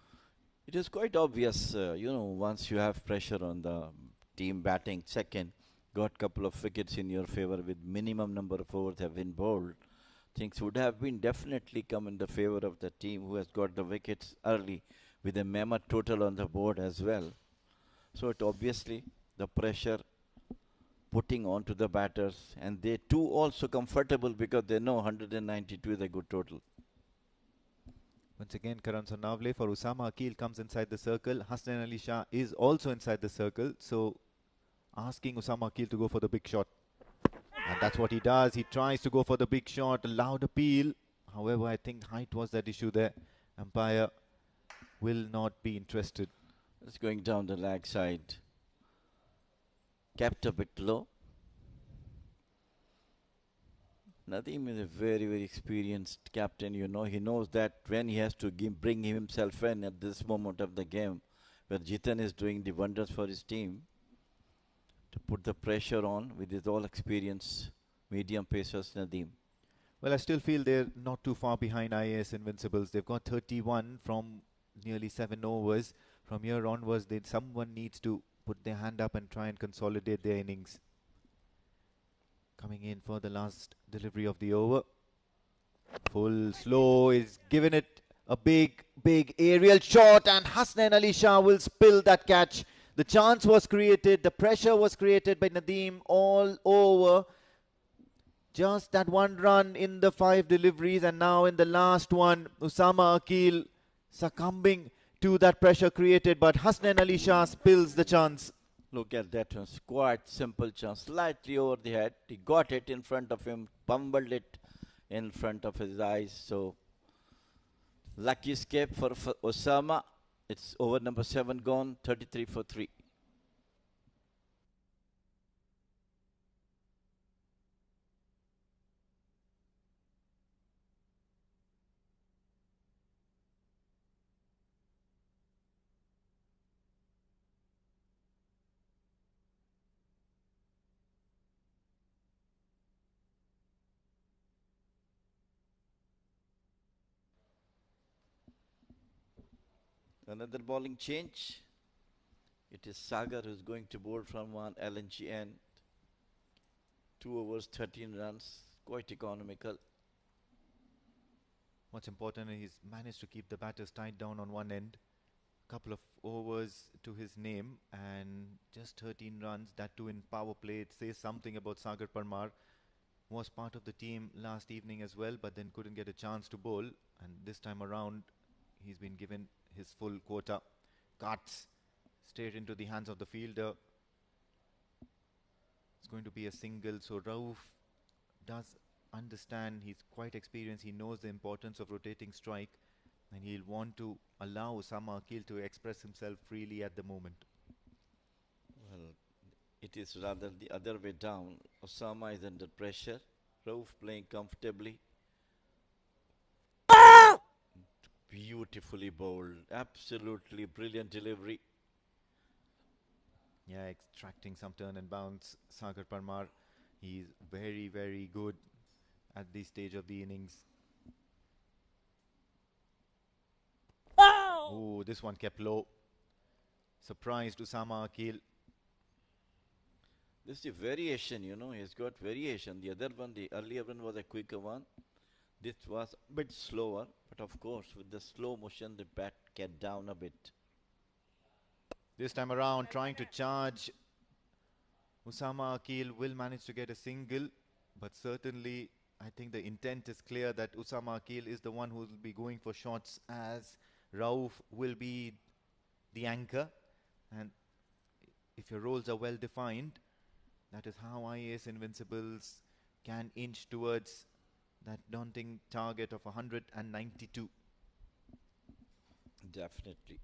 It is quite obvious, once you have pressure on the team batting second, got couple of wickets in your favor with minimum number of overs have been bowled, things would have been definitely come in the favor of the team who has got the wickets early with a mammoth total on the board as well. So it obviously the pressure putting on to the batters, and they too also comfortable because they know 192 is a good total. Once again, Karan Sonavale for Usama Akil comes inside the circle. Hasnain Ali Shah is also inside the circle, so asking Usama Akil to go for the big shot. And that's what he does. He tries to go for the big shot, a loud appeal. However, I think height was that issue there. Umpire will not be interested. It's going down the leg side. Kept a bit low. Nadeem is a very, very experienced captain. He knows that when he has to bring himself in at this moment of the game, where Jitan is doing the wonders for his team, to put the pressure on with his all experience, medium pacers Nadeem. Well, I still feel they're not too far behind IAS Invincibles. They've got 31 from nearly 7 overs. From here onwards, someone needs to put their hand up and try and consolidate their innings. Coming in for the last delivery of the over. Full slow is given it a big aerial shot, and Hasnain Ali Shah will spill that catch. The chance was created, the pressure was created by Nadeem all over. Just that one run in the 5 deliveries, and now in the last one, Usama Akil succumbing to that pressure created, but Hasnain Ali Shah spills the chance. Look at that one, quite simple chance, slightly over the head. He got it in front of him, bumbled it in front of his eyes. So, lucky escape for Osama. It's over number 7 gone, 33 for 3. Another bowling change. It is Sagar who's going to bowl from one LNG end. 2 overs, 13 runs. Quite economical. What's important is he's managed to keep the batters tied down on one end. Couple of overs to his name and just 13 runs, that too in power play. It says something about Sagar Parmar. Was part of the team last evening as well, but then couldn't get a chance to bowl. And this time around, he's been given his full quota. Cuts straight into the hands of the fielder. It's going to be a single, so Rauf does understand, he's quite experienced, he knows the importance of rotating strike, and he'll want to allow Osama Akil to express himself freely at the moment. Well, it is rather the other way down. Osama is under pressure. Rauf playing comfortably. Beautifully bowled. Absolutely brilliant delivery. Yeah, extracting some turn and bounce. Sagar Parmar, he's very, very good at this stage of the innings. Oh, this one kept low. Surprised Usama Akil. This is a variation, he's got variation. The other one, the earlier one was a quicker one. This was a bit slower, but of course, with the slow motion, the bat get down a bit. This time around, trying to charge. Usama Akil will manage to get a single, but certainly, I think the intent is clear that Usama Akil is the one who will be going for shots, as Rauf will be the anchor. And if your roles are well defined, that is how IAS Invincibles can inch towards that daunting target of 192. Definitely.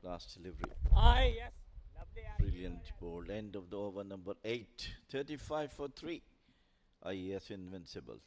Last delivery. Yes. Lovely. Brilliant bowl. End of the over number 8. 35 for 3. IAS Invincibles.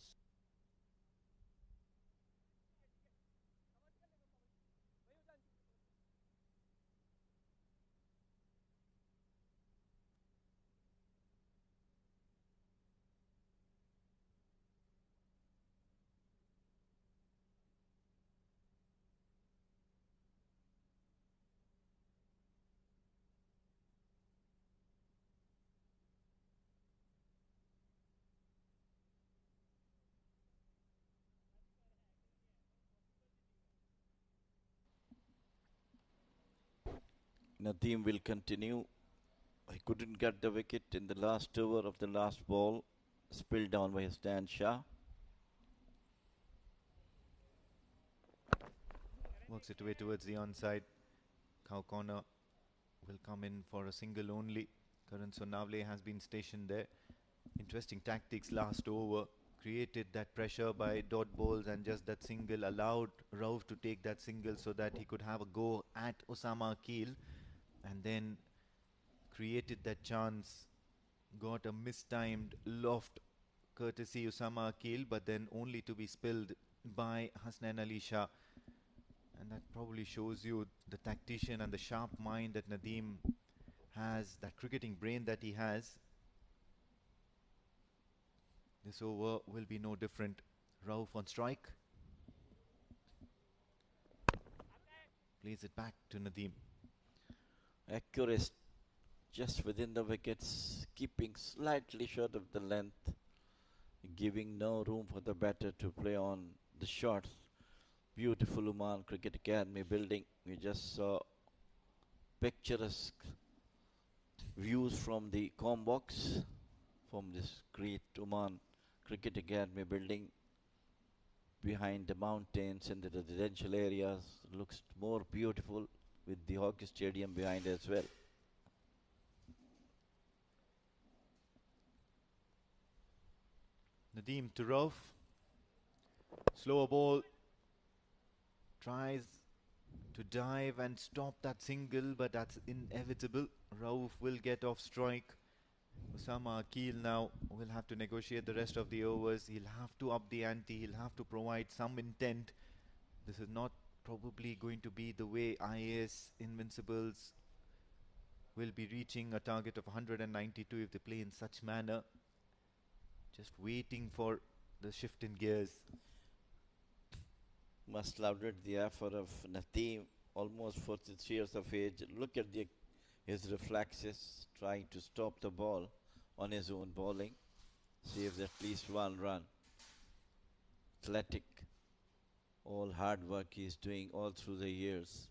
Nadeem will continue. He couldn't get the wicket in the last over of the last ball, spilled down by Hasnan Shah. Works it away towards the onside. Cow corner will come in for a single only. Karan Sonavale has been stationed there. Interesting tactics last over. Created that pressure by dot balls, and just that single allowed Rauf to take that single so that he could have a go at Osama Akil, and then created that chance. Got a mistimed loft courtesy Osama Akil, but then only to be spilled by Hasnan Ali Shah. And that probably shows you the tactician and the sharp mind that Nadeem has, that cricketing brain that he has. This over will be no different. Rauf on strike. Plays it back to Nadeem. Accurate just within the wickets, keeping slightly short of the length, giving no room for the batter to play on the shots. Beautiful Oman Cricket Academy building. We just saw picturesque views from the com box from this great Oman Cricket Academy building behind the mountains and the residential areas. Looks more beautiful with the hockey stadium behind as well. Nadeem to Rauf. Slower ball. Tries to dive and stop that single, but that's inevitable. Rauf will get off strike. Osama Akil now will have to negotiate the rest of the overs. He'll have to up the ante. He'll have to provide some intent. This is not probably going to be the way IAS Invincibles will be reaching a target of 192 if they play in such manner. Just waiting for the shift in gears. Must lauded the effort of Nadeem, almost 43 years of age. Look at his reflexes, trying to stop the ball on his own bowling. Saves at least one run. Athletic, all hard work he's doing all through the years.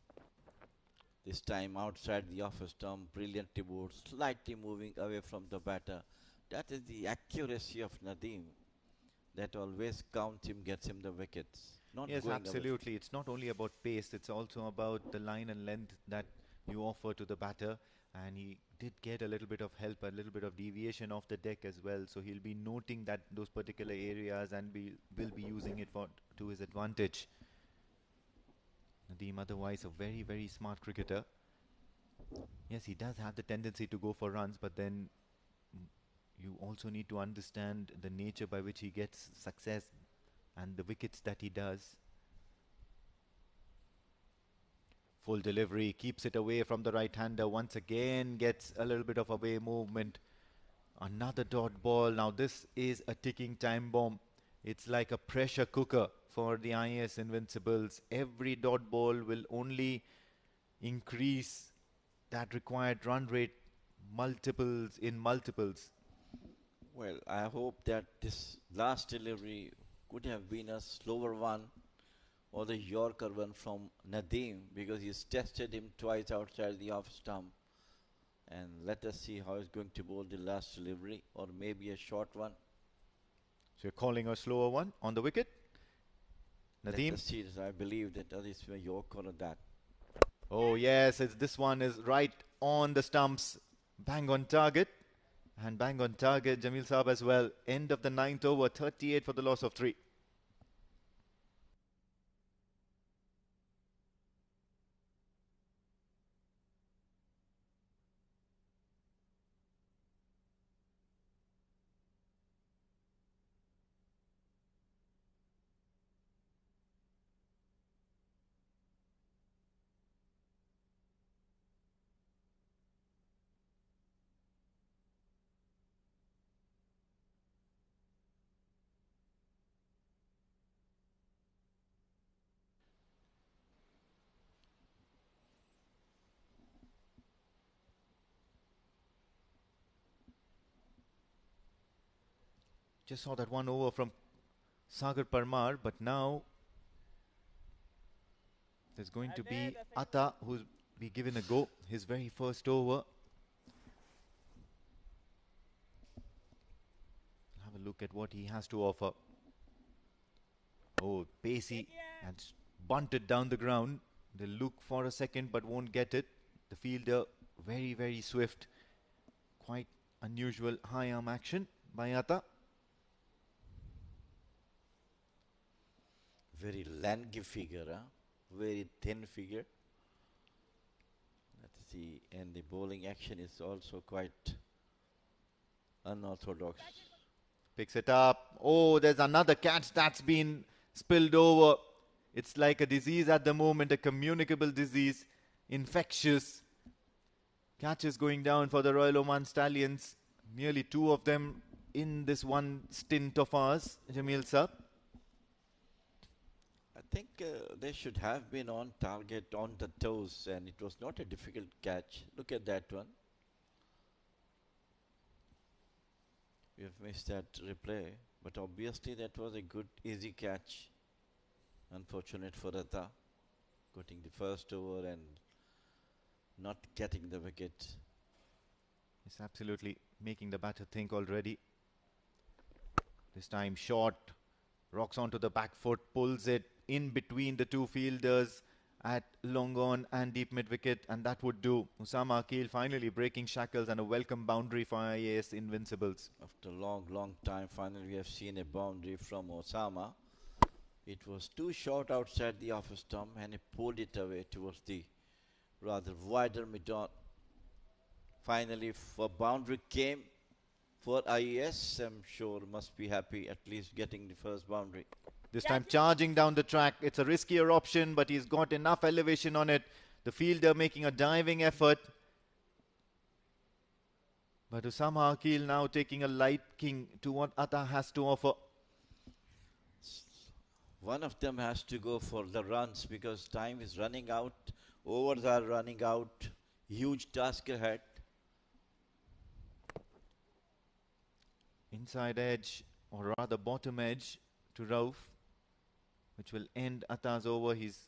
This time outside the offer stump, brilliantly bowled, slightly moving away from the batter. That is the accuracy of Nadeem. That always counts him, gets him the wickets. Not yes, going absolutely. away. It's not only about pace, it's also about the line and length that you offer to the batter. And he did get a little bit of help, a little bit of deviation off the deck as well. So he'll be noting that those particular areas and will be using it to his advantage. Nadeem, otherwise a very, very smart cricketer. Yes, he does have the tendency to go for runs, but then you also need to understand the nature by which he gets success and the wickets that he does. Full delivery, keeps it away from the right-hander. Once again gets a little bit of away movement. Another dot ball. Now this is a ticking time bomb. It's like a pressure cooker for the IAS Invincibles. Every dot ball will only increase that required run rate multiples in multiples. Well, I hope that this last delivery could have been a slower one or the Yorker one from Nadeem, because he's tested him twice outside the off stump. And let us see how he's going to bowl the last delivery, or maybe a short one. So you're calling a slower one on the wicket? Nadeem? Let us see. I believe that that is a Yorker or that. Oh yes, this one is right on the stumps. Bang on target. And bang on target, Jamil Saab as well. End of the 9th over, 38 for the loss of 3. Just saw that one over from Sagar Parmar, but now there's going to be Atta, who's be given a go. His very first over. Have a look at what he has to offer. Oh, pacey and bunted down the ground. They look for a second but won't get it. The fielder very, very swift. Quite unusual high arm action by Atta. Very lanky figure, huh? Very thin figure. Let's see, and the bowling action is also quite unorthodox. Picks it up. Oh, there's another catch that's been spilled over. It's like a disease at the moment, a communicable disease, infectious. Catches going down for the Royal Oman Stallions. Nearly 2 of them in this one stint of ours, Jamil Sir. I think they should have been on target, on the toes, and it was not a difficult catch. Look at that one. We have missed that replay, but obviously that was a good, easy catch. Unfortunate for Atta, getting the first over and not getting the wicket. It's absolutely making the batter think already. This time short, rocks onto the back foot, pulls it in between the 2 fielders at long on and deep mid wicket, and that would do. Usama Akil finally breaking shackles and a welcome boundary for IAS Invincibles. After a long time, finally we have seen a boundary from Osama. It was too short outside the off stump and he pulled it away towards the rather wider mid-on. Finally, for boundary came for IAS. I'm sure must be happy at least getting the first boundary. This time charging down the track. It's a riskier option, but he's got enough elevation on it. The fielder making a diving effort. But Usama Akil now taking a liking to what Atta has to offer. One of them has to go for the runs because time is running out. Overs are running out. Huge task ahead. Inside edge, or rather bottom edge to Rauf, which will end Atta's over. He's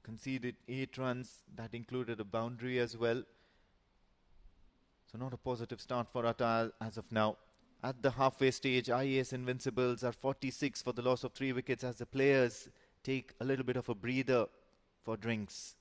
conceded 8 runs. That included a boundary as well. So not a positive start for Atta as of now. At the halfway stage, IAS Invincibles are 46 for the loss of 3 wickets as the players take a little bit of a breather for drinks.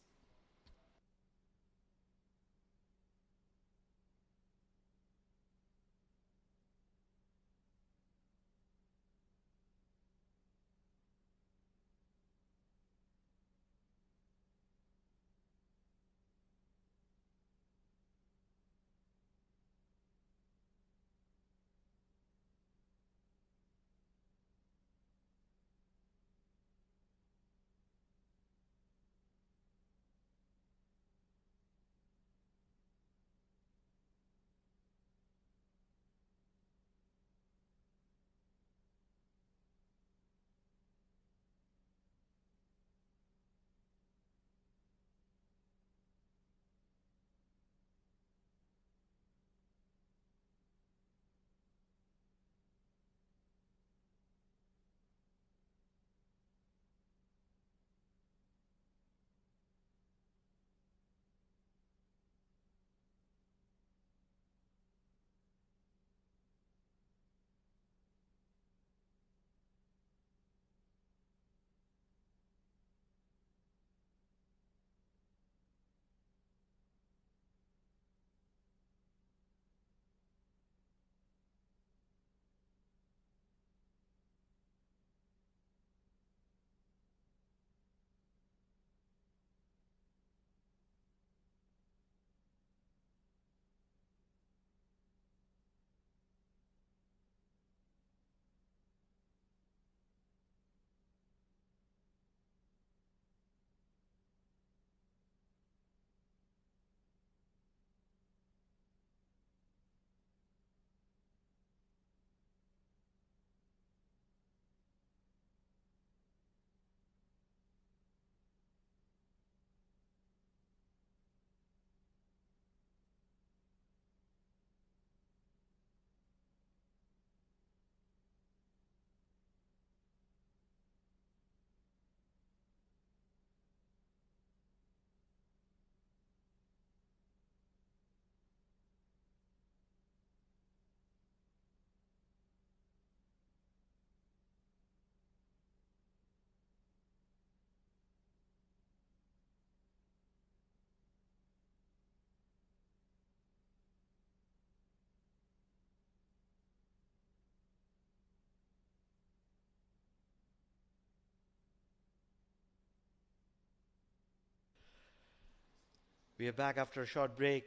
We are back after a short break.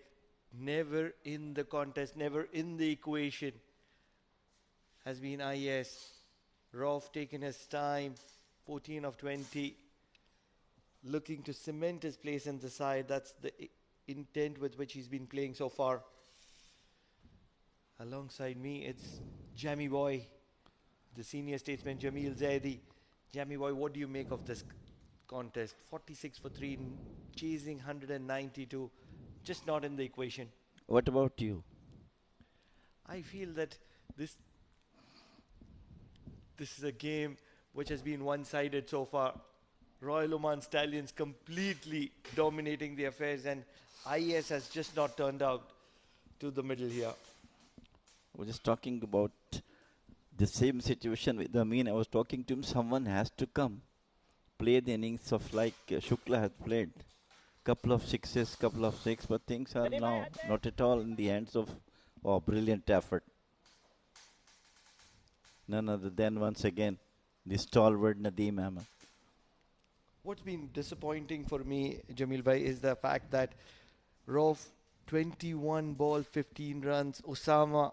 Never in the contest, never in the equation has been IAS. Rauf taking his time, 14 of 20, looking to cement his place in the side. That's the intent with which he's been playing so far. Alongside me, it's Jammy Boy, the senior statesman Jamil Zaidi. Jammy Boy, what do you make of this contest? 46 for 3, chasing 192, just not in the equation. What about you? I feel that this is a game which has been one-sided so far. Royal Oman Stallions completely dominating the affairs, and IAS has just not turned out to the middle here. We're just talking about the same situation with Amin. I was talking to him, someone has to come play the innings of like Shukla has played. Couple of sixes, couple of six, but things are now not at all in the hands of brilliant effort. None other than once again the stalwart Nadeem Ahmed. What's been disappointing for me, Jamil Bhai, is the fact that Rauf 21 ball 15 runs, Osama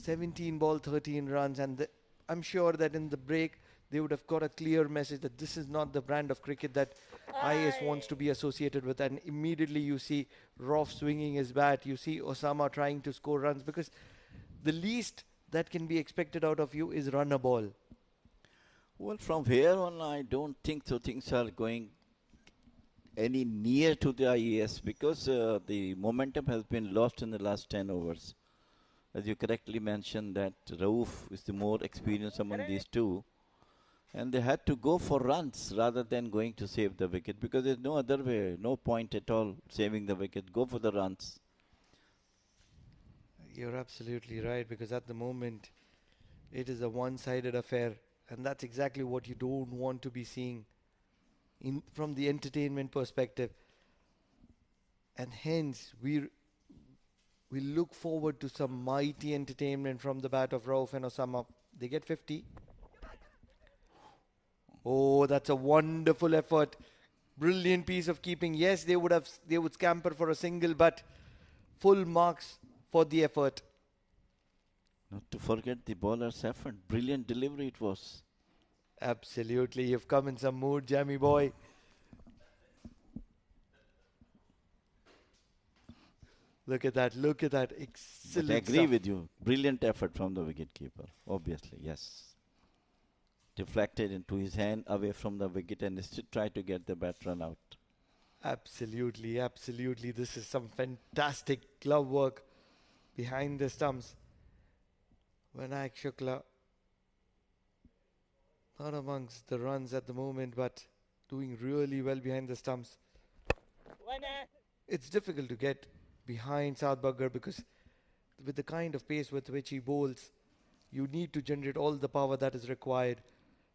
17 ball 13 runs, and I'm sure that in the break they would have got a clear message that this is not the brand of cricket that IAS wants to be associated with. And immediately you see Rauf swinging his bat, you see Osama trying to score runs, because the least that can be expected out of you is run a ball. Well, from here on, I don't think so things are going any near to the IAS, because the momentum has been lost in the last 10 overs. As you correctly mentioned, that Rauf is the more experienced among these two. And they had to go for runs rather than going to save the wicket, because there's no other way, no point at all saving the wicket. Go for the runs. You're absolutely right, because at the moment it is a one-sided affair, and that's exactly what you don't want to be seeing from the entertainment perspective. And hence we look forward to some mighty entertainment from the bat of Rauf and Osama. They get 50. Oh, that's a wonderful effort. Brilliant piece of keeping. Yes, they would scamper for a single, but full marks for the effort. Not to forget the bowler's effort. Brilliant delivery it was. Absolutely. You've come in some mood, Jammy Boy. Look at that. Look at that. Excellent. But I agree with you. Brilliant effort from the wicketkeeper. Obviously, yes. Deflected into his hand away from the wicket and still try to get the bat run out. Absolutely, absolutely. This is some fantastic glove work behind the stumps. Vinayak Shukla, not amongst the runs at the moment, but doing really well behind the stumps. It's difficult to get behind Saad Baggar, because with the kind of pace with which he bowls, you need to generate all the power that is required.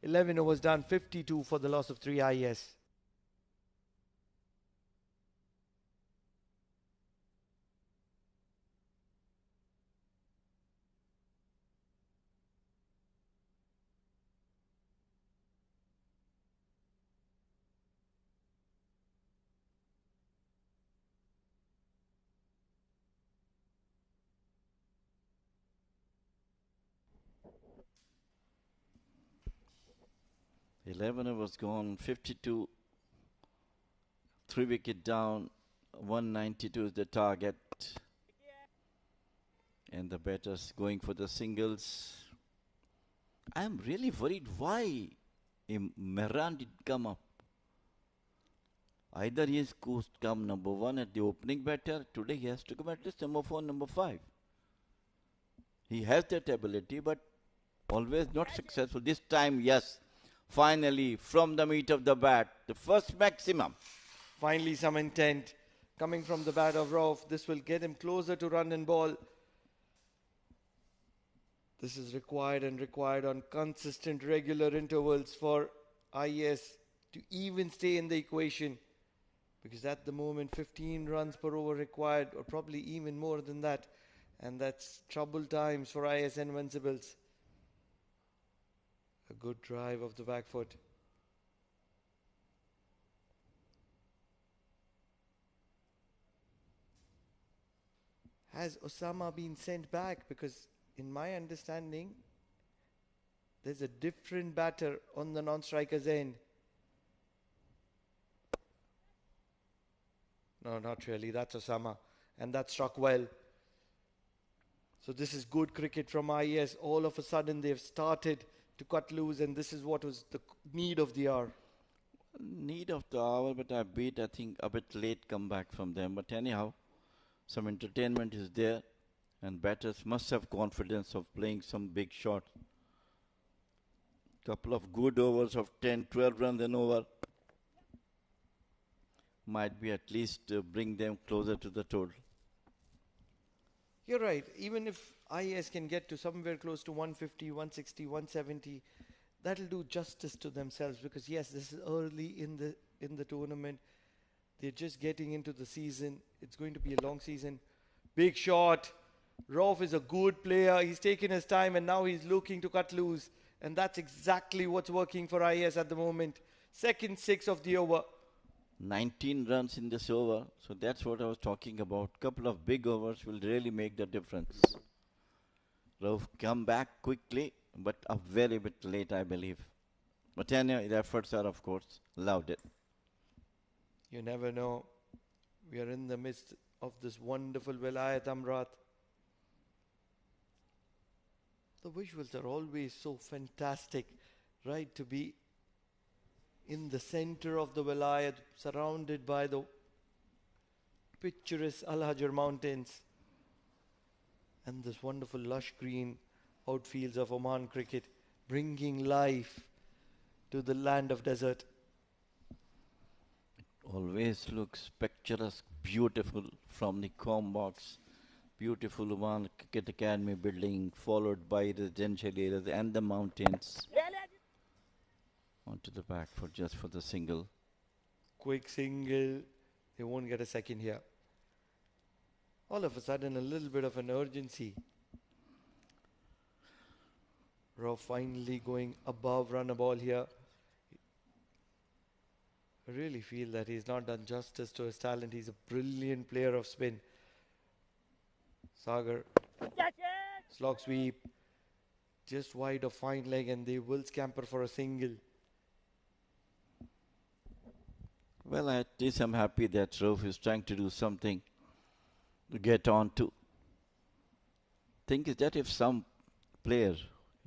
11 overs done, 52 for the loss of 3 IAS. The 11 overs gone, 52, 3 wicket down, 192 is the target. And the batters going for the singles. I am really worried why Mehran did come up. Either he is to come number 1 at the opening batter. Today he has to come at least number 4, number 5. He has that ability, but always not successful. This time, yes. Finally, from the meat of the bat, the first maximum. Finally, some intent coming from the bat of Rauf. This will get him closer to run and ball. This is required on consistent, regular intervals for IAS to even stay in the equation. Because at the moment, 15 runs per over required, or probably even more than that. And that's trouble times for IAS Invincibles. A good drive of the back foot. Has Osama been sent back? Because in my understanding, there's a different batter on the non-striker's end. No, not really. That's Osama. And that struck well. So this is good cricket from IAS. All of a sudden, they've started to cut loose, and this is what was the need of the hour. Need of the hour, but I think, a bit late comeback from them. But anyhow, some entertainment is there, and batters must have confidence of playing some big shots. Couple of good overs of 10, 12 runs and over might be at least bring them closer to the total. You're right. Even if IAS can get to somewhere close to 150, 160, 170, that'll do justice to themselves, because yes, this is early in the tournament. They're just getting into the season. It's going to be a long season. Big shot. Rauf is a good player. He's taken his time and now he's looking to cut loose. And that's exactly what's working for IAS at the moment. Second 6 of the over. 19 runs in this over. So that's what I was talking about. Couple of big overs will really make the difference. Rauf come back quickly, but a very bit late, I believe. But anyhow, the efforts are, of course, lauded. You never know. We are in the midst of this wonderful Vilayat Amrat. The visuals are always so fantastic, right? To be in the center of the Vilayat, surrounded by the picturesque Al Hajar Mountains and this wonderful lush green outfields of Oman cricket, bringing life to the land of desert. Always looks picturesque, beautiful from the com box. Beautiful Oman Cricket Academy building, followed by residential areas and the mountains. Onto the back for the single. Quick single. They won't get a second here. All of a sudden, a little bit of an urgency. Rauf finally going above run a ball here. I really feel that he's not done justice to his talent. He's a brilliant player of spin. Sagar. Slog sweep. Just wide of fine leg, and they will scamper for a single. Well, at least I'm happy that Rauf is trying to do something to get on to. Thing is that if some player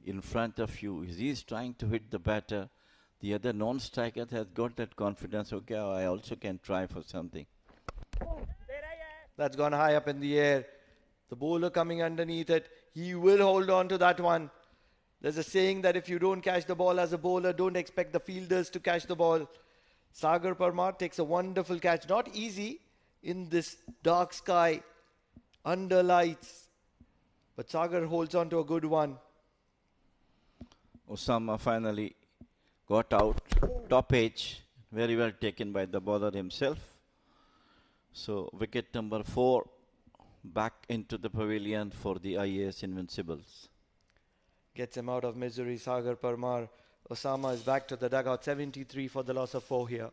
in front of you is trying to hit the batter, the other non-striker has got that confidence, okay, I also can try for something. That's gone high up in the air. The bowler coming underneath it. He will hold on to that one. There's a saying that if you don't catch the ball as a bowler, don't expect the fielders to catch the ball. Sagar Parmar takes a wonderful catch. Not easy in this dark sky, under lights. But Sagar holds on to a good one. Osama finally got out. Top edge. Very well taken by the bowler himself. So wicket number 4 back into the pavilion for the IAS Invincibles. Gets him out of misery, Sagar Parmar. Osama is back to the dugout. 73 for the loss of 4 here.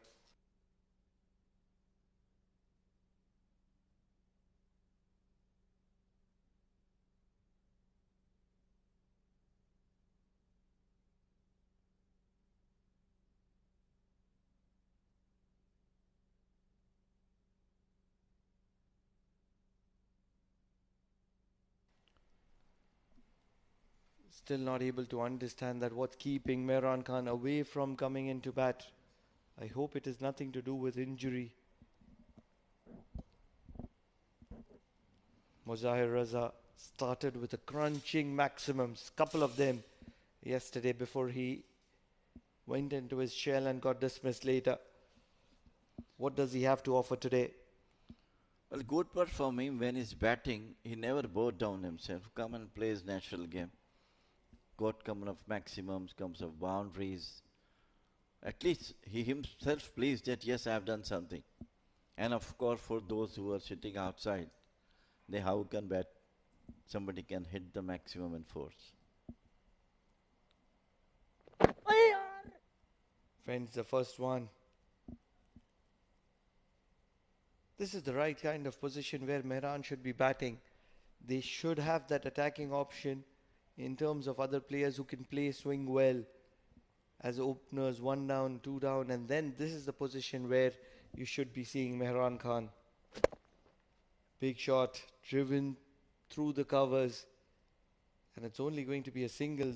Still not able to understand that what's keeping Mehran Khan away from coming into bat. I hope it is nothing to do with injury. Muzahir Raza started with a crunching maximums, couple of them yesterday before he went into his shell and got dismissed later. What does he have to offer today? Well, good part for him when he's batting, he never bowed down himself. Come and play his natural game. Got couple of maximums, comes of boundaries. At least he himself pleased that yes, I have done something. And of course, for those who are sitting outside, how can bat? Somebody can hit the maximum in force. Fends the first one. This is the right kind of position where Mehran should be batting. they should have that attacking option in terms of other players who can play swing well as openers, 1 down, 2 down, and then this is the position where you should be seeing Mehran Khan. Big shot, driven through the covers, and it's only going to be a single.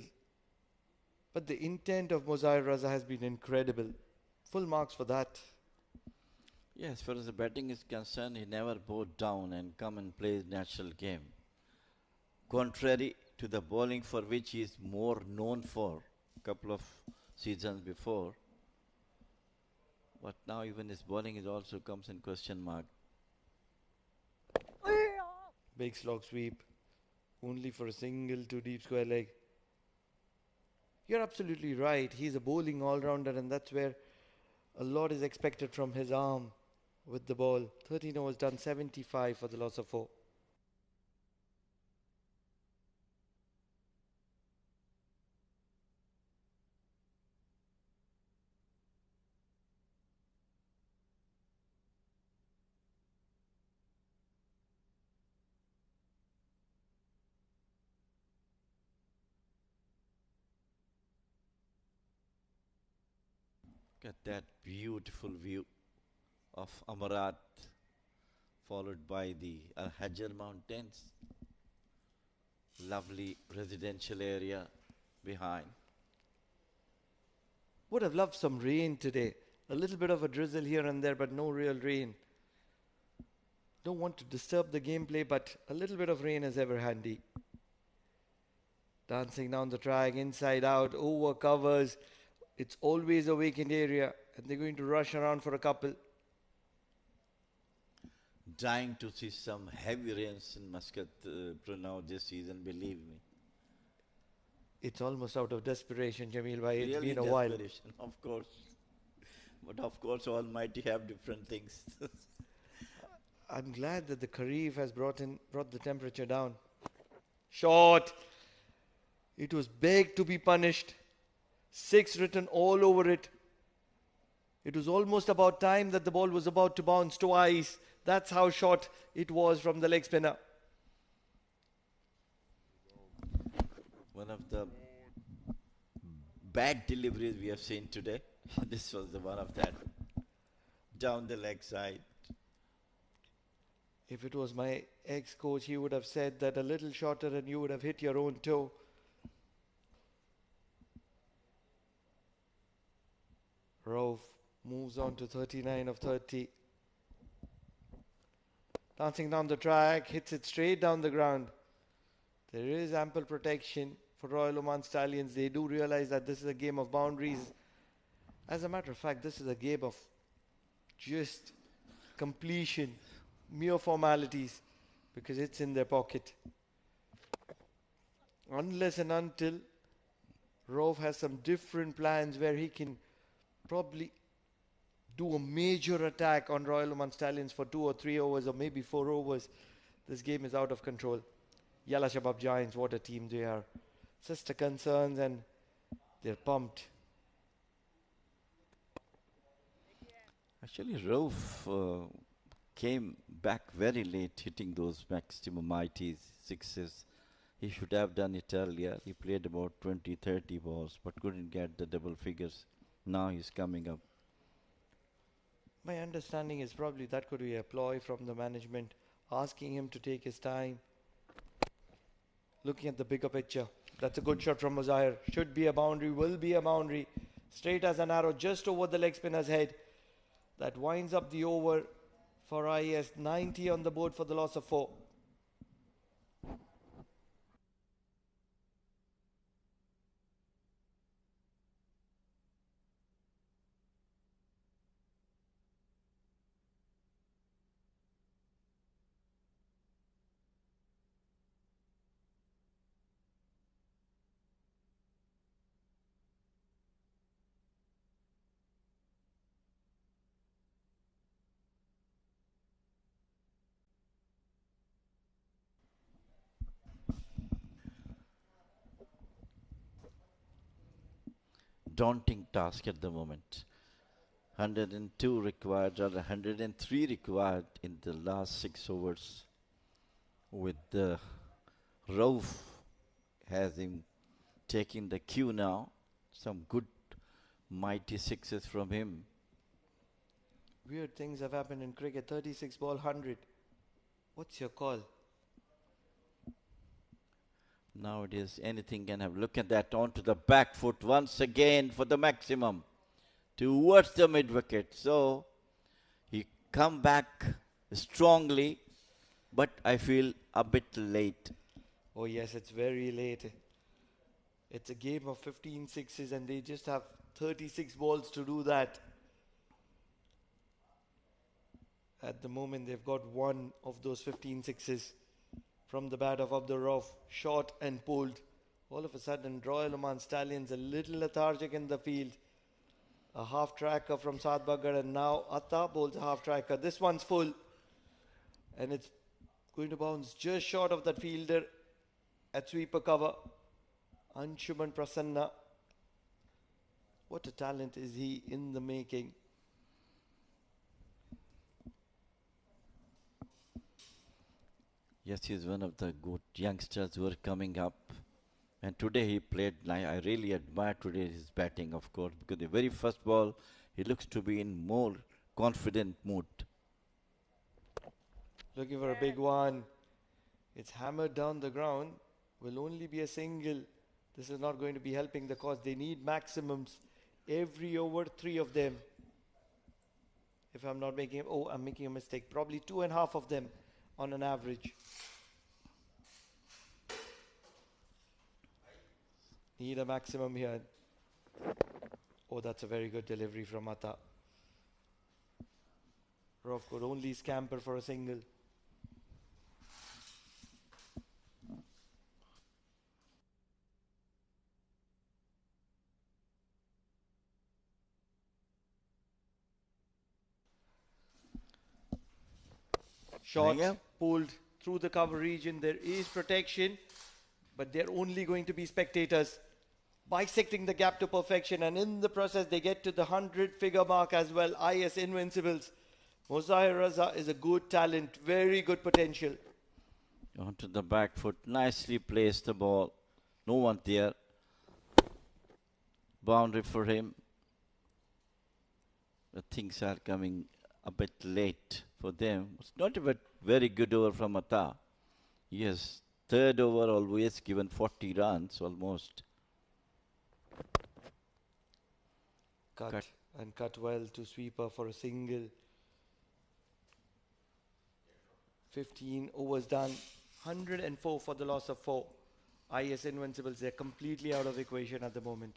But the intent of Mozair Raza has been incredible. Full marks for that. Yeah, as far as the batting is concerned, he never bowed down and come and play his natural game. Contrary to the bowling for which he is more known for a couple of seasons before. But now even his bowling is also comes in question mark. Big slog sweep. Only for a single to deep square leg. You're absolutely right. He's a bowling all-rounder, and that's where a lot is expected from his arm with the ball. 13 overs done, 75 for the loss of 4. Look at that beautiful view of Amarat, followed by the Al Hajar Mountains. Lovely residential area behind. Would have loved some rain today. A little bit of a drizzle here and there, but no real rain. Don't want to disturb the gameplay, but a little bit of rain is ever handy. Dancing down the track, inside out, over covers. It's always a vacant area, and they're going to rush around for a couple. Dying to see some heavy rains in Muscat now this season, believe me. It's almost out of desperation, Jamil bhai. It's Really been a while. desperation, of course. But of course, Almighty have different things. I'm glad that the Kharif has brought the temperature down. Shot. It was begged to be punished. 6 written all over it. It was almost about time that the ball was about to bounce twice. That's how short it was from the leg spinner. One of the bad deliveries we have seen today. This was the one of that. Down the leg side. If it was my ex-coach, he would have said that a little shorter and you would have hit your own toe. Rauf moves on to 39 of 30. Dancing down the track, hits it straight down the ground. There is ample protection for Royal Oman Stallions. They do realize that this is a game of boundaries. As a matter of fact, this is a game of just completion, mere formalities, because it's in their pocket. Unless and until Rauf has some different plans where he can probably do a major attack on Royal Oman Stallions for 2 or 3 overs or maybe 4 overs. This game is out of control. Yalla Shabab Giants, what a team they are. Sister concerns and they're pumped. Actually, Rauf came back very late, hitting those maximum mighty sixes. He should have done it earlier. He played about 20-30 balls, but couldn't get the double figures. Now he's coming up. My understanding is probably that could be a ploy from the management, asking him to take his time. Looking at the bigger picture. That's a good shot from Mozair. Should be a boundary, will be a boundary. Straight as an arrow, just over the leg spinner's head. That winds up the over for IAS. 90 on the board for the loss of 4. Daunting task at the moment. 102 required, or 103 required in the last 6 overs with the Rauf has him taking the cue now. Some good mighty sixes from him. Weird things have happened in cricket. 36 ball 100. What's your call? Nowadays, anything can have. Look at that, onto the back foot once again for the maximum. Towards the mid wicket. So, he come back strongly, but I feel a bit late. Oh yes, it's very late. It's a game of 15 sixes and they just have 36 balls to do that. At the moment, they've got one of those 15 sixes from the bat of Abdul Rauf. Shot and pulled. All of a sudden, Royal Oman Stallions a little lethargic in the field. A half tracker from Saad Baggar, and now Atta bowls a half tracker. This one's full. And it's going to bounce just short of that fielder at sweeper cover. Anshuman Prasanna. What a talent is he in the making. Yes, he's one of the good youngsters who are coming up. And today he played, I really admire today his batting, of course, because the very first ball, he looks to be in more confident mood. Looking for a big one. It's hammered down the ground. Will only be a single. This is not going to be helping the cause. They need maximums. Every over, 3 of them. If I'm not making... Oh, I'm making a mistake. Probably 2.5 of them on an average. Need a maximum here. Oh, that's a very good delivery from Atta. Rauf could only scamper for a single. Shot pulled through the cover region. There is protection, but they're only going to be spectators. Bisecting the gap to perfection, and in the process they get to the 100-figure mark as well. IAS Invincibles. Mozahir Raza is a good talent, very good potential. Onto the back foot, nicely placed the ball. No one there. Boundary for him. The things are coming a bit late for them. It's not a very good over from Atta. Yes, third over always given 40 runs almost. Cut and cut well to sweeper for a single. 15 overs done. 104 for the loss of 4. IAS Invincibles, they're completely out of equation at the moment.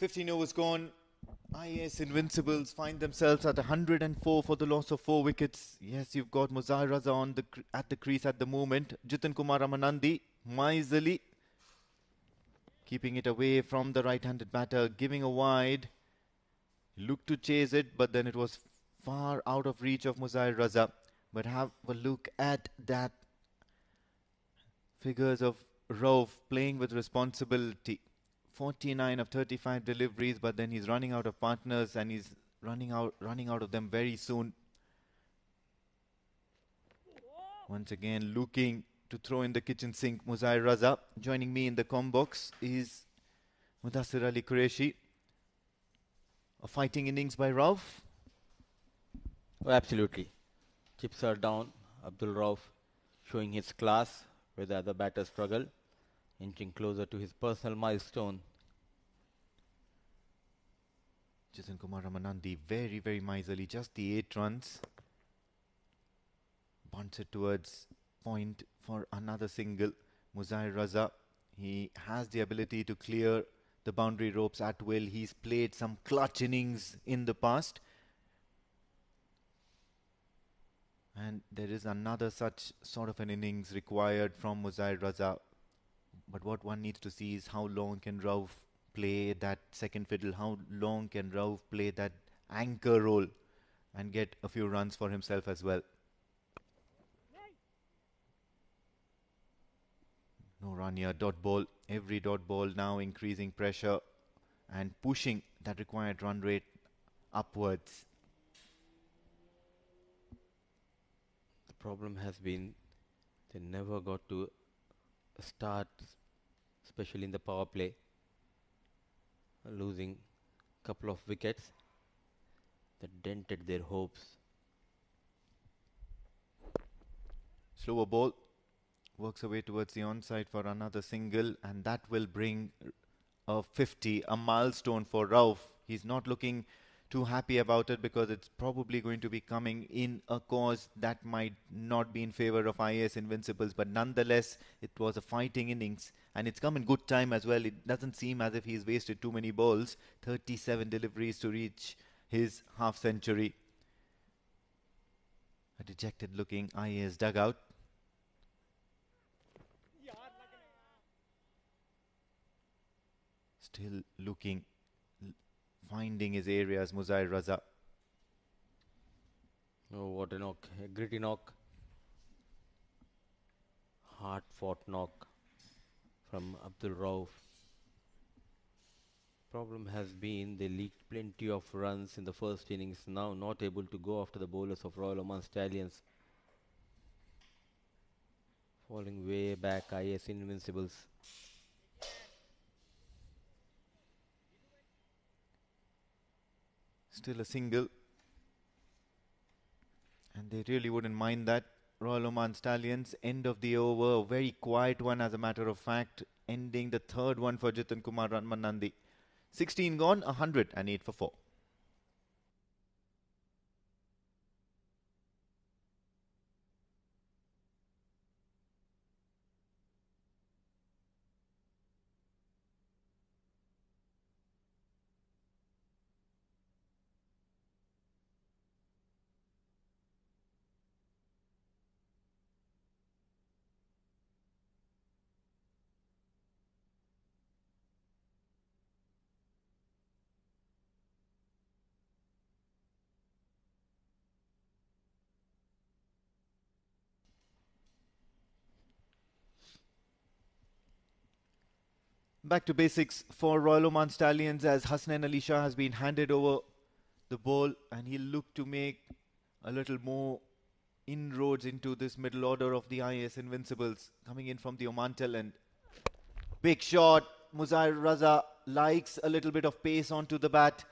$15 overs gone. IAS Invincibles find themselves at 104 for the loss of 4 wickets. Yes, you've got Mozahir Raza on at the crease at the moment. Jitin Kumar Ramanandi miserly keeping it away from the right-handed batter, giving a wide. Looked to chase it, but then it was far out of reach of Mozahir Raza. But have a look at that. Figures of Rauf playing with responsibility. 49 of 35 deliveries, but then he's running out of partners and he's running out of them very soon. Once again, looking to throw in the kitchen sink, Mozahir Raza. Joining me in the comm box is Mudassir Ali Qureshi. A fighting innings by Rauf. Oh, absolutely. Chips are down. Abdul Rauf showing his class where the other batters struggle, inching closer to his personal milestone Jitin Kumar Ramanandi, very, very miserly. Just the 8 runs. Bunts it towards point for another single. Muzair Raza, he has the ability to clear the boundary ropes at will. He's played some clutch innings in the past. And there is another such sort of an innings required from Muzair Raza. But what one needs to see is how long can Rauf play that second fiddle, how long can Rauf play that anchor role and get a few runs for himself as well. No run here, dot ball, every dot ball now increasing pressure and pushing that required run rate upwards. The problem has been they never got to start, especially in the power play, losing a couple of wickets that dented their hopes. Slower ball works away towards the onside for another single, and that will bring a 50, a milestone for Rauf. He's not looking too happy about it because it's probably going to be coming in a cause that might not be in favor of IAS Invincibles, but nonetheless it was a fighting innings and it's come in good time as well. It doesn't seem as if he's wasted too many balls. 37 deliveries to reach his half century. A dejected looking IAS dugout. Still looking, finding his areas, Muzair Raza. Oh, what a knock. A gritty knock. Hard-fought knock from Abdul Rauf. Problem has been they leaked plenty of runs in the first innings. Now not able to go after the bowlers of Royal Oman Stallions. Falling way back, IAS Invincibles. Still a single. And they really wouldn't mind that. Royal Oman Stallions, end of the over. A very quiet one as a matter of fact. Ending the third one for Jitin Kumar Ramanandi. 16 gone, 108 for 4. Back to basics for Royal Oman Stallions as Hasnain Ali Shah has been handed over the ball and he'll look to make a little more inroads into this middle order of the IAS Invincibles coming in from the Oman end. Big shot. Muzair Raza likes a little bit of pace onto the bat.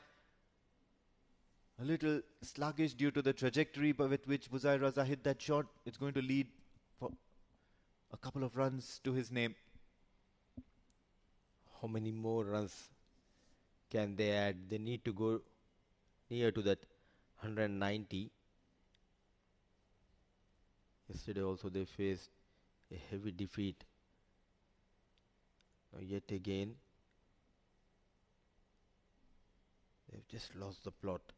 A little sluggish due to the trajectory with which Muzair Raza hit that shot. It's going to lead for a couple of runs to his name. How many more runs can they add? They need to go near to that 190. Yesterday also they faced a heavy defeat. Now yet again they've just lost the plot.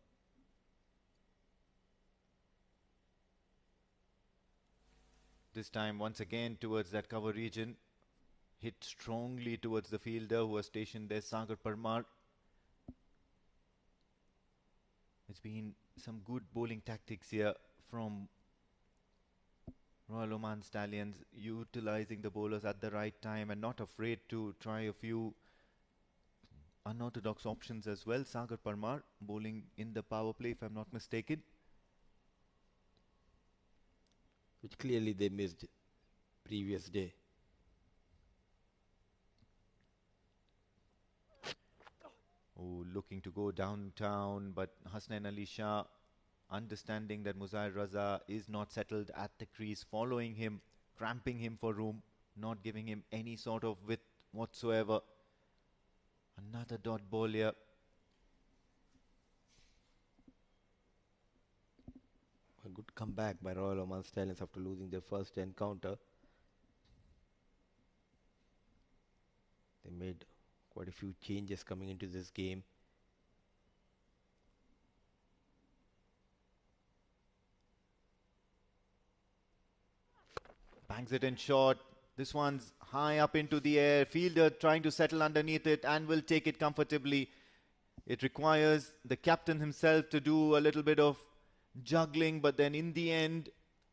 This time once again towards that cover region. Hit strongly towards the fielder who was stationed there, Sagar Parmar. It's been some good bowling tactics here from Royal Oman Stallions, utilizing the bowlers at the right time and not afraid to try a few unorthodox options as well. Sagar Parmar bowling in the power play, if I'm not mistaken. Which clearly they missed previous day. Oh, looking to go downtown, but Hasnain Ali Shah, understanding that Muzair Raza is not settled at the crease, following him, cramping him for room, not giving him any sort of width whatsoever. Another dot ball here. Good comeback by Royal Oman Stallions after losing their first encounter. They made quite a few changes coming into this game. Bangs it in short. This one's high up into the air. Fielder trying to settle underneath it and will take it comfortably. It requires the captain himself to do a little bit of juggling, but then in the end,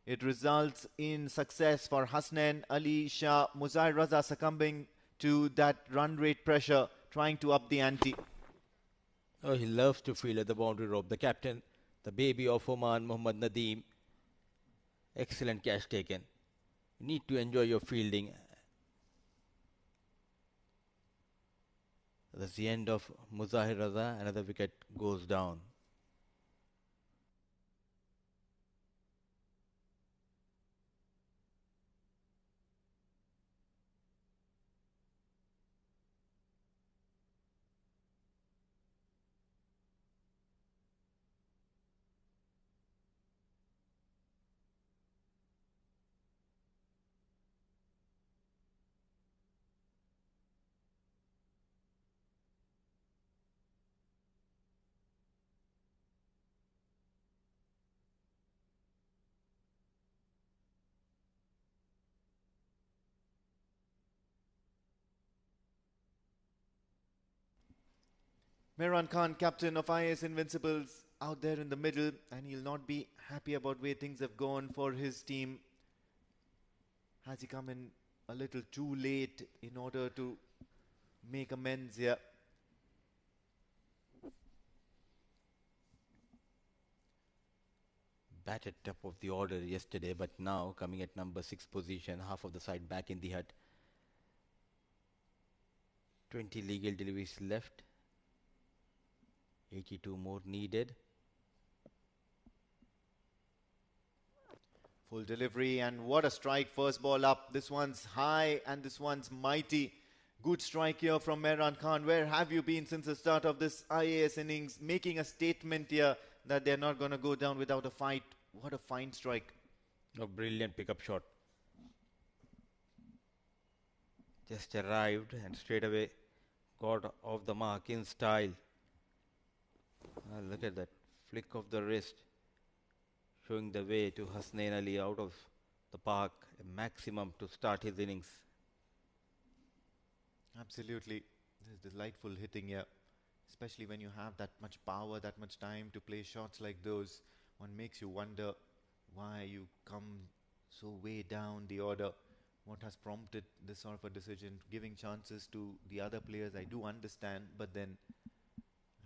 it results in success for Hasnain Ali Shah. Muzair Raza succumbing to that run rate pressure, trying to up the ante. Oh, he loves to field at the boundary rope. The captain, the baby of Oman, Mohammad Nadeem. Excellent catch taken. You need to enjoy your fielding. That's the end of Muzahir Raza. Another wicket goes down. Mehran Khan, captain of IAS Invincibles, out there in the middle, and he'll not be happy about where things have gone for his team. Has he come in a little too late in order to make amends here? Batted top of the order yesterday, but now coming at number 6 position, half of the side back in the hut. 20 legal deliveries left. 82 more needed. Full delivery, and what a strike. First ball up. This one's high and this one's mighty. Good strike here from Mehran Khan. Where have you been since the start of this IAS innings? Making a statement here that they're not going to go down without a fight. What a fine strike. A brilliant pickup shot. Just arrived and straight away got off the mark in style. Look at that flick of the wrist, showing the way to Hasnain Ali out of the park, a maximum to start his innings. Absolutely. There's delightful hitting here, especially when you have that much power, that much time to play shots like those. One makes you wonder why you come so way down the order. What has prompted this sort of a decision? Giving chances to the other players, I do understand, but then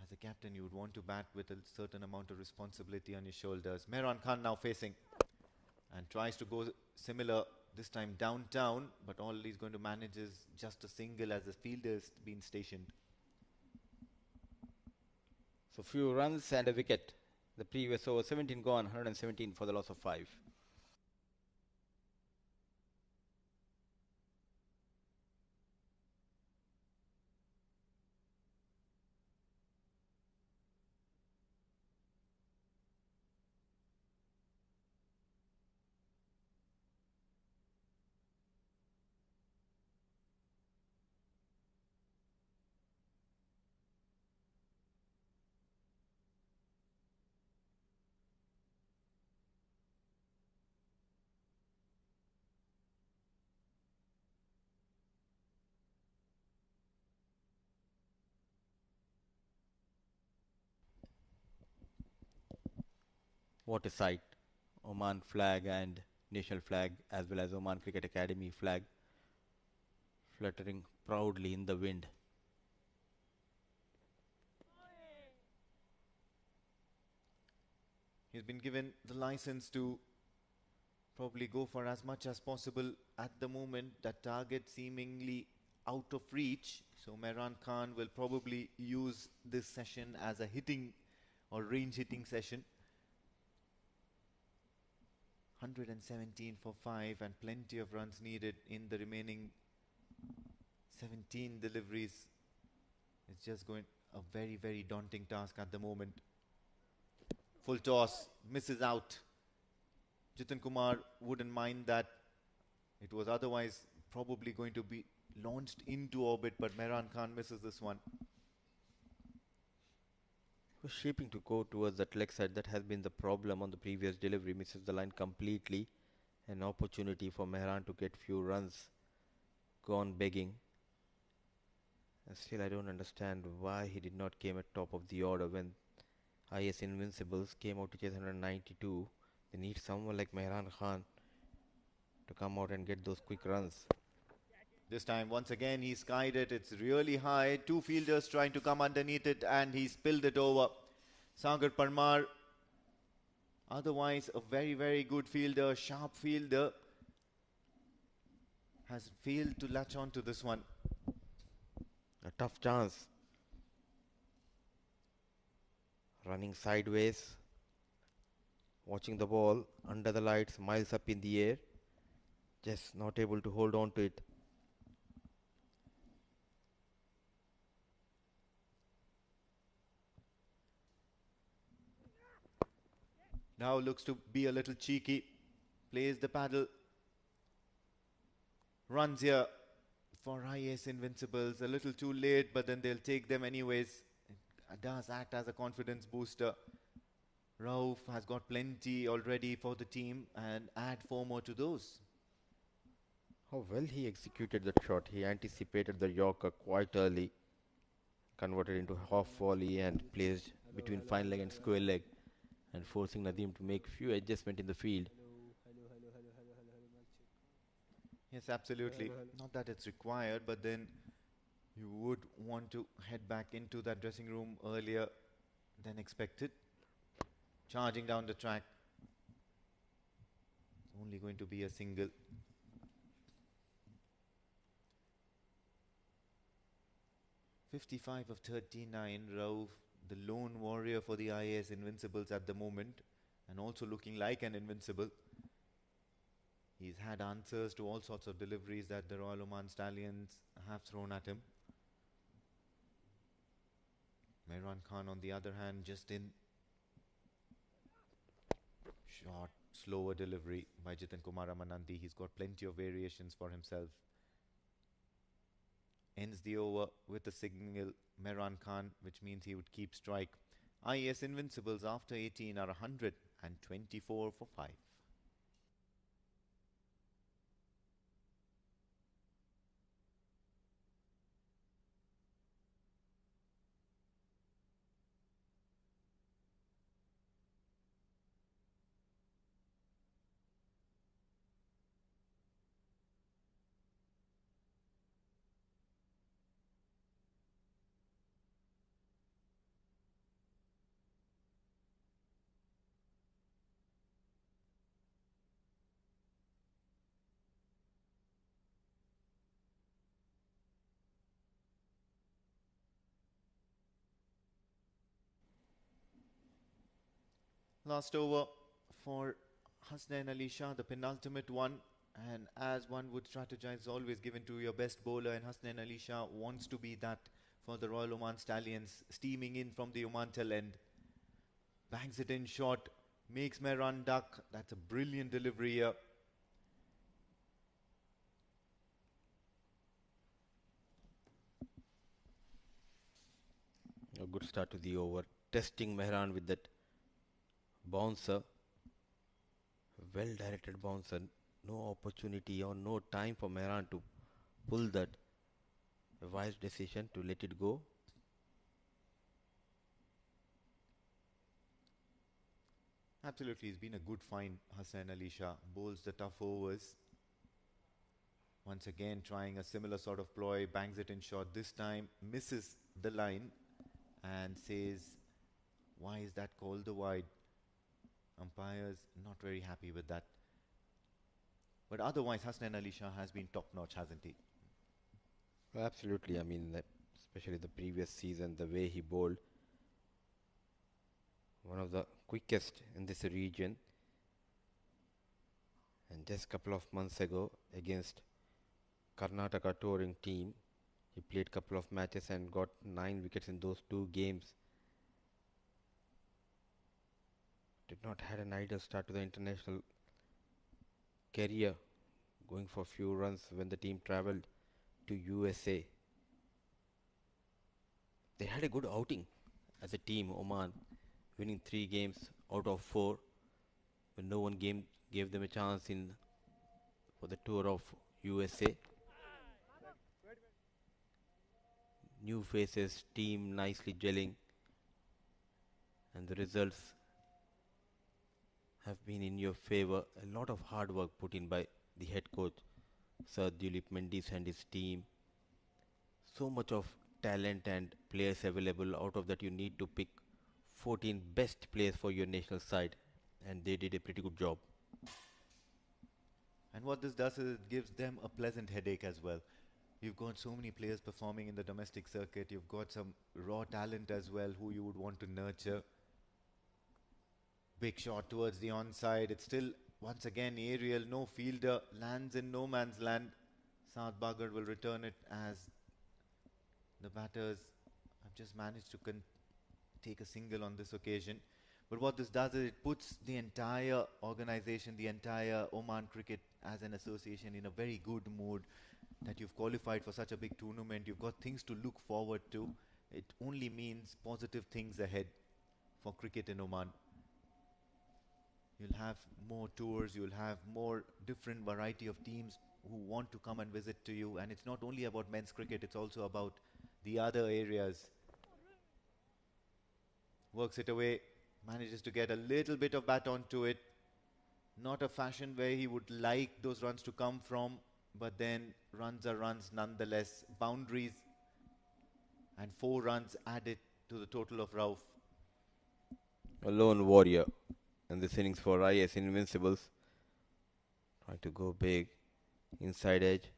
as a captain, you would want to bat with a certain amount of responsibility on your shoulders. Mehran Khan now facing and tries to go similar, this time downtown, but all he's going to manage is just a single as the fielder's been stationed. So few runs and a wicket. The previous over, 17 gone, 117 for the loss of 5. What a sight. Oman flag and national flag as well as Oman Cricket Academy flag fluttering proudly in the wind. He's been given the license to probably go for as much as possible at the moment. That target seemingly out of reach. So Mehran Khan will probably use this session as a hitting or range hitting session. 117 for 5 and plenty of runs needed in the remaining 17 deliveries. It's just going a very, very daunting task at the moment. Full toss, misses out. Jitin Kumar wouldn't mind that. It was otherwise probably going to be launched into orbit, but Mehran Khan misses this one. Was shaping to go towards that leg side. That has been the problem on the previous delivery. Misses the line completely. An opportunity for Mehran to get few runs. Gone begging. And still I don't understand why he did not came at top of the order when IAS Invincibles came out to chase 192. They need someone like Mehran Khan to come out and get those quick runs. This time, once again, he skied it. It's really high. Two fielders trying to come underneath it, and he spilled it over. Sagar Parmar, otherwise a very, very good fielder, sharp fielder, has failed to latch on to this one. A tough chance. Running sideways. Watching the ball under the lights, miles up in the air. Just not able to hold on to it. Now looks to be a little cheeky. Plays the paddle. Runs here for IAS Invincibles. A little too late, but then they'll take them anyways. It does act as a confidence booster. Rauf has got plenty already for the team and add 4 more to those. How well he executed that shot. He anticipated the Yorker quite early. Converted into half volley and placed between fine leg and square leg. And forcing Nadeem to make few adjustments in the field. Yes, absolutely. Not that it's required, but then you would want to head back into that dressing room earlier than expected. Charging down the track. It's only going to be a single. .55 of 39, Rauf, the lone warrior for the IAS Invincibles at the moment, and also looking like an invincible. He's had answers to all sorts of deliveries that the Royal Oman Stallions have thrown at him. Mehran Khan, on the other hand, just in short, slower delivery by Jitin Kumar Amanandi. He's got plenty of variations for himself. Ends the over with a single, Mehran Khan, which means he would keep strike. IAS Invincibles after 18 are 124 for 5. Last over for Hasnain Ali Shah, the penultimate one. And as one would strategize, always given to your best bowler, and Hasnain Ali Shah wants to be that for the Royal Oman Stallions, steaming in from the Oman tail end. Bangs it in short, makes Mehran duck. That's a brilliant delivery here. A good start to the over. Testing Mehran with that bouncer. Well directed bouncer. No opportunity or no time for Mehran to pull that. A wise decision to let it go. Absolutely, he's been a good find, Hasnain Ali Shah. Bowls the tough overs. Once again trying a similar sort of ploy, bangs it in short. This time misses the line and says, why is that called the wide? Umpires not very happy with that. But otherwise, Hasnain Ali Shah has been top-notch, hasn't he? Well, absolutely. I mean, especially the previous season, the way he bowled. One of the quickest in this region. And just a couple of months ago, against Karnataka touring team, he played a couple of matches and got 9 wickets in those 2 games. Did not had an ideal start to the international career, going for few runs when the team travelled to USA. They had a good outing as a team, Oman, winning 3 games out of 4, when no one gave them a chance for the tour of USA. New faces, team nicely gelling, and the results have been in your favor. A lot of hard work put in by the head coach, Sir Dilip Mendes and his team. So much of talent and players available. Out of that, you need to pick 14 best players for your national side, and they did a pretty good job. And what this does is it gives them a pleasant headache as well. You've got so many players performing in the domestic circuit. You've got some raw talent as well who you would want to nurture. Big shot towards the onside. It's still, once again, aerial. No fielder. Lands in no man's land. Saad Bagar will return it as the batters have just managed to take a single on this occasion. But what this does is it puts the entire organization, the entire Oman cricket as an association in a very good mood that you've qualified for such a big tournament. You've got things to look forward to. It only means positive things ahead for cricket in Oman. You'll have more tours, you'll have more different variety of teams who want to come and visit to you. And it's not only about men's cricket, it's also about the other areas. Works it away, manages to get a little bit of bat onto it. Not a fashion where he would like those runs to come from, but then runs are runs nonetheless. Boundaries and 4 runs added to the total of Rauf. A lone warrior in this innings for IAS Invincibles. Trying to go big, inside edge.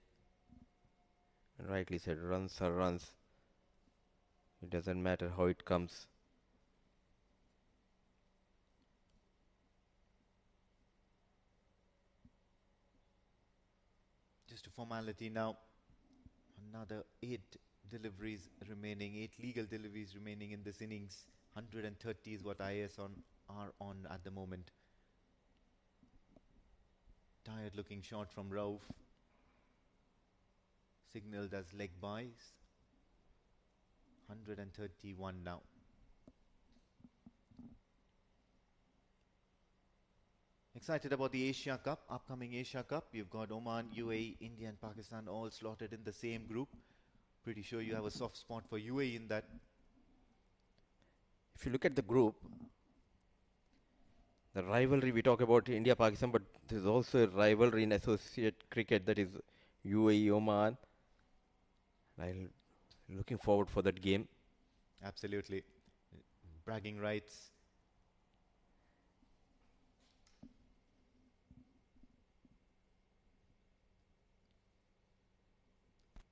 And rightly said, runs are runs. It doesn't matter how it comes. Just a formality now. Another 8 deliveries remaining, 8 legal deliveries remaining in this innings. 130 is what IAS are on at the moment. Tired looking shot from Rauf. Signaled as leg buys. 131 now. Excited about the Asia Cup, upcoming Asia Cup. You've got Oman, UAE, India and Pakistan all slotted in the same group. Pretty sure you have a soft spot for UAE in that. If you look at the group, the rivalry, we talk about India-Pakistan, but there's also a rivalry in associate cricket, that is UAE-Oman. I'm looking forward for that game. Absolutely. Bragging rights.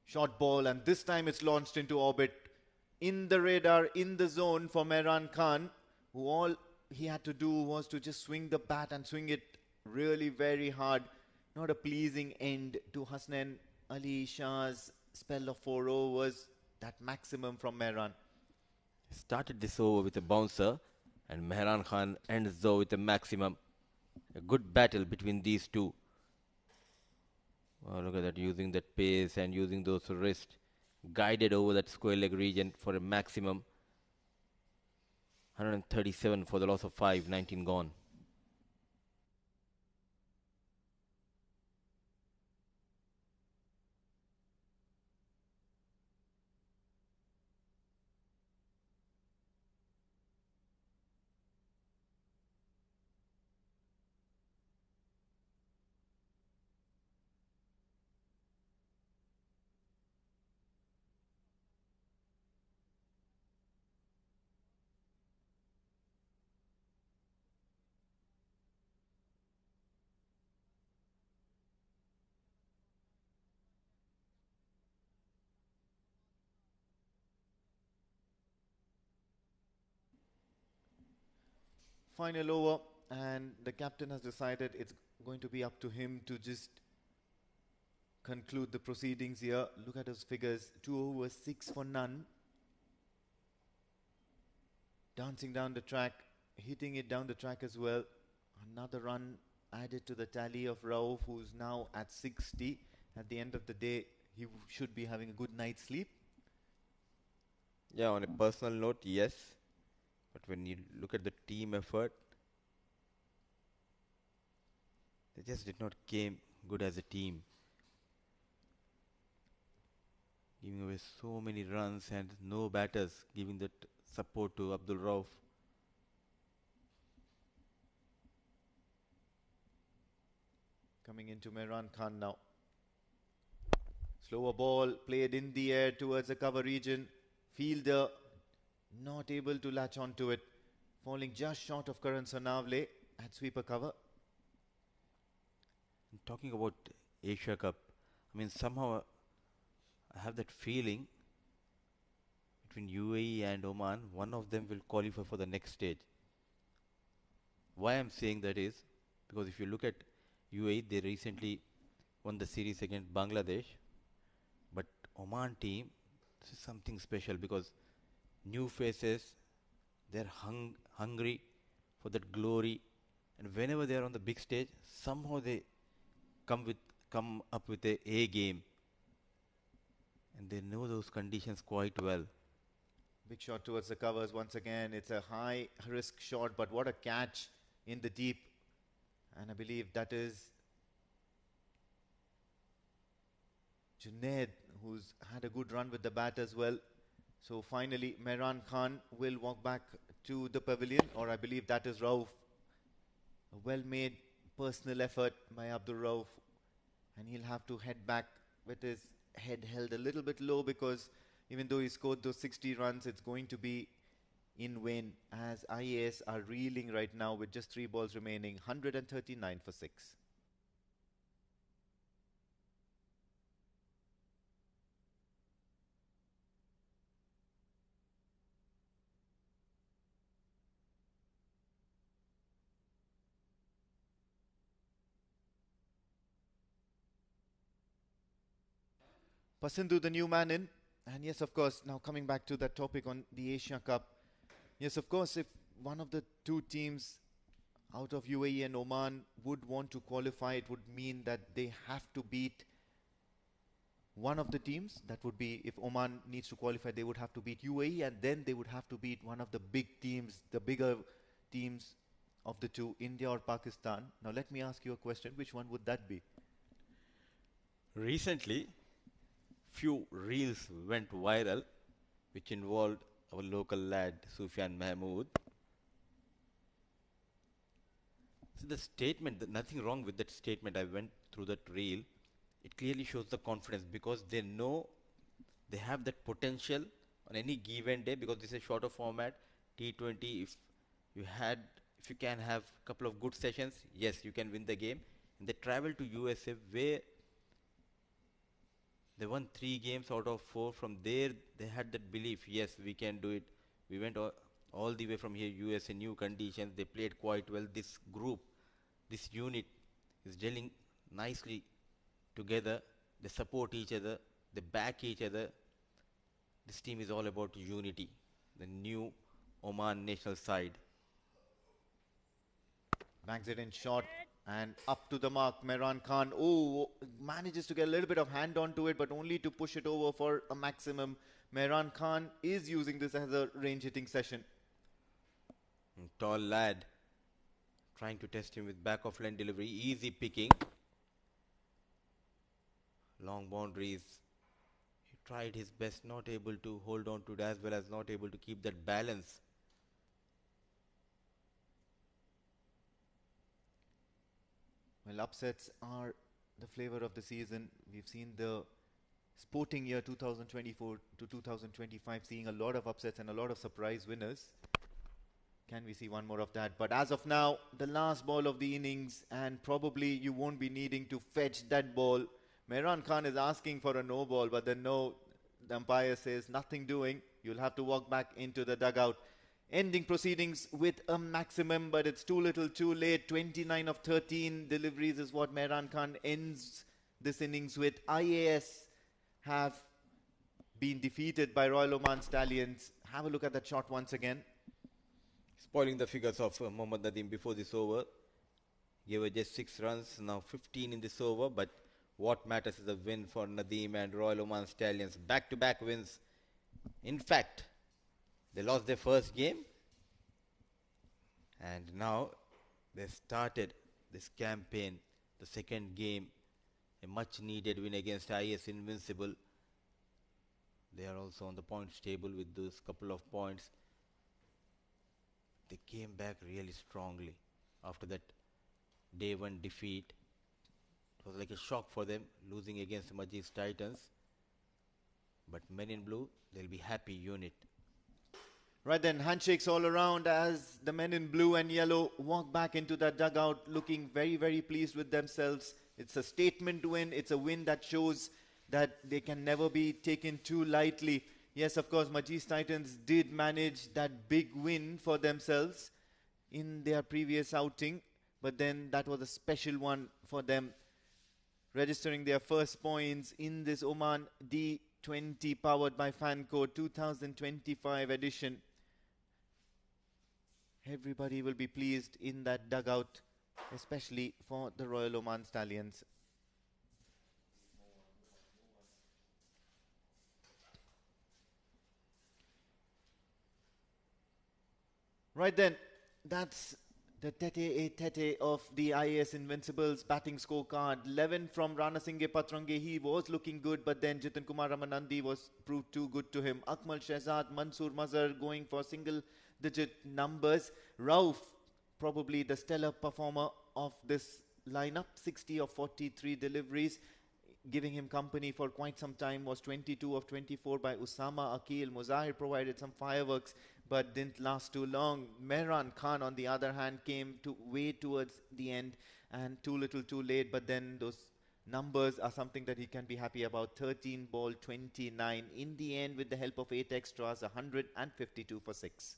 Short ball, and this time it's launched into orbit. In the radar, in the zone for Mehran Khan, who all he had to do was to just swing the bat and swing it really very hard. Not a pleasing end to Hasnain Ali Shah's spell of 4 overs. That maximum from Mehran. Started this over with a bouncer, and Mehran Khan ends though with a maximum. A good battle between these two. Oh, look at that, using that pace and using those wrists. Guided over that square leg region for a maximum. 137 for the loss of 5, 19 gone. Final over, and the captain has decided it's going to be up to him to just conclude the proceedings here. Look at his figures. 2 overs, 6 for none. Dancing down the track, hitting it down the track as well. Another run added to the tally of Rauf, who's now at 60. At the end of the day, he should be having a good night's sleep. Yeah, on a personal note, yes. But when you look at the team effort, they just did not came good as a team. Giving away so many runs and no batters giving that support to Abdul Rauf. Coming into Mehran Khan now. Slower ball played in the air towards the cover region. Fielder not able to latch onto it. Falling just short of Karan Sonavale at sweeper cover. Talking about Asia Cup, I mean, somehow I have that feeling between UAE and Oman, one of them will qualify for the next stage. Why I'm saying that is because if you look at UAE, they recently won the series against Bangladesh. But Oman team, this is something special because new faces, they're hungry for that glory. And whenever they're on the big stage, somehow they come up with a game. And they know those conditions quite well. Big shot towards the covers once again. It's a high risk shot, but what a catch in the deep. And I believe that is Junaid, who's had a good run with the bat as well. So finally, Mehran Khan will walk back to the pavilion, or I believe that is Rauf. A well-made personal effort by Abdul Rauf. And he'll have to head back with his head held a little bit low because even though he scored those 60 runs, it's going to be in vain as IAS are reeling right now with just 3 balls remaining, 139 for 6. Pasindu, the new man in. And yes, of course, now coming back to that topic on the Asia Cup. Yes, of course, if one of the two teams out of UAE and Oman would want to qualify, it would mean that they have to beat one of the teams. That would be, if Oman needs to qualify, they would have to beat UAE, and then they would have to beat one of the big teams, the bigger teams of the two, India or Pakistan. Now, let me ask you a question. Which one would that be? Recently, few reels went viral which involved our local lad Sufyan Mahmood. So the statement, nothing wrong with that statement. I went through that reel. It clearly shows the confidence because they know they have that potential on any given day because this is a shorter format T20. If you can have a couple of good sessions, yes, you can win the game. And they travel to USA where they won 3 games out of 4. From there, they had that belief, yes, we can do it. We went all the way from here, US in new conditions. They played quite well. This group, this unit is gelling nicely together. They support each other. They back each other. This team is all about unity. The new Oman national side. Bangs it in short and up to the mark. Mehran Khan, manages to get a little bit of hand onto it, but only to push it over for a maximum. Mehran Khan is using this as a range hitting session. Tall lad, trying to test him with back of line delivery, easy picking. Long boundaries. He tried his best, not able to hold on to it as well as not able to keep that balance. Well, upsets are the flavor of the season. We've seen the sporting year 2024 to 2025 seeing a lot of upsets and a lot of surprise winners. Can we see one more of that? But as of now, the last ball of the innings, and probably you won't be needing to fetch that ball. Mehran Khan is asking for a no ball, but then no, the umpire says nothing doing. You'll have to walk back into the dugout. Ending proceedings with a maximum, but it's too little too late. 29 of 13 deliveries is what Mehran Khan ends this innings with. IAS have been defeated by Royal Oman Stallions. Have a look at that shot once again. Spoiling the figures of Mohammad Nadeem before this over. gave away just 6 runs, now 15 in this over, but what matters is a win for Nadeem and Royal Oman Stallions. Back-to-back wins. In fact, they lost their first game, and now they started this campaign, the second game, a much-needed win against IAS Invincible. They are also on the points table with those couple of points. They came back really strongly after that day one defeat. It was like a shock for them, losing against the Majlis Titans. But Men in Blue, they'll be happy unit. Right then, handshakes all around as the men in blue and yellow walk back into that dugout looking very, very pleased with themselves. It's a statement win. It's a win that shows that they can never be taken too lightly. Yes, of course, Majlis Titans did manage that big win for themselves in their previous outing, but then that was a special one for them, registering their first points in this Oman D20 powered by Fancode 2025 edition. Everybody will be pleased in that dugout, especially for the Royal Oman Stallions. Right then, that's the tete of the IAS Invincibles batting scorecard. 11 from Rana Singhe Patrange. He was looking good, but then Jitin Kumar Ramanandi was proved too good to him. Akmal Shehzad, Mansoor Mazhar going for single-digit numbers. Rauf, probably the stellar performer of this lineup. 60 of 43 deliveries. Giving him company for quite some time was 22 of 24 by Usama Akil. Muzahir provided some fireworks, but didn't last too long. Mehran Khan, on the other hand, came way towards the end and too little too late, but then those numbers are something that he can be happy about. 13 ball 29 in the end with the help of 8 extras, 152 for 6.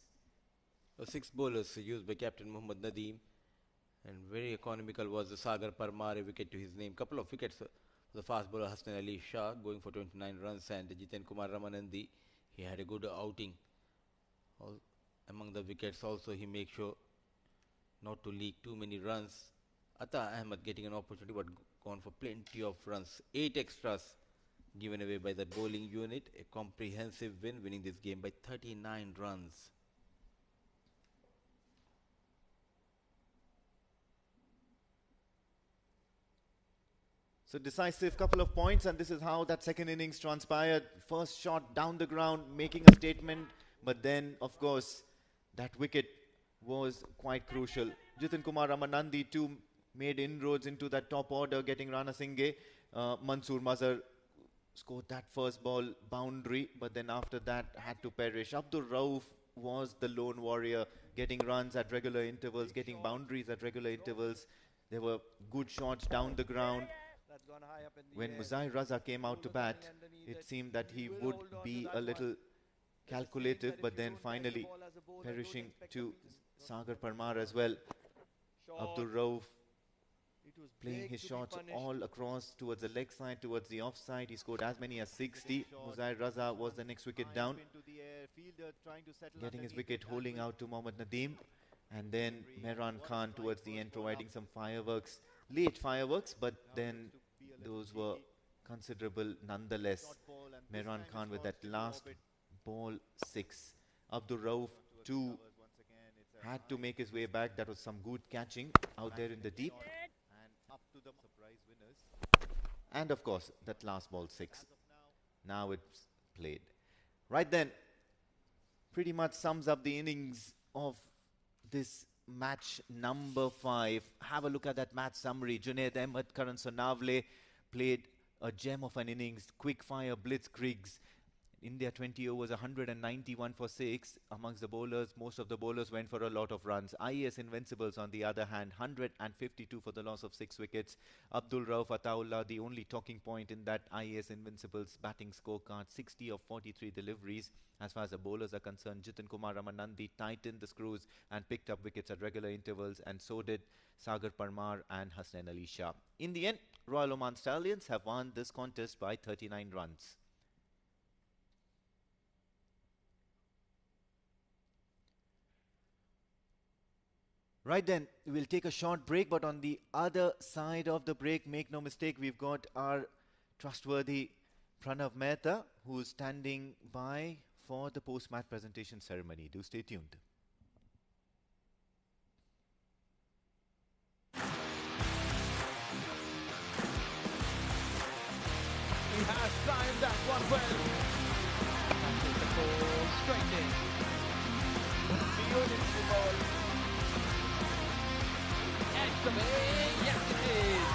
6 bowlers used by Captain Muhammad Nadeem, and very economical was the Sagar Parmar, a wicket to his name. Couple of wickets for the fast bowler Hassan Ali Shah going for 29 runs, and Jitin Kumar Ramanandi, he had a good outing. Among the wickets also, he makes sure not to leak too many runs. Atta Ahmed getting an opportunity but gone for plenty of runs. 8 extras given away by the bowling unit. A comprehensive win, winning this game by 39 runs. So decisive couple of points, and this is how that second innings transpired. First shot down the ground, making a statement, but then, of course, that wicket was quite crucial. Jitin Kumar Ramanandi too made inroads into that top order, getting Rana Singhe. Mansoor Mazhar scored that first ball boundary, but then after that had to perish. Abdul Rauf was the lone warrior, getting runs at regular intervals, getting boundaries at regular intervals. There were good shots down the ground. When Muzahir Raza came out to bat, it seemed that he would be a little calculative, but then finally perishing to Sagar Parmar as well. Abdul Rauf playing his shots all across towards the leg side, towards the offside. He scored as many as 60. Muzahir Raza was the next wicket down, getting his wicket holding out to Mohammad Nadeem. And then Mehran Khan towards the end providing some fireworks, late fireworks, but then those were considerable nonetheless. Mehran Khan with that last ball 6. Abdul Rauf too had to make his way back. That was some good catching out there in the deep. And of course, that last ball 6. Now it's played. Right then, pretty much sums up the innings of this match number 5. Have a look at that match summary. Junaid Ahmed, Karan Sonavale played a gem of an innings. Quick fire blitzkriegs. India 20 overs, 191 for 6. Amongst the bowlers, most of the bowlers went for a lot of runs. IAS Invincibles, on the other hand, 152 for the loss of 6 wickets. Abdul Rauf Ataullah, the only talking point in that IAS Invincibles batting scorecard, 60 of 43 deliveries. As far as the bowlers are concerned, Jitin Kumar Ramanandi tightened the screws and picked up wickets at regular intervals, and so did Sagar Parmar and Hassan Ali Shah. In the end, Royal Oman Stallions have won this contest by 39 runs. Right then, we'll take a short break, but on the other side of the break, make no mistake, we've got our trustworthy Pranav Mehta, who's standing by for the post-match presentation ceremony. Do stay tuned. He has timed that one well. Catches the ball straight in. Beautiful ball. Edge of it. Yes, it is.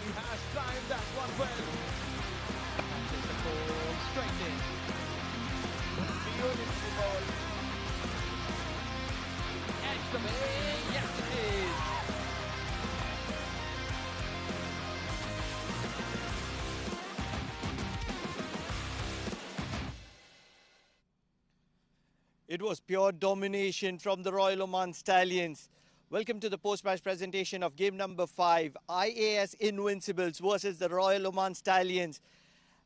He has timed that one well. Catches the ball straight in. Beautiful ball. Edge of it. Yes, it is. It was pure domination from the Royal Oman Stallions. Welcome to the post-match presentation of game number 5, IAS Invincibles versus the Royal Oman Stallions.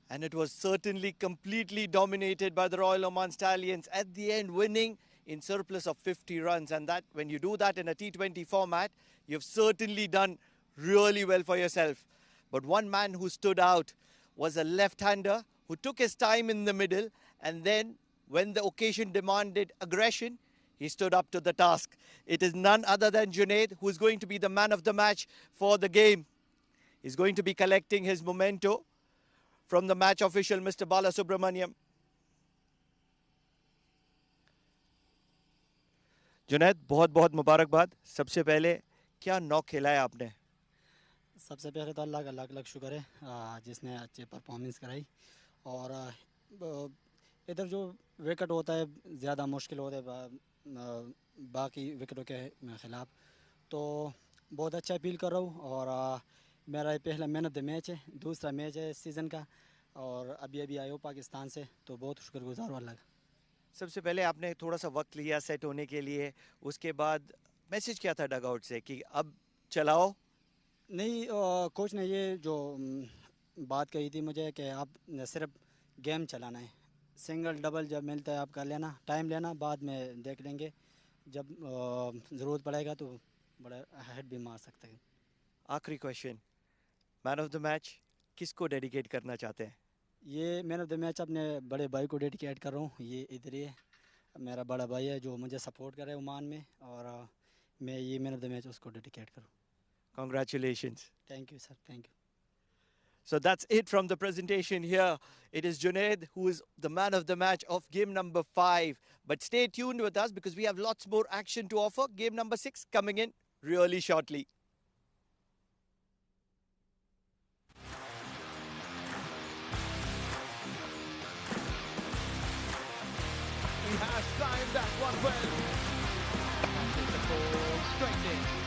And it was certainly completely dominated by the Royal Oman Stallions, at the end winning in surplus of 50 runs. And that, when you do that in a T20 format, you've certainly done really well for yourself. But one man who stood out was a left-hander who took his time in the middle, and then when the occasion demanded aggression, he stood up to the task. It is none other than Junaid, who is going to be the man of the match for the game. He's going to be collecting his memento from the match official, Mr. Bala Subramaniam. Junaid, बहुत बहुत मुबारकबाद. सबसे पहले क्या knock खेला है आपने? सबसे पहले तो अल्लाह का लाख लाख शुक्र है जिसने अच्छी परफॉर्मेंस कराई. और इधर जो विकेट होता है ज़्यादा मुश्किल होता है बाकी विकेटों के ख़िलाफ़. तो बहुत अच्छा अपील कर रहा हूँ. और मेरा ये पहला मैन ऑफ द मैच है, दूसरा मैच है इस सीज़न का, और अभी अभी आया हूँ पाकिस्तान से, तो बहुत शुक्रगुजार हूँ अल्लाह का. सबसे पहले आपने थोड़ा सा वक्त लिया सेट होने के लिए, उसके बाद मैसेज क्या था डगआउट से कि अब चलाओ? नहीं, कोच ने ये जो बात कही थी मुझे कि आप सिर्फ गेम चलाना है, सिंगल डबल जब मिलता है आप कर लेना, टाइम लेना, बाद में देख लेंगे, जब ज़रूरत पड़ेगा तो बड़ा हेड भी मार सकते हैं. आखिरी question, man of the match किसको डेडिकेट करना चाहते हैं? ये मैन ऑफ द मैच अपने बड़े भाई को डेडिकेट कर रहा हूँ. ये इधर ही है, मेरा बड़ा भाई है जो मुझे सपोर्ट करे ओमान में, और मैं ये मैन ऑफ द मैच उसको डेडिकेट करूँ. Congratulations. Thank you, sir. Thank you. So that's it from the presentation here. It is Junaid who is the man of the match of game number 5. But stay tuned with us because we have lots more action to offer. Game number 6 coming in really shortly. He has timed that one well. Catches the ball straight in.